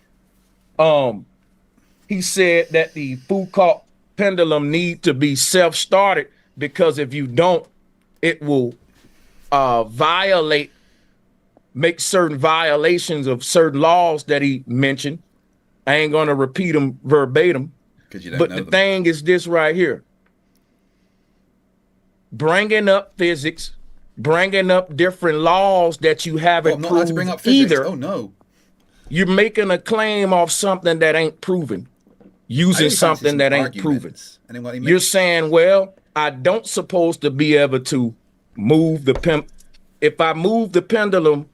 Speaker 3: He said that the Foucault pendulum need to be self-started, because if you don't, it will make certain violations of certain laws that he mentioned. I ain't going to repeat them verbatim. But the thing is this right here. Bringing up physics, bringing up different laws that you haven't
Speaker 4: I'm not allowed to bring up
Speaker 3: proved
Speaker 4: physics.
Speaker 3: either.
Speaker 4: Oh, no.
Speaker 3: You're making a claim off something that ain't proven, using something that ain't proven. You're saying, well, I don't supposed to be able to move the if I move the pendulum,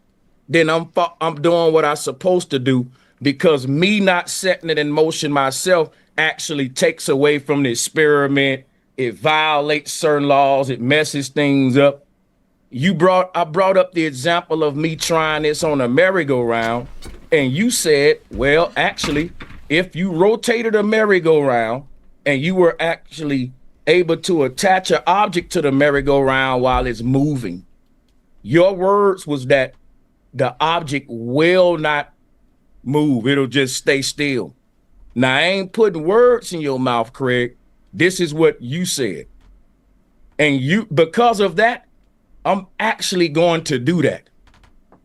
Speaker 3: then I'm doing what I'm supposed to do, because me not setting it in motion myself actually takes away from the experiment. It violates certain laws. It messes things up. I brought up the example of me trying this on a merry-go-round, and you said, well, actually, if you rotated a merry-go-round and you were actually able to attach an object to the merry-go-round while it's moving, your words was that the object will not move. It'll just stay still. Now, I ain't putting words in your mouth, Craig. This is what you said. And because of that, I'm actually going to do that.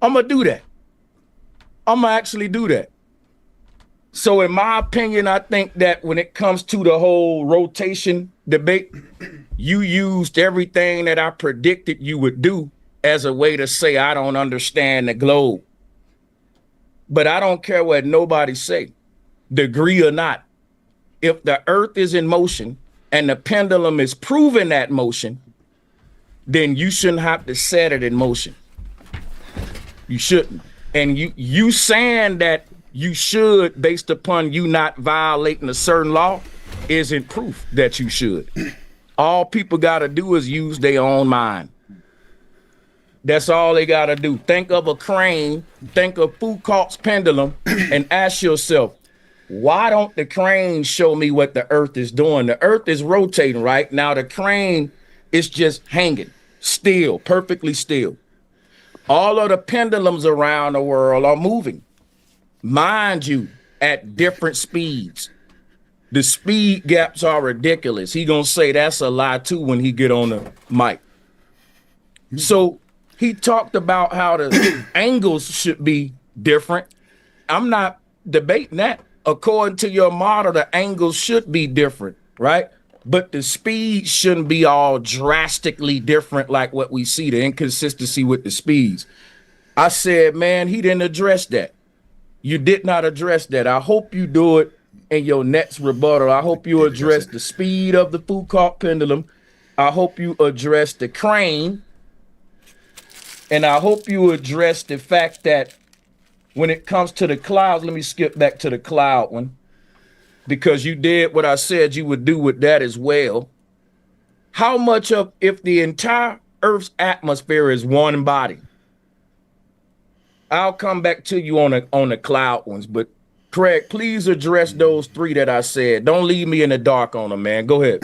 Speaker 3: I'm going to do that. I'm going to actually do that. So in my opinion, I think that when it comes to the whole rotation debate, you used everything that I predicted you would do as a way to say, I don't understand the globe. But I don't care what nobody say, degree or not. If the earth is in motion and the pendulum is proving that motion, then you shouldn't have to set it in motion. You shouldn't. And you saying that you should, based upon you not violating a certain law, isn't proof that you should. All people got to do is use their own mind. That's all they got to do. Think of a crane, think of Foucault's pendulum, and ask yourself, why don't the crane show me what the earth is doing? The earth is rotating, right? Now the crane is just hanging still, perfectly still. All of the pendulums around the world are moving, mind you, at different speeds. The speed gaps are ridiculous. He gonna say that's a lie too when he get on the mic. So he talked about how the angles should be different. I'm not debating that. According to your model, the angles should be different, right? But the speed shouldn't be all drastically different like what we see, the inconsistency with the speeds. I said, man, he didn't address that. You did not address that. I hope you do it in your next rebuttal. I hope you address the speed of the Foucault pendulum. I hope you address the crane. And I hope you address the fact that when it comes to the clouds, let me skip back to the cloud one, because you did what I said you would do with that as well. How much of, if the entire Earth's atmosphere is one body, I'll come back to you on the cloud ones, but Craig, please address those three that I said. Don't leave me in the dark on them, man. Go ahead.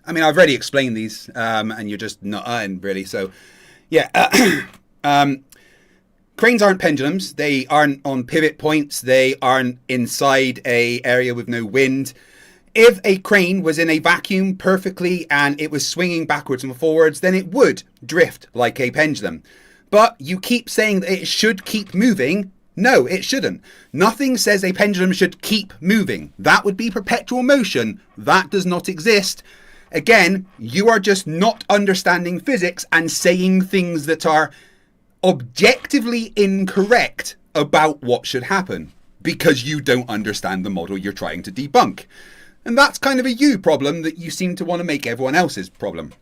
Speaker 4: I mean, I've already explained these, and you're just not really. So, yeah. Cranes aren't pendulums. They aren't on pivot points. They aren't inside a area with no wind. If a crane was in a vacuum perfectly and it was swinging backwards and forwards, then it would drift like a pendulum. But you keep saying that it should keep moving. No, it shouldn't. Nothing says a pendulum should keep moving. That would be perpetual motion. That does not exist. Again, you are just not understanding physics and saying things that are objectively incorrect about what should happen because you don't understand the model you're trying to debunk. And that's kind of a you problem that you seem to want to make everyone else's problem.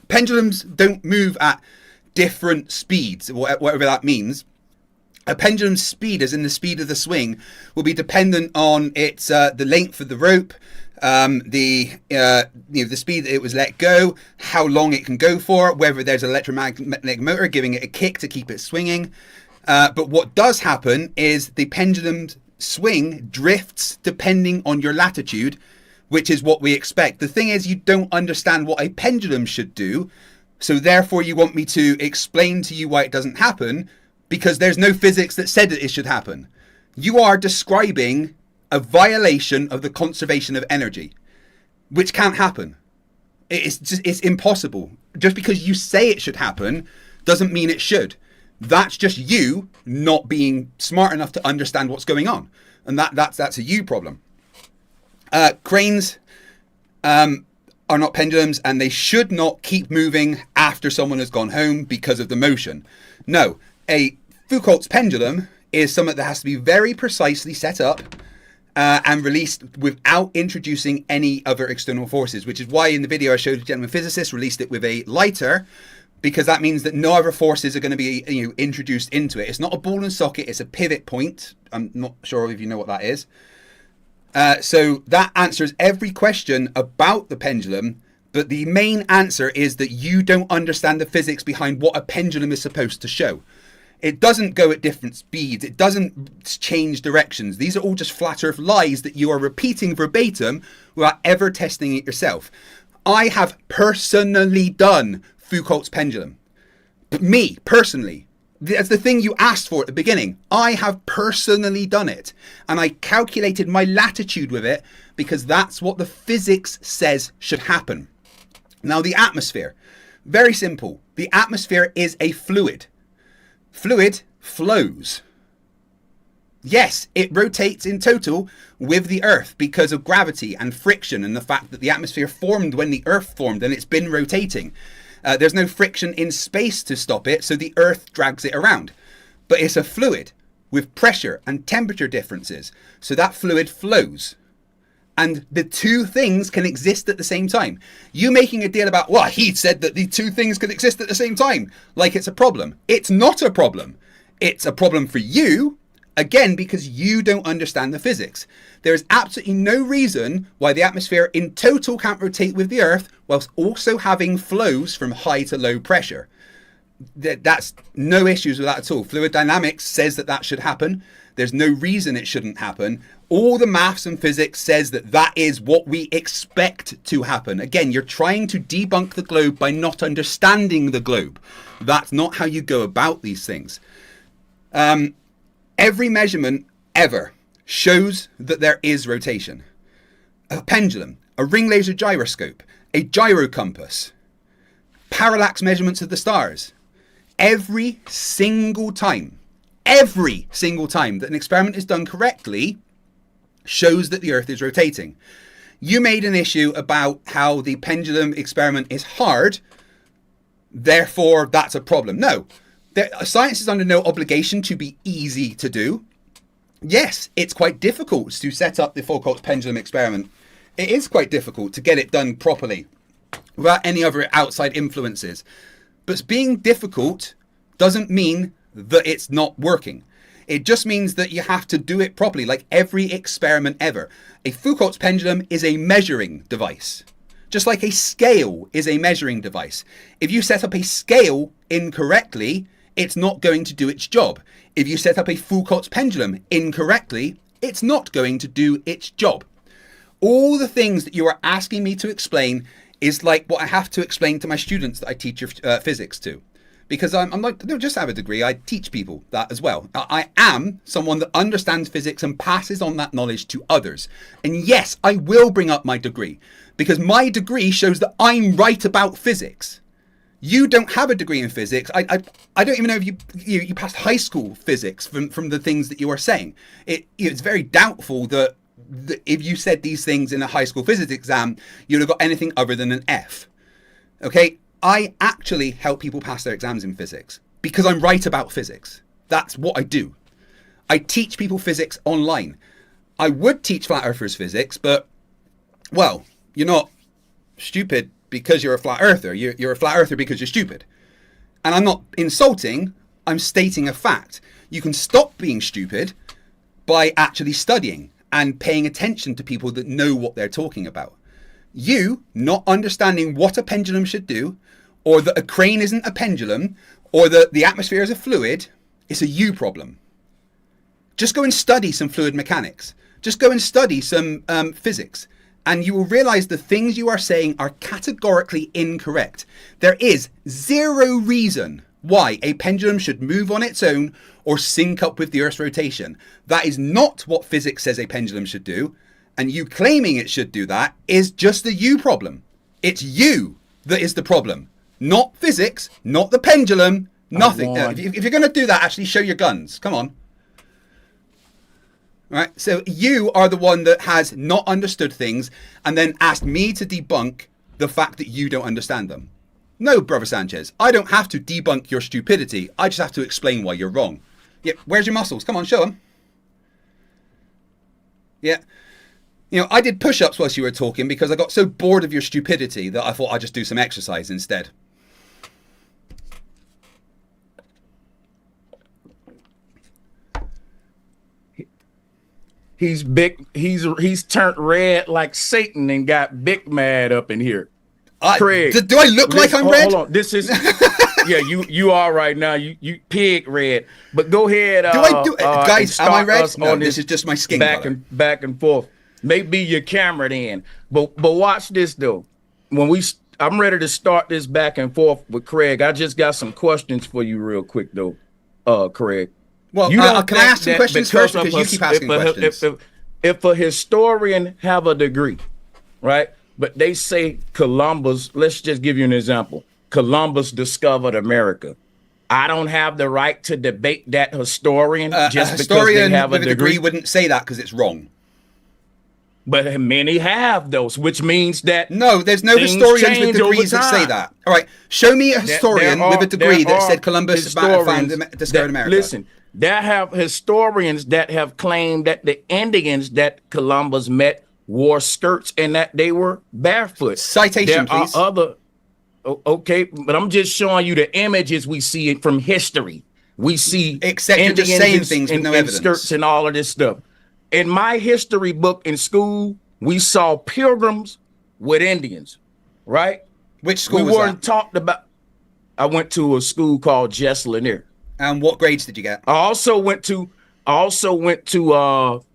Speaker 4: Pendulums don't move at different speeds, whatever that means. A pendulum's speed, as in the speed of the swing, will be dependent on its the length of the rope, the speed that it was let go, how long it can go for, whether there's an electromagnetic motor giving it a kick to keep it swinging. But what does happen is the pendulum's swing drifts depending on your latitude, which is what we expect. The thing is, you don't understand what a pendulum should do, so therefore you want me to explain to you why it doesn't happen, because there's no physics that said that it should happen. You are describing a violation of the conservation of energy, which can't happen. It's impossible. Just because you say it should happen doesn't mean it should. That's just you not being smart enough to understand what's going on. And that's a you problem. Cranes are not pendulums, and they should not keep moving after someone has gone home because of the motion. No, a Foucault's pendulum is something that has to be very precisely set up and released without introducing any other external forces, which is why in the video I showed a gentleman physicist released it with a lighter, because that means that no other forces are going to be introduced into it. It's not a ball and socket, it's a pivot point. I'm not sure if you know what that is. So that answers every question about the pendulum, but the main answer is that you don't understand the physics behind what a pendulum is supposed to show. It doesn't go at different speeds. It doesn't change directions. These are all just flat earth lies that you are repeating verbatim without ever testing it yourself. I have personally done Foucault's pendulum. Me, personally. That's the thing you asked for at the beginning. I have personally done it. And I calculated my latitude with it because that's what the physics says should happen. Now, the atmosphere. Very simple. The atmosphere is a fluid. Fluid flows. Yes, it rotates in total with the Earth because of gravity and friction and the fact that the atmosphere formed when the Earth formed and it's been rotating. There's no friction in space to stop it, so the Earth drags it around. But it's a fluid with pressure and temperature differences, so that fluid flows. And the two things can exist at the same time. You making a deal about, well, he said that the two things could exist at the same time, like it's a problem. It's not a problem. It's a problem for you, again, because you don't understand the physics. There is absolutely no reason why the atmosphere in total can't rotate with the Earth whilst also having flows from high to low pressure. That's no issues with that at all. Fluid dynamics says that that should happen. There's no reason it shouldn't happen. All the maths and physics says that that is what we expect to happen. Again, you're trying to debunk the globe by not understanding the globe. That's not how you go about these things. Every measurement ever shows that there is rotation. A pendulum, a ring laser gyroscope, a gyrocompass, parallax measurements of the stars. Every single time that an experiment is done correctly shows that the Earth is rotating. You made an issue about how the pendulum experiment is hard, therefore that's a problem. No, science is under no obligation to be easy to do. Yes, it's quite difficult to set up the Foucault's pendulum experiment. It is quite difficult to get it done properly without any other outside influences. But being difficult doesn't mean that it's not working. It just means that you have to do it properly, like every experiment ever. A Foucault's pendulum is a measuring device, just like a scale is a measuring device. If you set up a scale incorrectly, it's not going to do its job. If you set up a Foucault's pendulum incorrectly, it's not going to do its job. All the things that you are asking me to explain is like what I have to explain to my students that I teach physics to. Because I'm like, I don't just have a degree, I teach people that as well. I am someone that understands physics and passes on that knowledge to others. And yes, I will bring up my degree, because my degree shows that I'm right about physics. You don't have a degree in physics. I don't even know if you passed high school physics from the things that you are saying. It's very doubtful that if you said these things in a high school physics exam, you'd have got anything other than an F. Okay? I actually help people pass their exams in physics because I'm right about physics. That's what I do. I teach people physics online. I would teach flat earthers physics, but, well, you're not stupid because you're a flat earther. You're a flat earther because you're stupid. And I'm not insulting, I'm stating a fact. You can stop being stupid by actually studying and paying attention to people that know what they're talking about. You not understanding what a pendulum should do, or that a crane isn't a pendulum, or that the atmosphere is a fluid, it's a you problem. Just go and study some fluid mechanics. Just go and study some physics. And you will realize the things you are saying are categorically incorrect. There is zero reason why a pendulum should move on its own or sync up with the Earth's rotation. That is not what physics says a pendulum should do. And you claiming it should do that is just a you problem. It's you that is the problem. Not physics, not the pendulum, nothing. If you're going to do that, actually show your guns. Come on. All right, so you are the one that has not understood things and then asked me to debunk the fact that you don't understand them. No, Brother Sanchez, I don't have to debunk your stupidity. I just have to explain why you're wrong. Yeah, where's your muscles? Come on, show them. Yeah. You know, I did push-ups whilst you were talking because I got so bored of your stupidity that I thought I'd just do some exercise instead.
Speaker 3: He's big. He's turned red like Satan and got big mad up in here. Craig,
Speaker 4: do I look like I'm red?
Speaker 3: Hold on. This is yeah. You are right now. You pig red. But go ahead.
Speaker 4: Do I do guys? Am I red? No, this is just my skin color.
Speaker 3: Back and forth. Maybe your camera then. But watch this though. I'm ready to start this back and forth with Craig. I just got some questions for you real quick though, Craig.
Speaker 4: Well, can I ask some questions first because you keep asking questions?
Speaker 3: If a historian have a degree, right, but they say Columbus, let's just give you an example. Columbus discovered America. I don't have the right to debate that historian just because they have a degree.
Speaker 4: Wouldn't say that because it's wrong.
Speaker 3: But many have those, which means that
Speaker 4: no, there's no historians with degrees that say that. All right, show me a historian with a degree that said Columbus discovered America.
Speaker 3: Listen, there have historians that have claimed that the Indians that Columbus met wore skirts and that they were barefoot.
Speaker 4: Citation, please.
Speaker 3: There are other. Okay, but I'm just showing you the images we see from history. We see
Speaker 4: except you're just saying things with no evidence.
Speaker 3: Skirts and all of this stuff. In my history book in school, we saw pilgrims with Indians, right?
Speaker 4: Which school was that?
Speaker 3: We weren't talked about. I went to a school called Jess Lanier.
Speaker 4: And what grades did you get?
Speaker 3: I also went to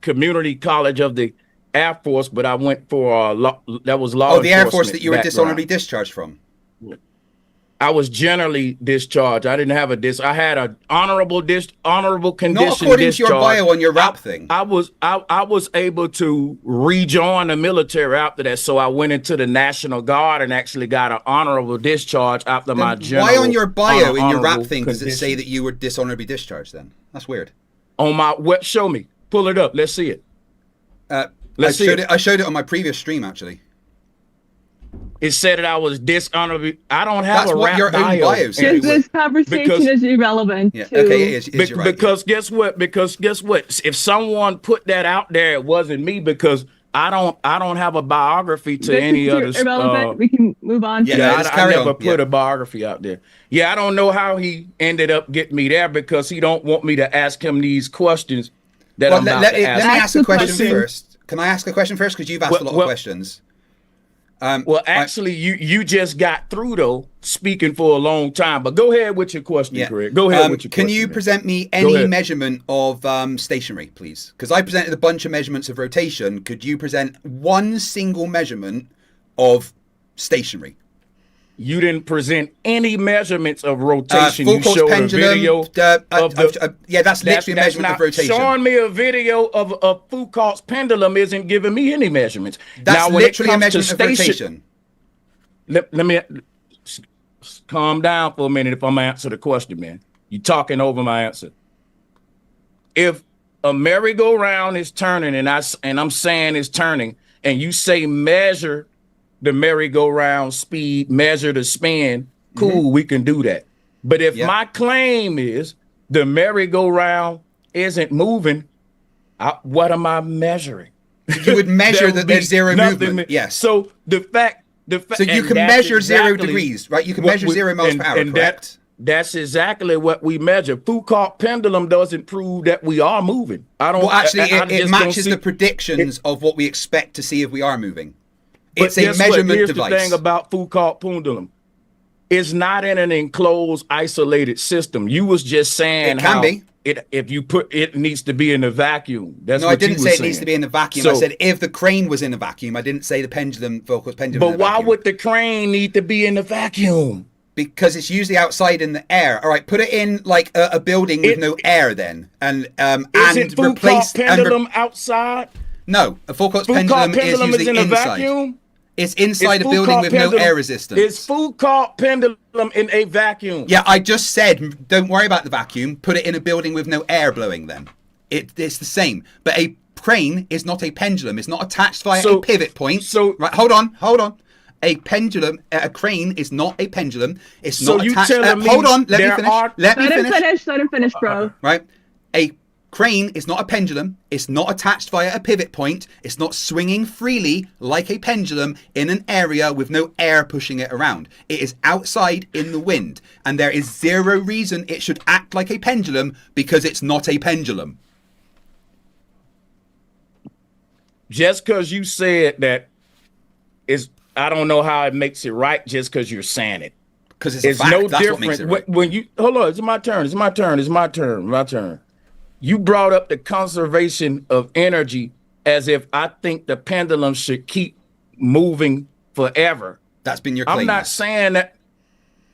Speaker 3: Community College of the Air Force, but I went for that was law.
Speaker 4: Oh, the Air Force that you were dishonorably discharged from.
Speaker 3: I was generally discharged. I didn't have I had an honorable condition.
Speaker 4: Not according to your bio on your rap thing.
Speaker 3: I was able to rejoin the military after that, so I went into the National Guard and actually got an honorable discharge after my general.
Speaker 4: Why on your bio in your rap thing does it say that you were dishonorably discharged? Then that's weird.
Speaker 3: On my web, show me. Pull it up. Let's see it.
Speaker 4: I showed it on my previous stream actually.
Speaker 3: It said that I was dishonorably. I don't have a rap bio.
Speaker 2: This conversation is irrelevant.
Speaker 4: Yeah, okay, you're right,
Speaker 3: because guess what? If someone put that out there, it wasn't me because I don't have a biography to any other.
Speaker 2: Irrelevant. We can move on.
Speaker 3: Yeah, I never put a biography out there. Yeah, I don't know how he ended up getting me there because he don't want me to ask him these questions that I'm about to ask.
Speaker 4: Let me ask a question first. Can I ask a question first? Because you've asked a lot of questions.
Speaker 3: Actually, you just got through though speaking for a long time. But go ahead with your question, Greg. Go ahead with your question.
Speaker 4: Can you present me any measurement of stationary, please? Because I presented a bunch of measurements of rotation. Could you present one single measurement of stationary?
Speaker 3: You didn't present any measures of rotation.
Speaker 4: Full
Speaker 3: You
Speaker 4: course
Speaker 3: showed
Speaker 4: pendulum,
Speaker 3: a video
Speaker 4: yeah, that's literally a measurement of rotation.
Speaker 3: Showing me a video of a Foucault's pendulum isn't giving me any measurements.
Speaker 4: That's
Speaker 3: now, when
Speaker 4: literally
Speaker 3: it
Speaker 4: a
Speaker 3: comes
Speaker 4: measurement
Speaker 3: to
Speaker 4: of rotation.
Speaker 3: let me calm down for a minute if I'm gonna answer the question, man. You're talking over my answer. If a merry-go-round is turning and I'm saying it's turning, and you say measure the merry-go-round speed, measure the spin, cool, we can do that. But if my claim is the merry-go-round isn't moving, what am I measuring?
Speaker 4: You would measure that there's zero movement. Yes.
Speaker 3: So the fact,
Speaker 4: so you can measure 0 degrees, right? You can measure 0 miles per hour, correct?
Speaker 3: That's exactly what we measure. Foucault pendulum doesn't prove that we are moving.
Speaker 4: Well, actually, it matches the predictions of what we expect to see if we are moving. It's a measurement
Speaker 3: Here's
Speaker 4: device.
Speaker 3: The thing about Foucault pendulum. It's not in an enclosed, isolated system. You was just saying
Speaker 4: it can be.
Speaker 3: If you put it needs to be in a vacuum. That's
Speaker 4: no,
Speaker 3: what
Speaker 4: I didn't say it
Speaker 3: saying.
Speaker 4: needs to be in a vacuum. I said if the crane was in a vacuum. I didn't say the Foucault's pendulum.
Speaker 3: But why would the crane need to be in a vacuum?
Speaker 4: Because it's usually outside in the air. All right, put it in like a building with no air then, and
Speaker 3: replace pendulum outside.
Speaker 4: No, a Foucault's pendulum is usually
Speaker 3: in a
Speaker 4: inside.
Speaker 3: Vacuum.
Speaker 4: It's inside a building with no air resistance.
Speaker 3: Is Foucault pendulum in a vacuum?
Speaker 4: Yeah, I just said don't worry about the vacuum. Put it in a building with no air blowing. Then it's the same. But a crane is not a pendulum. It's not attached via a pivot point. So right, hold on. A pendulum, a crane is not a pendulum. It's not attached. Hold on, let me finish.
Speaker 2: Let him finish, bro.
Speaker 4: Right, a crane is not a pendulum. It's not attached via a pivot point. It's not swinging freely like a pendulum in an area with no air pushing it around. It is outside in the wind, and there is zero reason it should act like a pendulum because it's not a pendulum.
Speaker 3: Just because you said that is. I don't know how it makes it right just because you're saying it.
Speaker 4: Because it's a fact.
Speaker 3: No
Speaker 4: That's
Speaker 3: different.
Speaker 4: what makes it right.
Speaker 3: When you hold on, it's my turn. You brought up the conservation of energy as if I think the pendulum should keep moving forever.
Speaker 4: That's been your claim.
Speaker 3: I'm not saying that.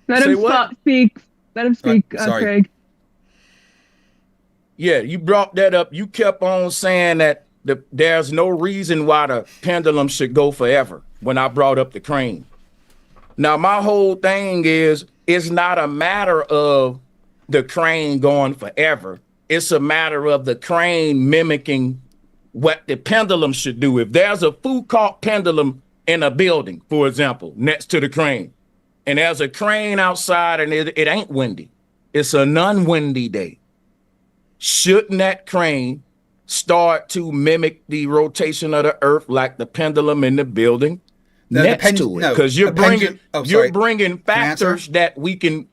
Speaker 2: Let him speak. Let him speak, Craig.
Speaker 3: Yeah, you brought that up. You kept on saying that there's no reason why the pendulum should go forever when I brought up the crane. Now, my whole thing is, it's not a matter of the crane going forever. It's a matter of the crane mimicking what the pendulum should do. If there's a Foucault pendulum in a building, for example, next to the crane, and there's a crane outside and it ain't windy, it's a non-windy day, shouldn't that crane start to mimic the rotation of the earth like the pendulum in the building next to it? Because you're bringing factors that we can.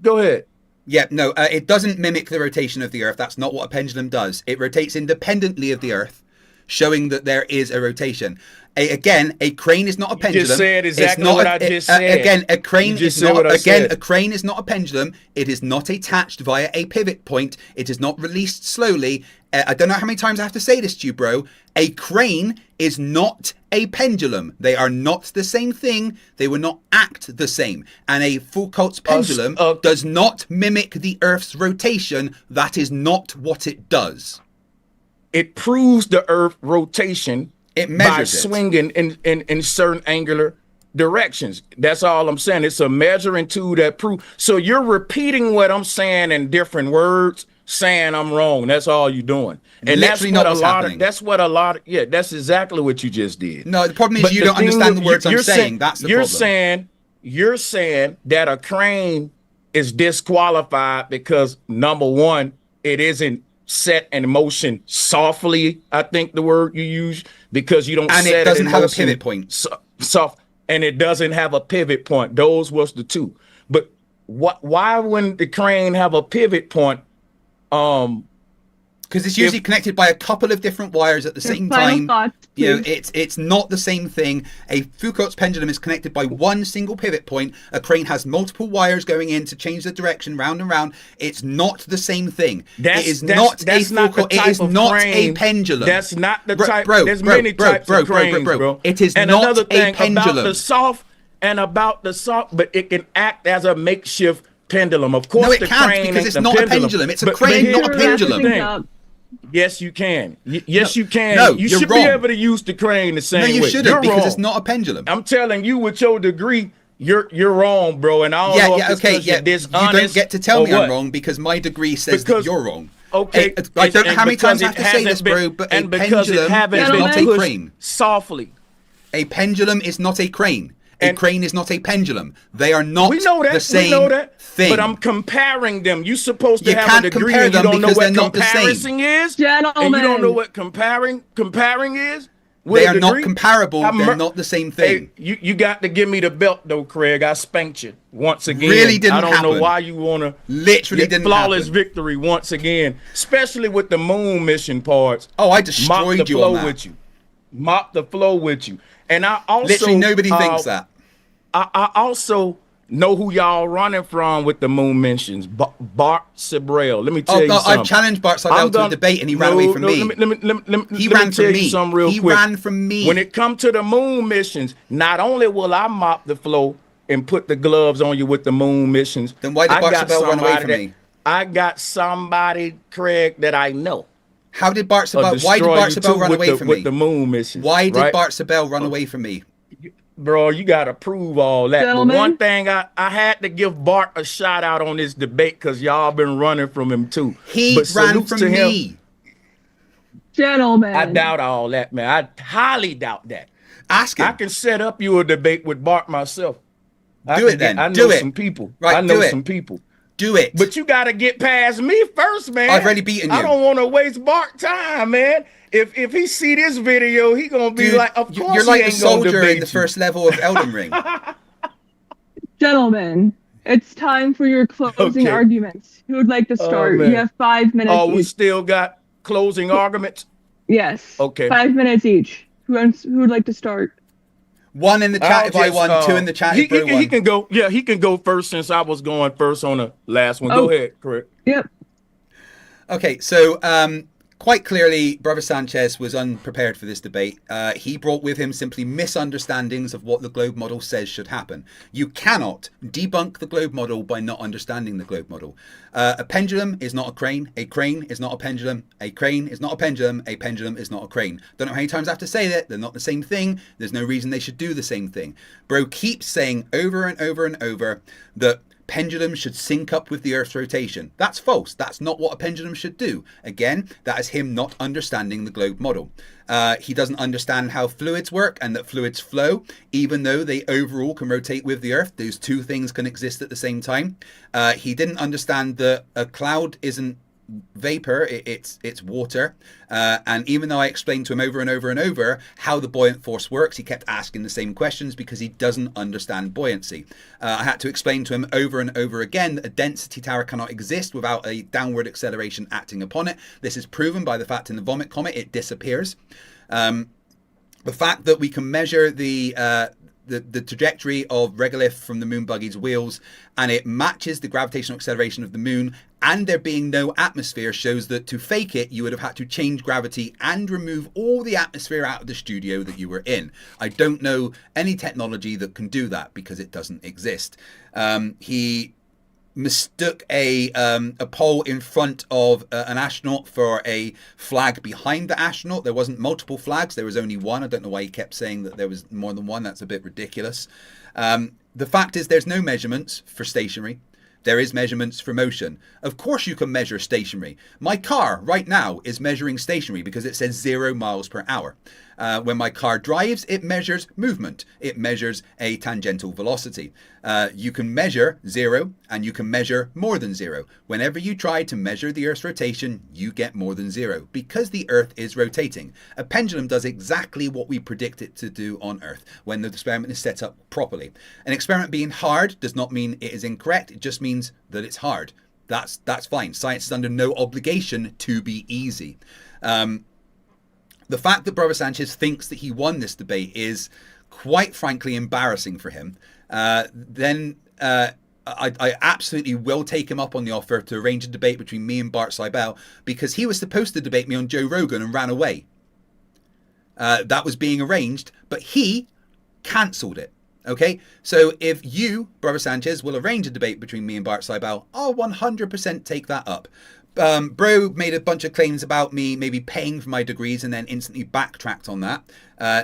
Speaker 3: Go ahead.
Speaker 4: Yeah, no, it doesn't mimic the rotation of the earth. That's not what a pendulum does. It rotates independently of the earth, showing that there is a rotation. Again, a crane is not a pendulum.
Speaker 3: You just said exactly what I just said.
Speaker 4: Again, a crane is not. A crane is not a pendulum. It is not attached via a pivot point. It is not released slowly. I don't know how many times I have to say this to you, bro. A crane is not a pendulum. They are not the same thing. They will not act the same. And a Foucault's pendulum does not mimic the Earth's rotation. That is not what it does.
Speaker 3: It proves the Earth rotation.
Speaker 4: It measures
Speaker 3: by swinging in certain angular directions. That's all I'm saying. It's a measuring tool that proves. So you're repeating what I'm saying in different words, saying I'm wrong. That's all you're doing. And that's what a lot of, yeah, that's exactly what you just did.
Speaker 4: No, the problem is you don't understand the words I'm saying. That's the problem.
Speaker 3: You're saying that a crane is disqualified because, number one, it isn't set in motion softly, I think the word you use, because you don't set it
Speaker 4: doesn't
Speaker 3: in
Speaker 4: have
Speaker 3: motion
Speaker 4: a pivot point.
Speaker 3: Soft, and it doesn't have a pivot point. Those was the two. But why wouldn't the crane have a pivot point?
Speaker 4: Because it's usually connected by a couple of different wires at the same time. You know, it's not the same thing. A Foucault's pendulum is connected by one single pivot point. A crane has multiple wires going in to change the direction round and round. It's not the same thing. It is not a pendulum.
Speaker 3: That's not the type. There's many types of cranes, bro.
Speaker 4: It is
Speaker 3: and
Speaker 4: not
Speaker 3: another
Speaker 4: a
Speaker 3: thing
Speaker 4: pendulum.
Speaker 3: about the soft. and about the sun, but it can act as a makeshift pendulum. Of course,
Speaker 4: No, it
Speaker 3: the
Speaker 4: can't,
Speaker 3: crane
Speaker 4: because
Speaker 3: ain't
Speaker 4: it's
Speaker 3: the
Speaker 4: not a
Speaker 3: pendulum.
Speaker 4: pendulum. It's a
Speaker 3: But
Speaker 4: crane,
Speaker 3: here's
Speaker 4: not a
Speaker 3: the
Speaker 4: pendulum.
Speaker 3: thing. Yes, you can. Yes, you can.
Speaker 4: No,
Speaker 3: you
Speaker 4: you're
Speaker 3: should
Speaker 4: wrong.
Speaker 3: be able to use the crane the same
Speaker 4: No,
Speaker 3: way.
Speaker 4: you shouldn't,
Speaker 3: You're
Speaker 4: because
Speaker 3: wrong.
Speaker 4: it's not a pendulum.
Speaker 3: I'm telling you, with your degree, you're wrong, bro. And I don't know if it's because you're
Speaker 4: You
Speaker 3: dishonest.
Speaker 4: don't get to tell me
Speaker 3: or
Speaker 4: I'm
Speaker 3: what.
Speaker 4: wrong, because my degree says that
Speaker 3: Because-
Speaker 4: you're wrong.
Speaker 3: Okay,
Speaker 4: Hey, I don't know
Speaker 3: and
Speaker 4: how many times
Speaker 3: because
Speaker 4: I have
Speaker 3: it
Speaker 4: to say this,
Speaker 3: hasn't been-
Speaker 4: bro, but
Speaker 3: and
Speaker 4: a
Speaker 3: because it
Speaker 4: pendulum
Speaker 3: haven't
Speaker 4: is
Speaker 3: been
Speaker 4: not a
Speaker 3: pushed
Speaker 4: crane.
Speaker 3: softly.
Speaker 4: A pendulum is not a crane. A
Speaker 3: And-
Speaker 4: crane is not a pendulum. They are not
Speaker 3: We know that.
Speaker 4: the same
Speaker 3: we know that.
Speaker 4: thing.
Speaker 3: But I'm comparing them. You're supposed to
Speaker 4: You
Speaker 3: have
Speaker 4: can't
Speaker 3: a degree
Speaker 4: compare
Speaker 3: and you
Speaker 4: them
Speaker 3: don't know
Speaker 4: because
Speaker 3: what
Speaker 4: they're not the same.
Speaker 3: comparison is. And you don't know
Speaker 2: Gentlemen.
Speaker 3: what comparing is. With
Speaker 4: They
Speaker 3: a
Speaker 4: are not
Speaker 3: degree?
Speaker 4: comparable.
Speaker 3: I'm
Speaker 4: They're
Speaker 3: mur-
Speaker 4: not the same
Speaker 3: Hey,
Speaker 4: thing.
Speaker 3: you got to give me the belt though, Craig. I spanked you once again.
Speaker 4: Really didn't
Speaker 3: I don't know
Speaker 4: happen.
Speaker 3: why you wanna
Speaker 4: Literally
Speaker 3: get
Speaker 4: didn't
Speaker 3: flawless
Speaker 4: happen.
Speaker 3: victory once again, especially with the moon mission parts.
Speaker 4: Oh, I
Speaker 3: Mop
Speaker 4: destroyed
Speaker 3: the
Speaker 4: you
Speaker 3: flow
Speaker 4: on that.
Speaker 3: with you. Mop the flow with you. And I also
Speaker 4: Literally nobody thinks that.
Speaker 3: I also know who y'all running from with the moon mentions. Bart Sibrel. Let me tell
Speaker 4: Oh,
Speaker 3: you
Speaker 4: God,
Speaker 3: something.
Speaker 4: I've challenged Bart Seibel
Speaker 3: I'm
Speaker 4: to a
Speaker 3: gonna-
Speaker 4: debate and he ran away from me.
Speaker 3: Let me
Speaker 4: He
Speaker 3: let
Speaker 4: ran
Speaker 3: me tell
Speaker 4: from
Speaker 3: you
Speaker 4: me.
Speaker 3: something real
Speaker 4: He
Speaker 3: quick.
Speaker 4: ran from me.
Speaker 3: When it comes to the moon missions, not only will I mop the flow and put the gloves on you with the moon missions.
Speaker 4: Then why did
Speaker 3: I
Speaker 4: Bart
Speaker 3: got
Speaker 4: Seibel run away
Speaker 3: somebody
Speaker 4: from
Speaker 3: that-
Speaker 4: me?
Speaker 3: I got somebody, Craig, that I know.
Speaker 4: How did Bart
Speaker 3: Or
Speaker 4: Seibel? Why did
Speaker 3: destroy
Speaker 4: Bart
Speaker 3: you
Speaker 4: Seibel
Speaker 3: too
Speaker 4: run
Speaker 3: with
Speaker 4: away
Speaker 3: the,
Speaker 4: from
Speaker 3: with
Speaker 4: me?
Speaker 3: the moon missions?
Speaker 4: Why did
Speaker 3: right?
Speaker 4: Bart Seibel run away from me?
Speaker 3: Bro, you got to prove all that.
Speaker 2: Gentlemen.
Speaker 3: But one thing, I had to give Bart a shout out on this debate because y'all been running from him too.
Speaker 4: He
Speaker 3: But
Speaker 4: ran
Speaker 3: salutes
Speaker 4: from
Speaker 3: to him.
Speaker 4: me.
Speaker 2: Gentlemen.
Speaker 3: I doubt all that, man. I highly doubt that.
Speaker 4: Ask him.
Speaker 3: I can set up you a debate with Bart myself.
Speaker 4: Do it then.
Speaker 3: I know
Speaker 4: Do it.
Speaker 3: some people.
Speaker 4: Right,
Speaker 3: I know
Speaker 4: do it.
Speaker 3: some people.
Speaker 4: Do it.
Speaker 3: But you got to get past me first, man.
Speaker 4: I've already beaten you.
Speaker 3: I don't want to waste Bart time, man. If he see this video, he gonna be
Speaker 4: Dude,
Speaker 3: like, of course
Speaker 4: you're like
Speaker 3: he
Speaker 4: the
Speaker 3: ain't gonna
Speaker 4: soldier
Speaker 3: debate
Speaker 4: in the
Speaker 3: you.
Speaker 4: first level of Elden Ring.
Speaker 2: Gentlemen, it's time for your closing
Speaker 3: Okay.
Speaker 2: arguments. Who would like to start?
Speaker 3: man.
Speaker 2: You have 5 minutes
Speaker 3: Oh, we
Speaker 2: each.
Speaker 3: still got closing arguments.
Speaker 2: Yes.
Speaker 3: Okay.
Speaker 2: 5 minutes each. Who would like to start?
Speaker 4: One in the chat if I won, two in the chat if Bro won.
Speaker 3: He can go. Yeah, he can go first since I was going first on the last one.
Speaker 2: Oh.
Speaker 3: Go ahead, Craig.
Speaker 2: Yep.
Speaker 4: Okay, so quite clearly, Brother Sanchez was unprepared for this debate. He brought with him simply misunderstandings of what the globe model says should happen. You cannot debunk the globe model by not understanding the globe model. A pendulum is not a crane is not a pendulum, a crane is not a pendulum is not a crane. Don't know how many times I have to say that, they're not the same thing. There's no reason they should do the same thing. Bro keeps saying over and over and over that pendulums should sync up with the Earth's rotation. That's false. That's not what a pendulum should do. Again, that is him not understanding the globe model. He doesn't understand how fluids work and that fluids flow, even though they overall can rotate with the Earth. Those two things can exist at the same time. He didn't understand that a cloud isn't vapor, it's water, and even though I explained to him over and over and over how the buoyant force works, he kept asking the same questions because he doesn't understand buoyancy. I had to explain to him over and over again that a density tower cannot exist without a downward acceleration acting upon it. This is proven by the fact in the Vomit Comet it disappears. The fact that we can measure the trajectory of regolith from the moon buggy's wheels and it matches the gravitational acceleration of the moon, and there being no atmosphere, shows that to fake it you would have had to change gravity and remove all the atmosphere out of the studio that you were in. I don't know any technology that can do that because it doesn't exist. He mistook a pole in front of an astronaut for a flag behind the astronaut. There wasn't multiple flags, there was only one. I don't know why he kept saying that there was more than one. That's a bit ridiculous. The fact is there's no measurements for stationary. There is measurements for motion. Of course you can measure stationary. My car right now is measuring stationary because it says 0 miles per hour. When my car drives, it measures movement. It measures a tangential velocity. You can measure 0 and you can measure more than 0. Whenever you try to measure the Earth's rotation, you get more than 0 because the Earth is rotating. A pendulum does exactly what we predict it to do on Earth when the experiment is set up properly. An experiment being hard does not mean it is incorrect. It just means that it's hard. That's fine. Science is under no obligation to be easy. The fact that Brother Sanchez thinks that he won this debate is quite frankly embarrassing for him. I absolutely will take him up on the offer to arrange a debate between me and Bart Seibel because he was supposed to debate me on Joe Rogan and ran away. That was being arranged, but he cancelled it. Okay, so if you, Brother Sanchez, will arrange a debate between me and Bart Seibel, I'll 100% take that up. Bro made a bunch of claims about me maybe paying for my degrees and then instantly backtracked on that.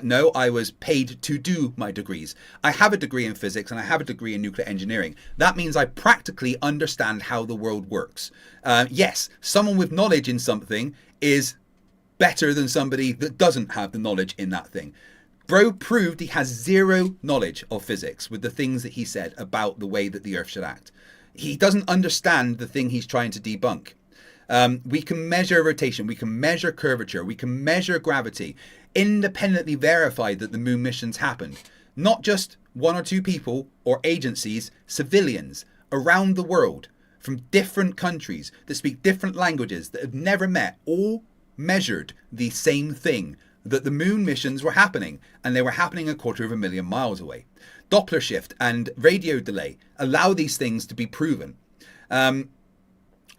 Speaker 4: No, I was paid to do my degrees. I have a degree in physics and I have a degree in nuclear engineering. That means I practically understand how the world works. Yes, someone with knowledge in something is better than somebody that doesn't have the knowledge in that thing. Bro proved he has zero knowledge of physics with the things that he said about the way that the Earth should act. He doesn't understand the thing he's trying to debunk. We can measure rotation, we can measure curvature, we can measure gravity, independently verify that the moon missions happened. Not just one or two people or agencies, civilians around the world from different countries that speak different languages that have never met, all measured the same thing, that the moon missions were happening, and they were happening 250,000 miles away. Doppler shift and radio delay allow these things to be proven.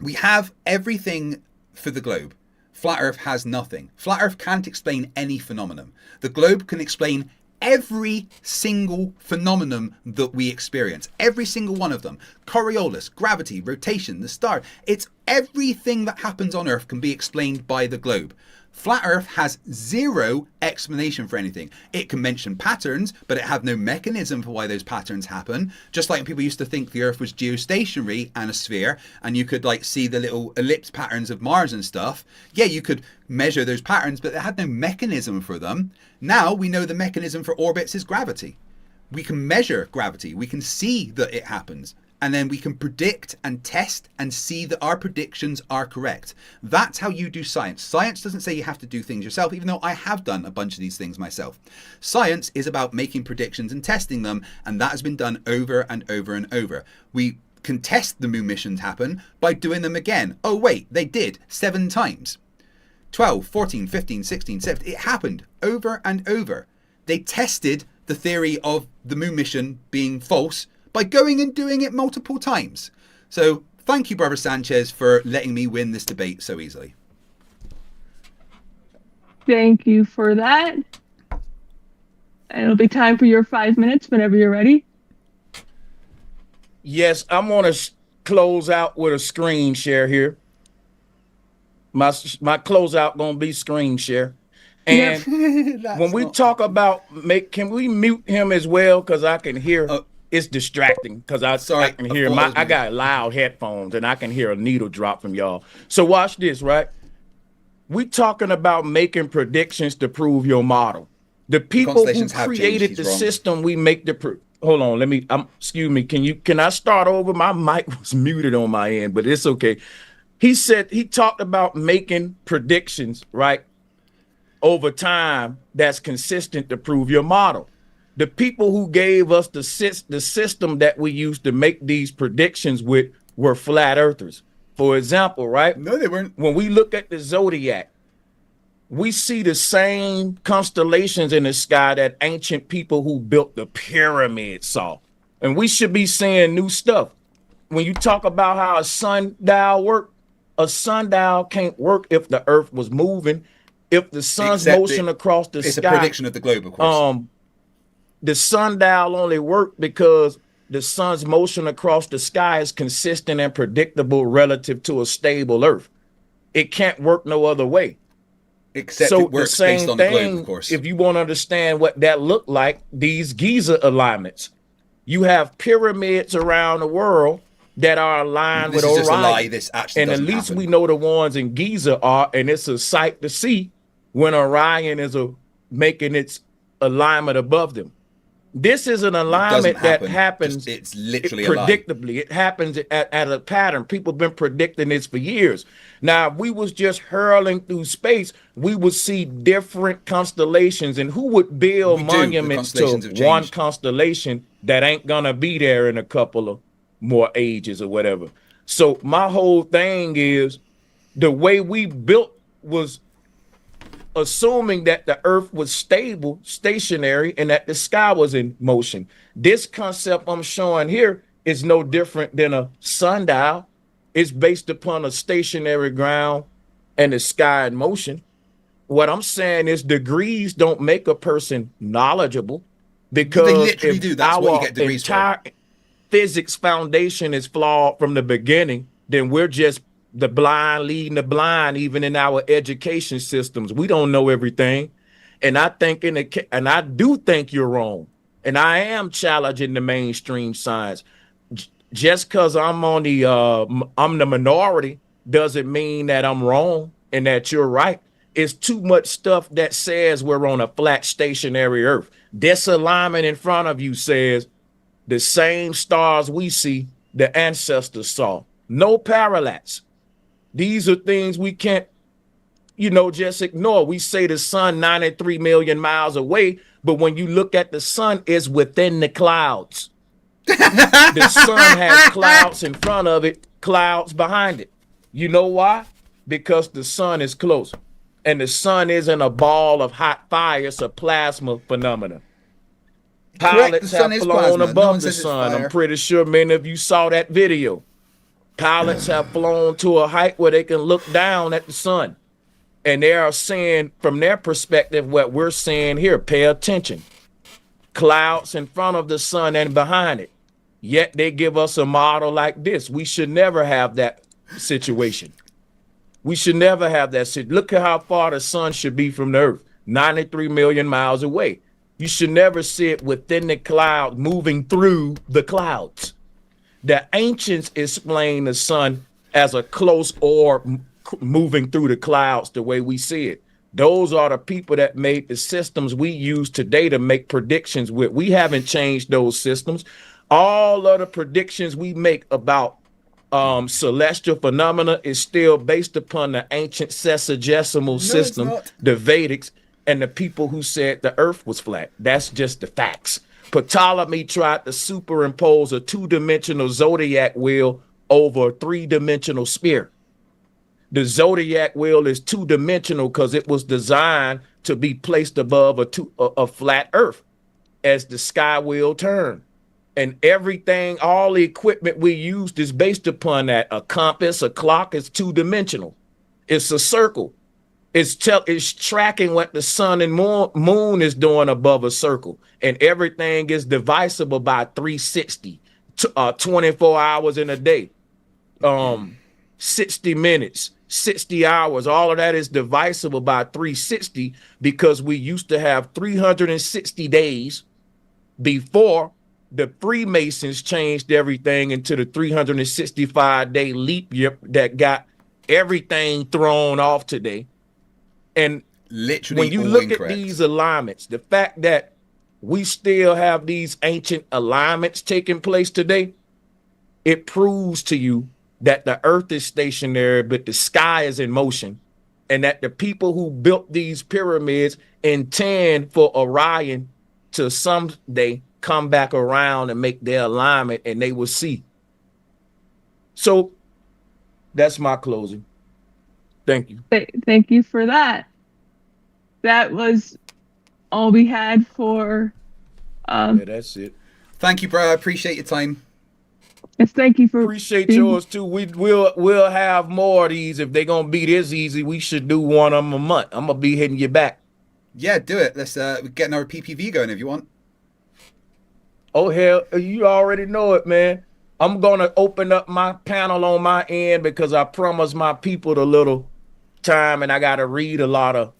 Speaker 4: We have everything for the globe. Flat Earth has nothing. Flat Earth can't explain any phenomenon. The globe can explain every single phenomenon that we experience. Every single one of them. Coriolis, gravity, rotation, the star. It's everything that happens on Earth can be explained by the globe. Flat Earth has zero explanation for anything. It can mention patterns, but it had no mechanism for why those patterns happen. Just like people used to think the Earth was geostationary and a sphere, and you could like see the little ellipse patterns of Mars and stuff. Yeah, you could measure those patterns, but it had no mechanism for them. Now we know the mechanism for orbits is gravity. We can measure gravity. We can see that it happens. And then we can predict and test and see that our predictions are correct. That's how you do science. Science doesn't say you have to do things yourself, even though I have done a bunch of these things myself. Science is about making predictions and testing them, and that has been done over and over and over. We can test the moon missions happen by doing them again. Oh wait, they did 7 times. 12, 14, 15, 16, 17. It happened over and over. They tested the theory of the moon mission being false by going and doing it multiple times. So thank you, Brother Sanchez, for letting me win this debate so easily.
Speaker 2: Thank you for that. And it'll be time for your 5 minutes whenever you're ready.
Speaker 3: Yes, I'm going to close out with a screen share here. My closeout going to be screen share. And when we talk about can we mute him as well? Because I can hear... It's distracting because I can hear I got loud headphones and I can hear a needle drop from y'all. So watch this, right? We talking about making predictions to prove your model. The people who created the system, we make the hold on, excuse me. Can I start over? My mic was muted on my end, but it's okay. He talked about making predictions, right? Over time that's consistent to prove your model. The people who gave us the system that we used to make these predictions with were flat earthers. For example, right?
Speaker 4: No, they weren't.
Speaker 3: When we look at the zodiac, we see the same constellations in the sky that ancient people who built the pyramids saw. And we should be seeing new stuff. When you talk about how a sundial works, a sundial can't work if the earth was moving. If the sun's motion across the sky.
Speaker 4: It's a prediction of the globe, of course.
Speaker 3: The sundial only worked because the sun's motion across the sky is consistent and predictable relative to a stable Earth. It can't work no other way.
Speaker 4: Except so it works based on the globe, of course.
Speaker 3: If you want to understand what that looked like, these Giza alignments. You have pyramids around the world that are aligned with Orion.
Speaker 4: This is just a lie. This actually doesn't
Speaker 3: at least
Speaker 4: happen.
Speaker 3: We know the ones in Giza are, and it's a sight to see when Orion is making its alignment above them. This is an alignment that happens.
Speaker 4: It's literally
Speaker 3: predictably. It happens at a pattern. People have been predicting this for years. Now, if we was just hurling through space, we would see different constellations. And who would build monuments to one constellation that ain't gonna be there in a couple of more ages or whatever? So my whole thing is the way we built was assuming that the earth was stable, stationary, and that the sky was in motion. This concept I'm showing here is no different than a sundial. It's based upon a stationary ground and the sky in motion. What I'm saying is degrees don't make a person knowledgeable. Because
Speaker 4: they literally
Speaker 3: if
Speaker 4: do. That's what you get degrees
Speaker 3: entire physics foundation is flawed from the beginning, then we're just the blind leading the blind, even in our education systems. We don't know everything. And I think and I do think you're wrong. And I am challenging the mainstream science. Just because I'm the minority doesn't mean that I'm wrong and that you're right. It's too much stuff that says we're on a flat stationary earth. This alignment in front of you says the same stars we see, the ancestors saw. No parallax. These are things we can't, just ignore. We say the sun 93 million miles away, but when you look at the sun, it's within the clouds. The sun has clouds in front of it, clouds behind it. You know why? Because the sun is close. And the sun isn't a ball of hot fire, it's a plasma phenomenon. Pilots have flown above the sun. I'm pretty sure many of you saw that video. Pilots have flown to a height where they can look down at the sun. And they are saying, from their perspective, what we're saying here, pay attention. Clouds in front of the sun and behind it. Yet they give us a model like this. We should never have that situation. We should never have that. Look at how far the sun should be from the earth, 93 million miles away. You should never sit within the cloud, moving through the clouds. The ancients explained the sun as a close orb moving through the clouds the way we see it. Those are the people that made the systems we use today to make predictions with. We haven't changed those systems. All of the predictions we make about celestial phenomena is still based upon the ancient sesagesimal system, the Vedics, and the people who said the earth was flat. That's just the facts. Ptolemy tried to superimpose a two-dimensional zodiac wheel over a three-dimensional sphere. The zodiac wheel is two-dimensional because it was designed to be placed above a flat earth as the sky wheel turned. And everything, all the equipment we used is based upon that. A compass, a clock is two-dimensional. It's a circle. It's tracking what the sun and moon is doing above a circle. And everything is divisible by 360, 24 hours in a day, 60 minutes, 60 hours. All of that is divisible by 360 because we used to have 360 days before the Freemasons changed everything into the 365-day leap year that got everything thrown off today. And literally, when you look at these alignments, the fact that we still have these ancient alignments taking place today, it proves to you that the earth is stationary, but the sky is in motion, and that the people who built these pyramids intend for Orion to someday come back around and make their alignment, and they will see. So that's my closing. Thank you.
Speaker 2: Thank you for that. That was all we had for.
Speaker 3: Yeah, that's it.
Speaker 4: Thank you, bro. I appreciate your time.
Speaker 2: Yes, thank you for.
Speaker 3: Appreciate yours too. We'll have more of these. If they're gonna be this easy, we should do one of them a month. I'm gonna be hitting you back.
Speaker 4: Yeah, do it. Let's get another PPV going if you want.
Speaker 3: Oh hell, you already know it, man. I'm gonna open up my panel on my end because I promised my people a little time, and I gotta read a lot of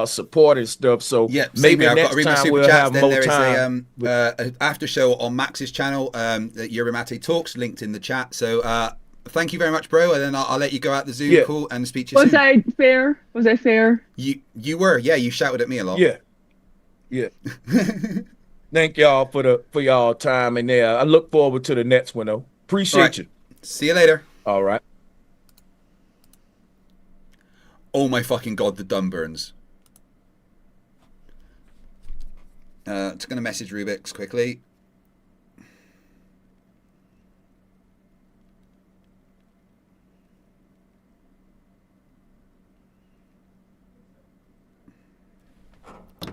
Speaker 3: support and stuff. So
Speaker 4: yeah,
Speaker 3: maybe next time we'll have more time.
Speaker 4: There is an after show on Max's channel, Euromate Talks, linked in the chat. So thank you very much, bro. And then I'll let you go out the Zoom call and speak to you soon.
Speaker 2: Was I fair? Was I fair?
Speaker 4: You were. Yeah, you shouted at me a lot.
Speaker 3: Yeah. Thank y'all for y'all time, and I look forward to the next one though. Appreciate you.
Speaker 4: See you later.
Speaker 3: All right.
Speaker 4: Oh my fucking god, the dumb burns. Just gonna message Rubiks quickly.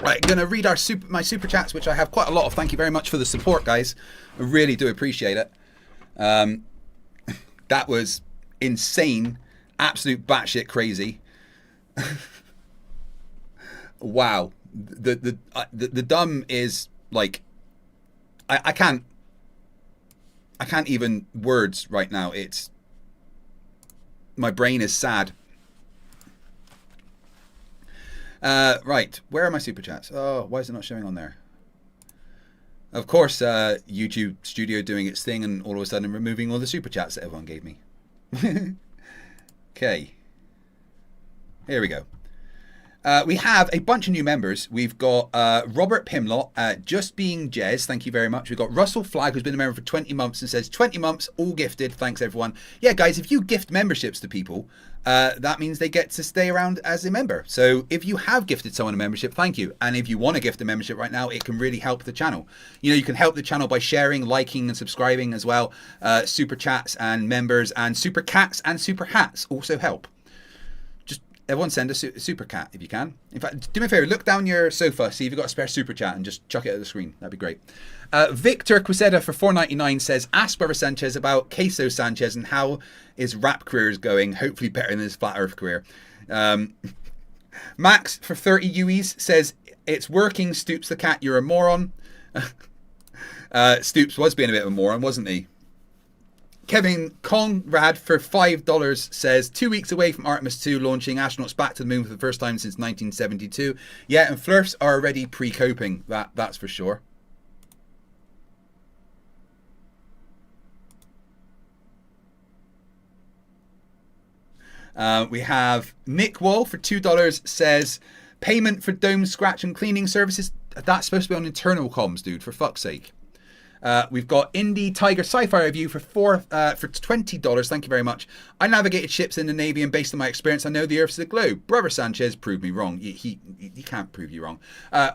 Speaker 4: Right, gonna read my super chats, which I have quite a lot of. Thank you very much for the support, guys. I really do appreciate it. That was insane, absolute batshit crazy. Wow, the dumb is like I can't even words right now. It's, my brain is sad. Right, where are my super chats? Oh, why is it not showing on there? Of course, YouTube Studio doing its thing and all of a sudden removing all the super chats that everyone gave me. Okay, here we go. We have a bunch of new members. We've got Robert Pimlott, Just Being Jez, thank you very much. We've got Russell Flagg, who's been a member for 20 months and says, 20 months, all gifted. Thanks, everyone. Yeah, guys, if you gift memberships to people, that means they get to stay around as a member. So if you have gifted someone a membership, thank you. And if you want to gift a membership right now, it can really help the channel. You know, you can help the channel by sharing, liking, and subscribing as well. Super chats and members and super cats and super hats also help. Everyone send a super cat if you can. In fact, do me a favor, look down your sofa, see if you've got a spare super chat and just chuck it at the screen. That'd be great. Victor Quiseda for $4.99 says, ask Brother Sanchez about Queso Sanchez and how his rap career is going. Hopefully better than his flat earth career. Max for 30 UEs says, it's working, Stoops the cat, you're a moron. Stoops was being a bit of a moron, wasn't he? Kevin Conrad for $5 says, 2 weeks away from Artemis 2 launching, astronauts back to the moon for the first time since 1972. Yeah, and Flerfs are already pre-coping, that's for sure. We have Nick Wall for $2 says, payment for dome scratch and cleaning services. That's supposed to be on internal comms, dude, for fuck's sake. We've got Indie Tiger Sci-Fi Review for $20. Thank you very much. I navigated ships in the Navy, and based on my experience, I know the Earth is a globe. Brother Sanchez proved me wrong. He can't prove you wrong.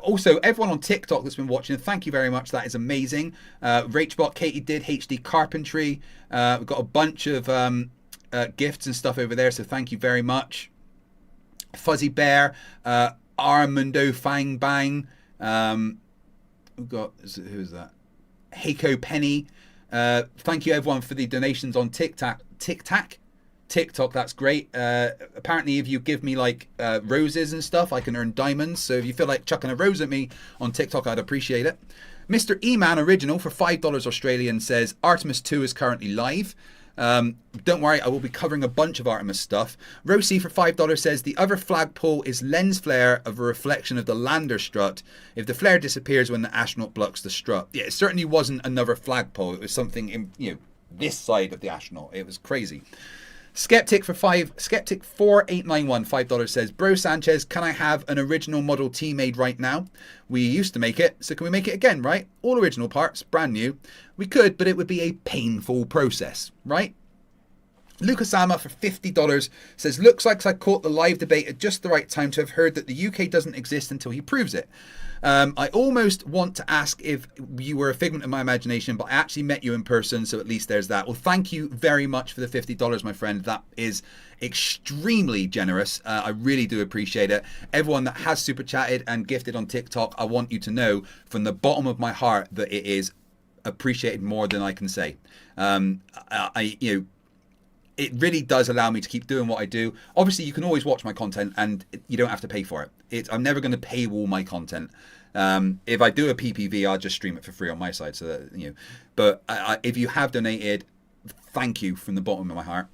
Speaker 4: Also, everyone on TikTok that's been watching, thank you very much. That is amazing. Rachbot, Katie did HD Carpentry. We've got a bunch of gifts and stuff over there, so thank you very much. Fuzzy Bear, Armando Fang Bang. We've got, who's that? Heiko Penny. Thank you everyone for the donations on TikTok, that's great. Apparently if you give me like roses and stuff, I can earn diamonds, so if you feel like chucking a rose at me on TikTok, I'd appreciate it. Mr. E-Man Original for $5 Australian says, Artemis 2 is currently live. Don't worry, I will be covering a bunch of Artemis stuff. Rosie for $5 says, the other flagpole is lens flare of a reflection of the lander strut. If the flare disappears when the astronaut blocks the strut. Yeah, it certainly wasn't another flagpole. It was something in, this side of the astronaut. It was crazy. Skeptic 4891 $5 says, Bro Sanchez, can I have an original Model T made right now? We used to make it, so can we make it again, right? All original parts, brand new. We could, but it would be a painful process, right? Lucasama for $50 says, looks like I caught the live debate at just the right time to have heard that the UK doesn't exist until he proves it. I almost want to ask if you were a figment of my imagination, but I actually met you in person, so at least there's that. Well, thank you very much for the $50, my friend. That is extremely generous. I really do appreciate it. Everyone that has super chatted and gifted on TikTok, I want you to know from the bottom of my heart that it is appreciated more than I can say. It really does allow me to keep doing what I do. Obviously, you can always watch my content and you don't have to pay for it. I'm never going to paywall my content. If I do a PPV, I'll just stream it for free on my side. So that, but if you have donated, thank you from the bottom of my heart.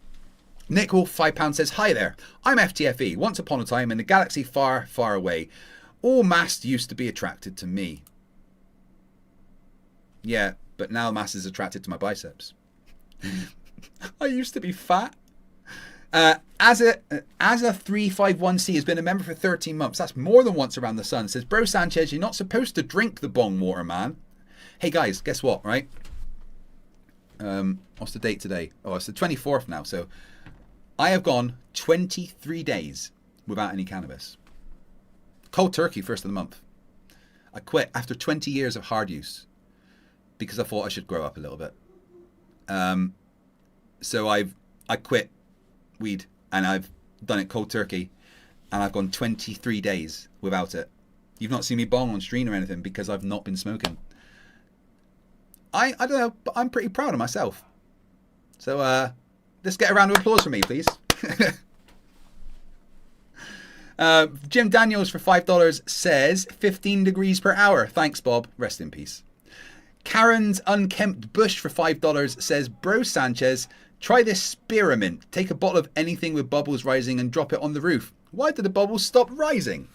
Speaker 4: Nick Wolf, £5 says, hi there. I'm FTFE. Once upon a time in a galaxy far, far away, all mass used to be attracted to me. Yeah, but now mass is attracted to my biceps. I used to be fat. As a 351C has been a member for 13 months. That's more than once around the sun. Says, Bro Sanchez, you're not supposed to drink the bong water, man. Hey guys, guess what, right? What's the date today? Oh, it's the 24th now. So I have gone 23 days without any cannabis. Cold turkey, first of the month. I quit after 20 years of hard use because I thought I should grow up a little bit. So I quit weed and I've done it cold turkey and I've gone 23 days without it. You've not seen me bong on stream or anything because I've not been smoking. I don't know, but I'm pretty proud of myself. So let's get a round of applause for me, please. Jim Daniels for $5 says 15 degrees per hour. Thanks, Bob. Rest in peace. Karen's Unkempt Bush for $5 says, Bro Sanchez, try this spearmint. Take a bottle of anything with bubbles rising and drop it on the roof. Why did the bubbles stop rising?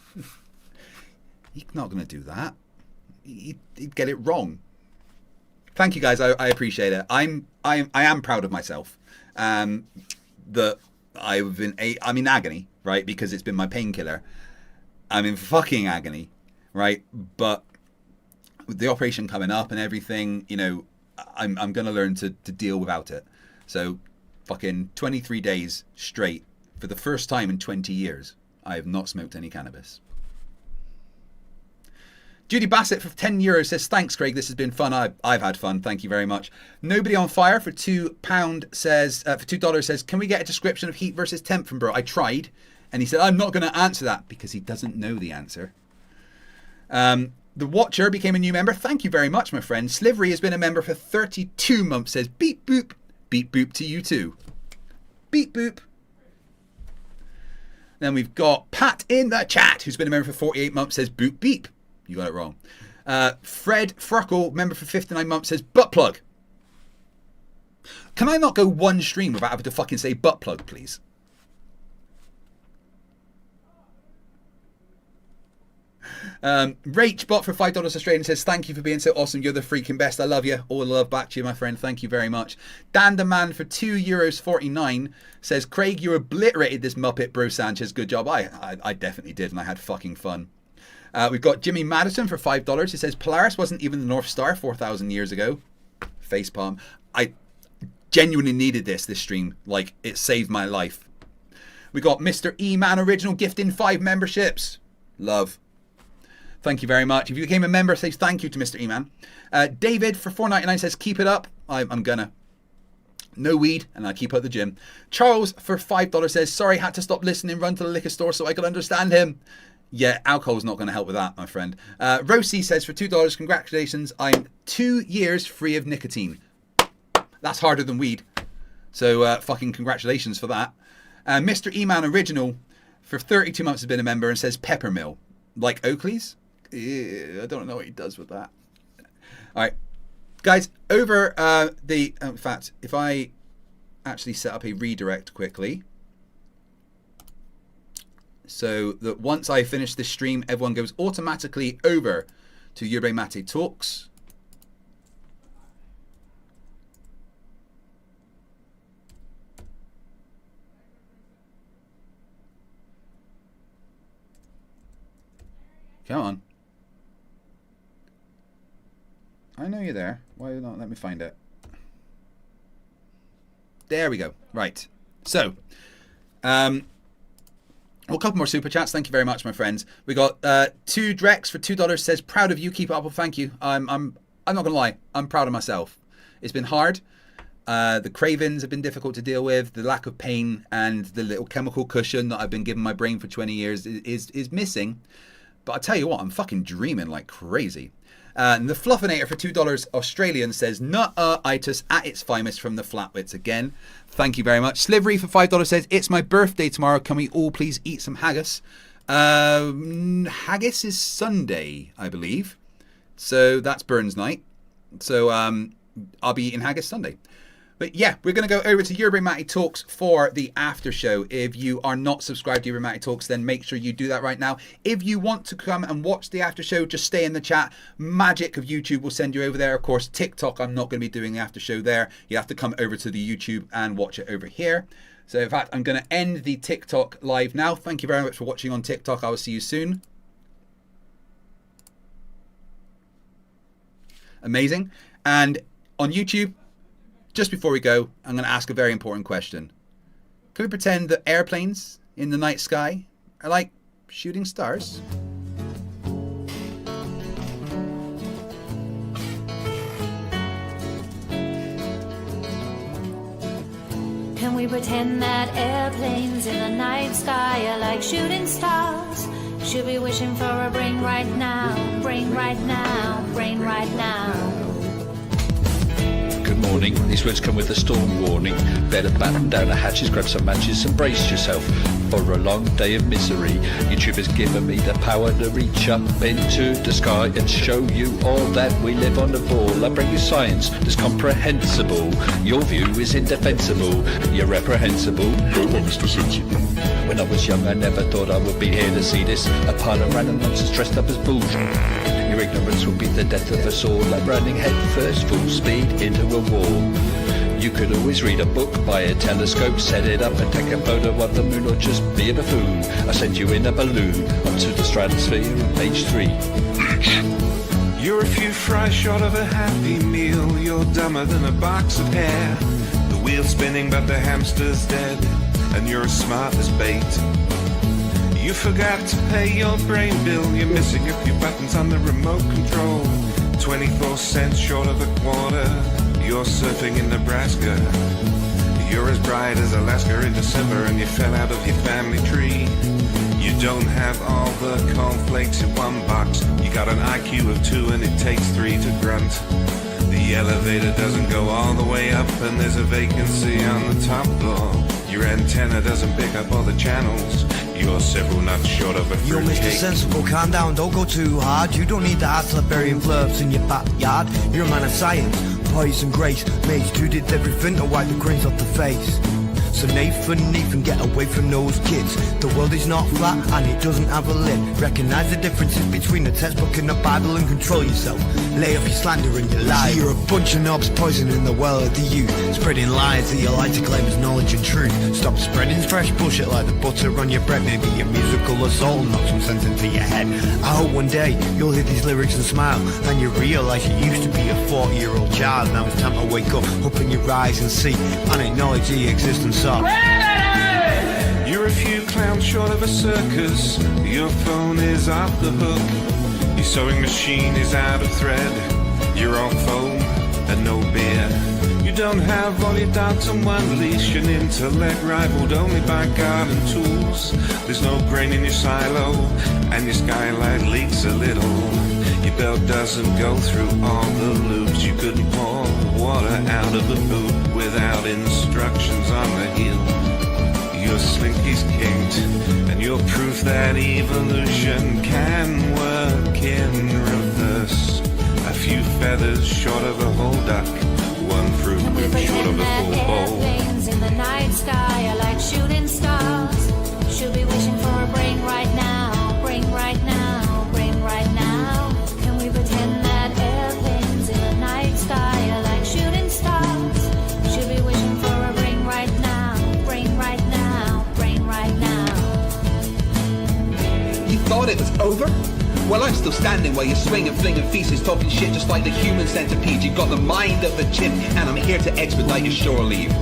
Speaker 4: He's not going to do that. He'd get it wrong. Thank you guys. I appreciate it. I am proud of myself. That I'm in agony, right? Because it's been my painkiller. I'm in fucking agony, right? But with the operation coming up and everything, you know, I'm going to learn to deal without it. So fucking 23 days straight for the first time in 20 years, I have not smoked any cannabis. Judy Bassett for €10 says, thanks, Craig. This has been fun. I've had fun. Thank you very much. Nobody on Fire for £2 says, for $2 says, can we get a description of heat versus temp from bro? I tried. And he said, I'm not going to answer that because he doesn't know the answer. The Watcher became a new member. Thank you very much, my friend. Slivery has been a member for 32 months. Says, beep, boop. Beep, boop to you too. Beep, boop. Then we've got Pat in the chat, who's been a member for 48 months. Says, boop, beep. You got it wrong. Fred Fruckle, member for 59 months, says, butt plug. Can I not go one stream without having to fucking say butt plug, please? Rach Bot for $5 Australian says, thank you for being so awesome. You're the freaking best. I love you. All the love back to you, my friend. Thank you very much. Dan the Man for €2.49 says, Craig, you obliterated this Muppet, Bro Sanchez. Good job. I definitely did, and I had fucking fun. We've got Jimmy Madison for $5. He says, Polaris wasn't even the North Star 4,000 years ago. Facepalm. I genuinely needed this stream. Like, it saved my life. We got Mr. E-Man Original gifting 5 memberships. Love. Thank you very much. If you became a member, say thank you to Mr. E-Man. David for $4.99 says, keep it up. I'm gonna. No weed, and I keep at the gym. Charles for $5 says, sorry, had to stop listening, run to the liquor store so I could understand him. Yeah, alcohol's not going to help with that, my friend. Rosie says for $2, congratulations, I'm 2 years free of nicotine. That's harder than weed. So fucking congratulations for that. Mr. E-Man Original for 32 months has been a member and says peppermill. Like Oakley's? I don't know what he does with that. All right. Guys, over in fact, if I actually set up a redirect quickly, so that once I finish this stream, everyone goes automatically over to Yerba Mate Talks. Come on. I know you're there. Why not let me find it? There we go. Right. So, well, a couple more super chats. Thank you very much, my friends. We got 2 Drex for $2 says, proud of you. Keep it up. Well, thank you. I'm not gonna lie. I'm proud of myself. It's been hard. The cravings have been difficult to deal with. The lack of pain and the little chemical cushion that I've been giving my brain for 20 years is missing. But I tell you what, I'm fucking dreaming like crazy. And the Fluffinator for $2 Australian says, Nuh-itis at its finest from the Flatwits again. Thank you very much. Slivery for $5 says, it's my birthday tomorrow. Can we all please eat some haggis? Haggis is Sunday, I believe. So that's Burns night. So I'll be eating haggis Sunday. But yeah, we're going to go over to Yerba Mate Talks for the after show. If you are not subscribed to Yerba Mate Talks, then make sure you do that right now. If you want to come and watch the after show, just stay in the chat. Magic of YouTube will send you over there. Of course, TikTok, I'm not going to be doing the after show there. You have to come over to the YouTube and watch it over here. So in fact, I'm going to end the TikTok live now. Thank you very much for watching on TikTok. I will see you soon. Amazing. And on YouTube, just before we go, I'm going to ask a very important question. Can we pretend that airplanes in the night sky are like shooting stars?
Speaker 6: Can we pretend that airplanes in the night sky are like shooting stars? Should be wishing for a brain right now, brain right now, brain right now.
Speaker 7: Good morning. morning. These words come with a storm warning. Better batten down the hatches, grab some matches and brace yourself for a long day of misery. YouTube has given me the power to reach up into the sky and show you all that we live on the ball. I bring you science that's comprehensible. Your view is indefensible. You're reprehensible.
Speaker 8: Go on, Mr. Sensible.
Speaker 7: When I was young, I never thought I would be here to see this. A pile of random nonsense dressed up as bullshit. Your ignorance will be the death of us all, like running headfirst full speed into a wall. You could always read a book, buy a telescope, set it up and take a photo of the moon, or just be a buffoon. I send you in a balloon onto the stratosphere on page 3.
Speaker 9: You're a few fries short of a happy meal. You're dumber than a box of hair. The wheel's spinning but the hamster's dead, and you're as smart as bait. You forgot to pay your brain bill. You're missing a few buttons on the remote control. 24 cents short of a quarter. You're surfing in Nebraska. You're as bright as Alaska in December, and you fell out of your family tree. You don't have all the cornflakes in one box. You got an IQ of 2 and it takes 3 to grunt. The elevator doesn't go all the way up, and there's a vacancy on the top floor. Your antenna doesn't pick up all the channels. You're several nuts short of a fruit
Speaker 10: You're Mr.
Speaker 9: cake.
Speaker 10: Sensible, calm down, don't go too hard. You don't need the hassle of burying Flerfs in your backyard. You're a man of science, poise and grace. Mage 2 did everything to wipe the grains off the face. So Nathan, get away from those kids. The world is not flat and it doesn't have a lid. Recognize the differences between the textbook and the Bible and control yourself. Lay off your slander and your lies. You're a bunch of knobs poisoning the well of the youth, spreading lies that you like to claim as knowledge and truth. Stop spreading fresh bullshit like the butter on your bread. Maybe your musical assault will knock some sense into your head. I hope one day you'll hear these lyrics and smile, and you realise you used to be a 40-year-old child. Now it's time to wake up, open your eyes and see, and acknowledge the existence of.
Speaker 9: You're a few clowns short of a circus. Your phone is off the hook. Your sewing machine is out of thread. You're all foam and no beer. You don't have all your dogs on one leash. An intellect rivaled only by garden tools. There's no grain in your silo, and your skylight leaks a little. Your belt doesn't go through all the loops. You couldn't pour water out of a boot without instructions on the heel. Your slinky's kinked, and you're proof that evolution can work in reverse. A few feathers short of a whole duck, one fruit short of a full bowl.
Speaker 6: Airplanes in the night sky are like shooting stars. Should be wishing for a brain right now, brain right now, brain right now. Can we pretend that airplanes in the night sky are like shooting stars? Should be wishing for a brain right now, brain right now, brain right now.
Speaker 4: You thought it was over? Well, I'm still standing while you're swinging, flinging feces, talking shit just like the human centipede. You got the mind of a chimp, and I'm here to expedite your shore leave.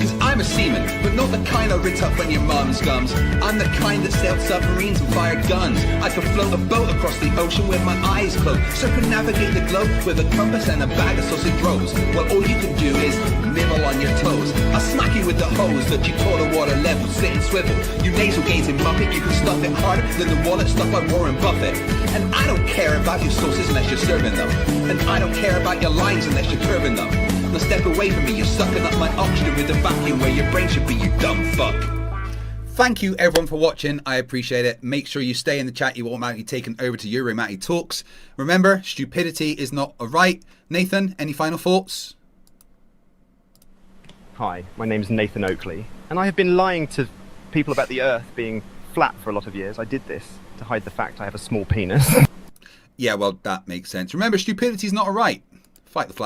Speaker 4: Cause I'm a seaman, but not the kind I writ up when your mum's gums. I'm the kind that sailed submarines and fired guns. I could float a boat across the ocean with my eyes closed, circumnavigate the globe with a compass and a bag of sausage rolls. Well, all you can do is nibble on your toes. I'll smack you with the hose that you call a water level, sit and swivel. You nasal gazing muppet, you can stuff it harder than the wallet stuffed by Warren Buffett. And I don't care about your sauces unless you're serving them. And I don't care about your lines unless you're curving them. Now step away from me, you're sucking up my oxygen with a vacuum where your brain should be, you dumb fuck. Thank you everyone for watching, I appreciate it. Make sure you stay in the chat, you're automatically taken over to Euromatty Talks. Remember, stupidity is not a right. Nathan, any final thoughts?
Speaker 11: Hi, my name's Nathan Oakley, and I have been lying to people about the Earth being flat for a lot of years. I did this to hide the fact I have a small penis.
Speaker 4: Yeah, well, that makes sense. Remember, stupidity is not a right. Fight the flat earth.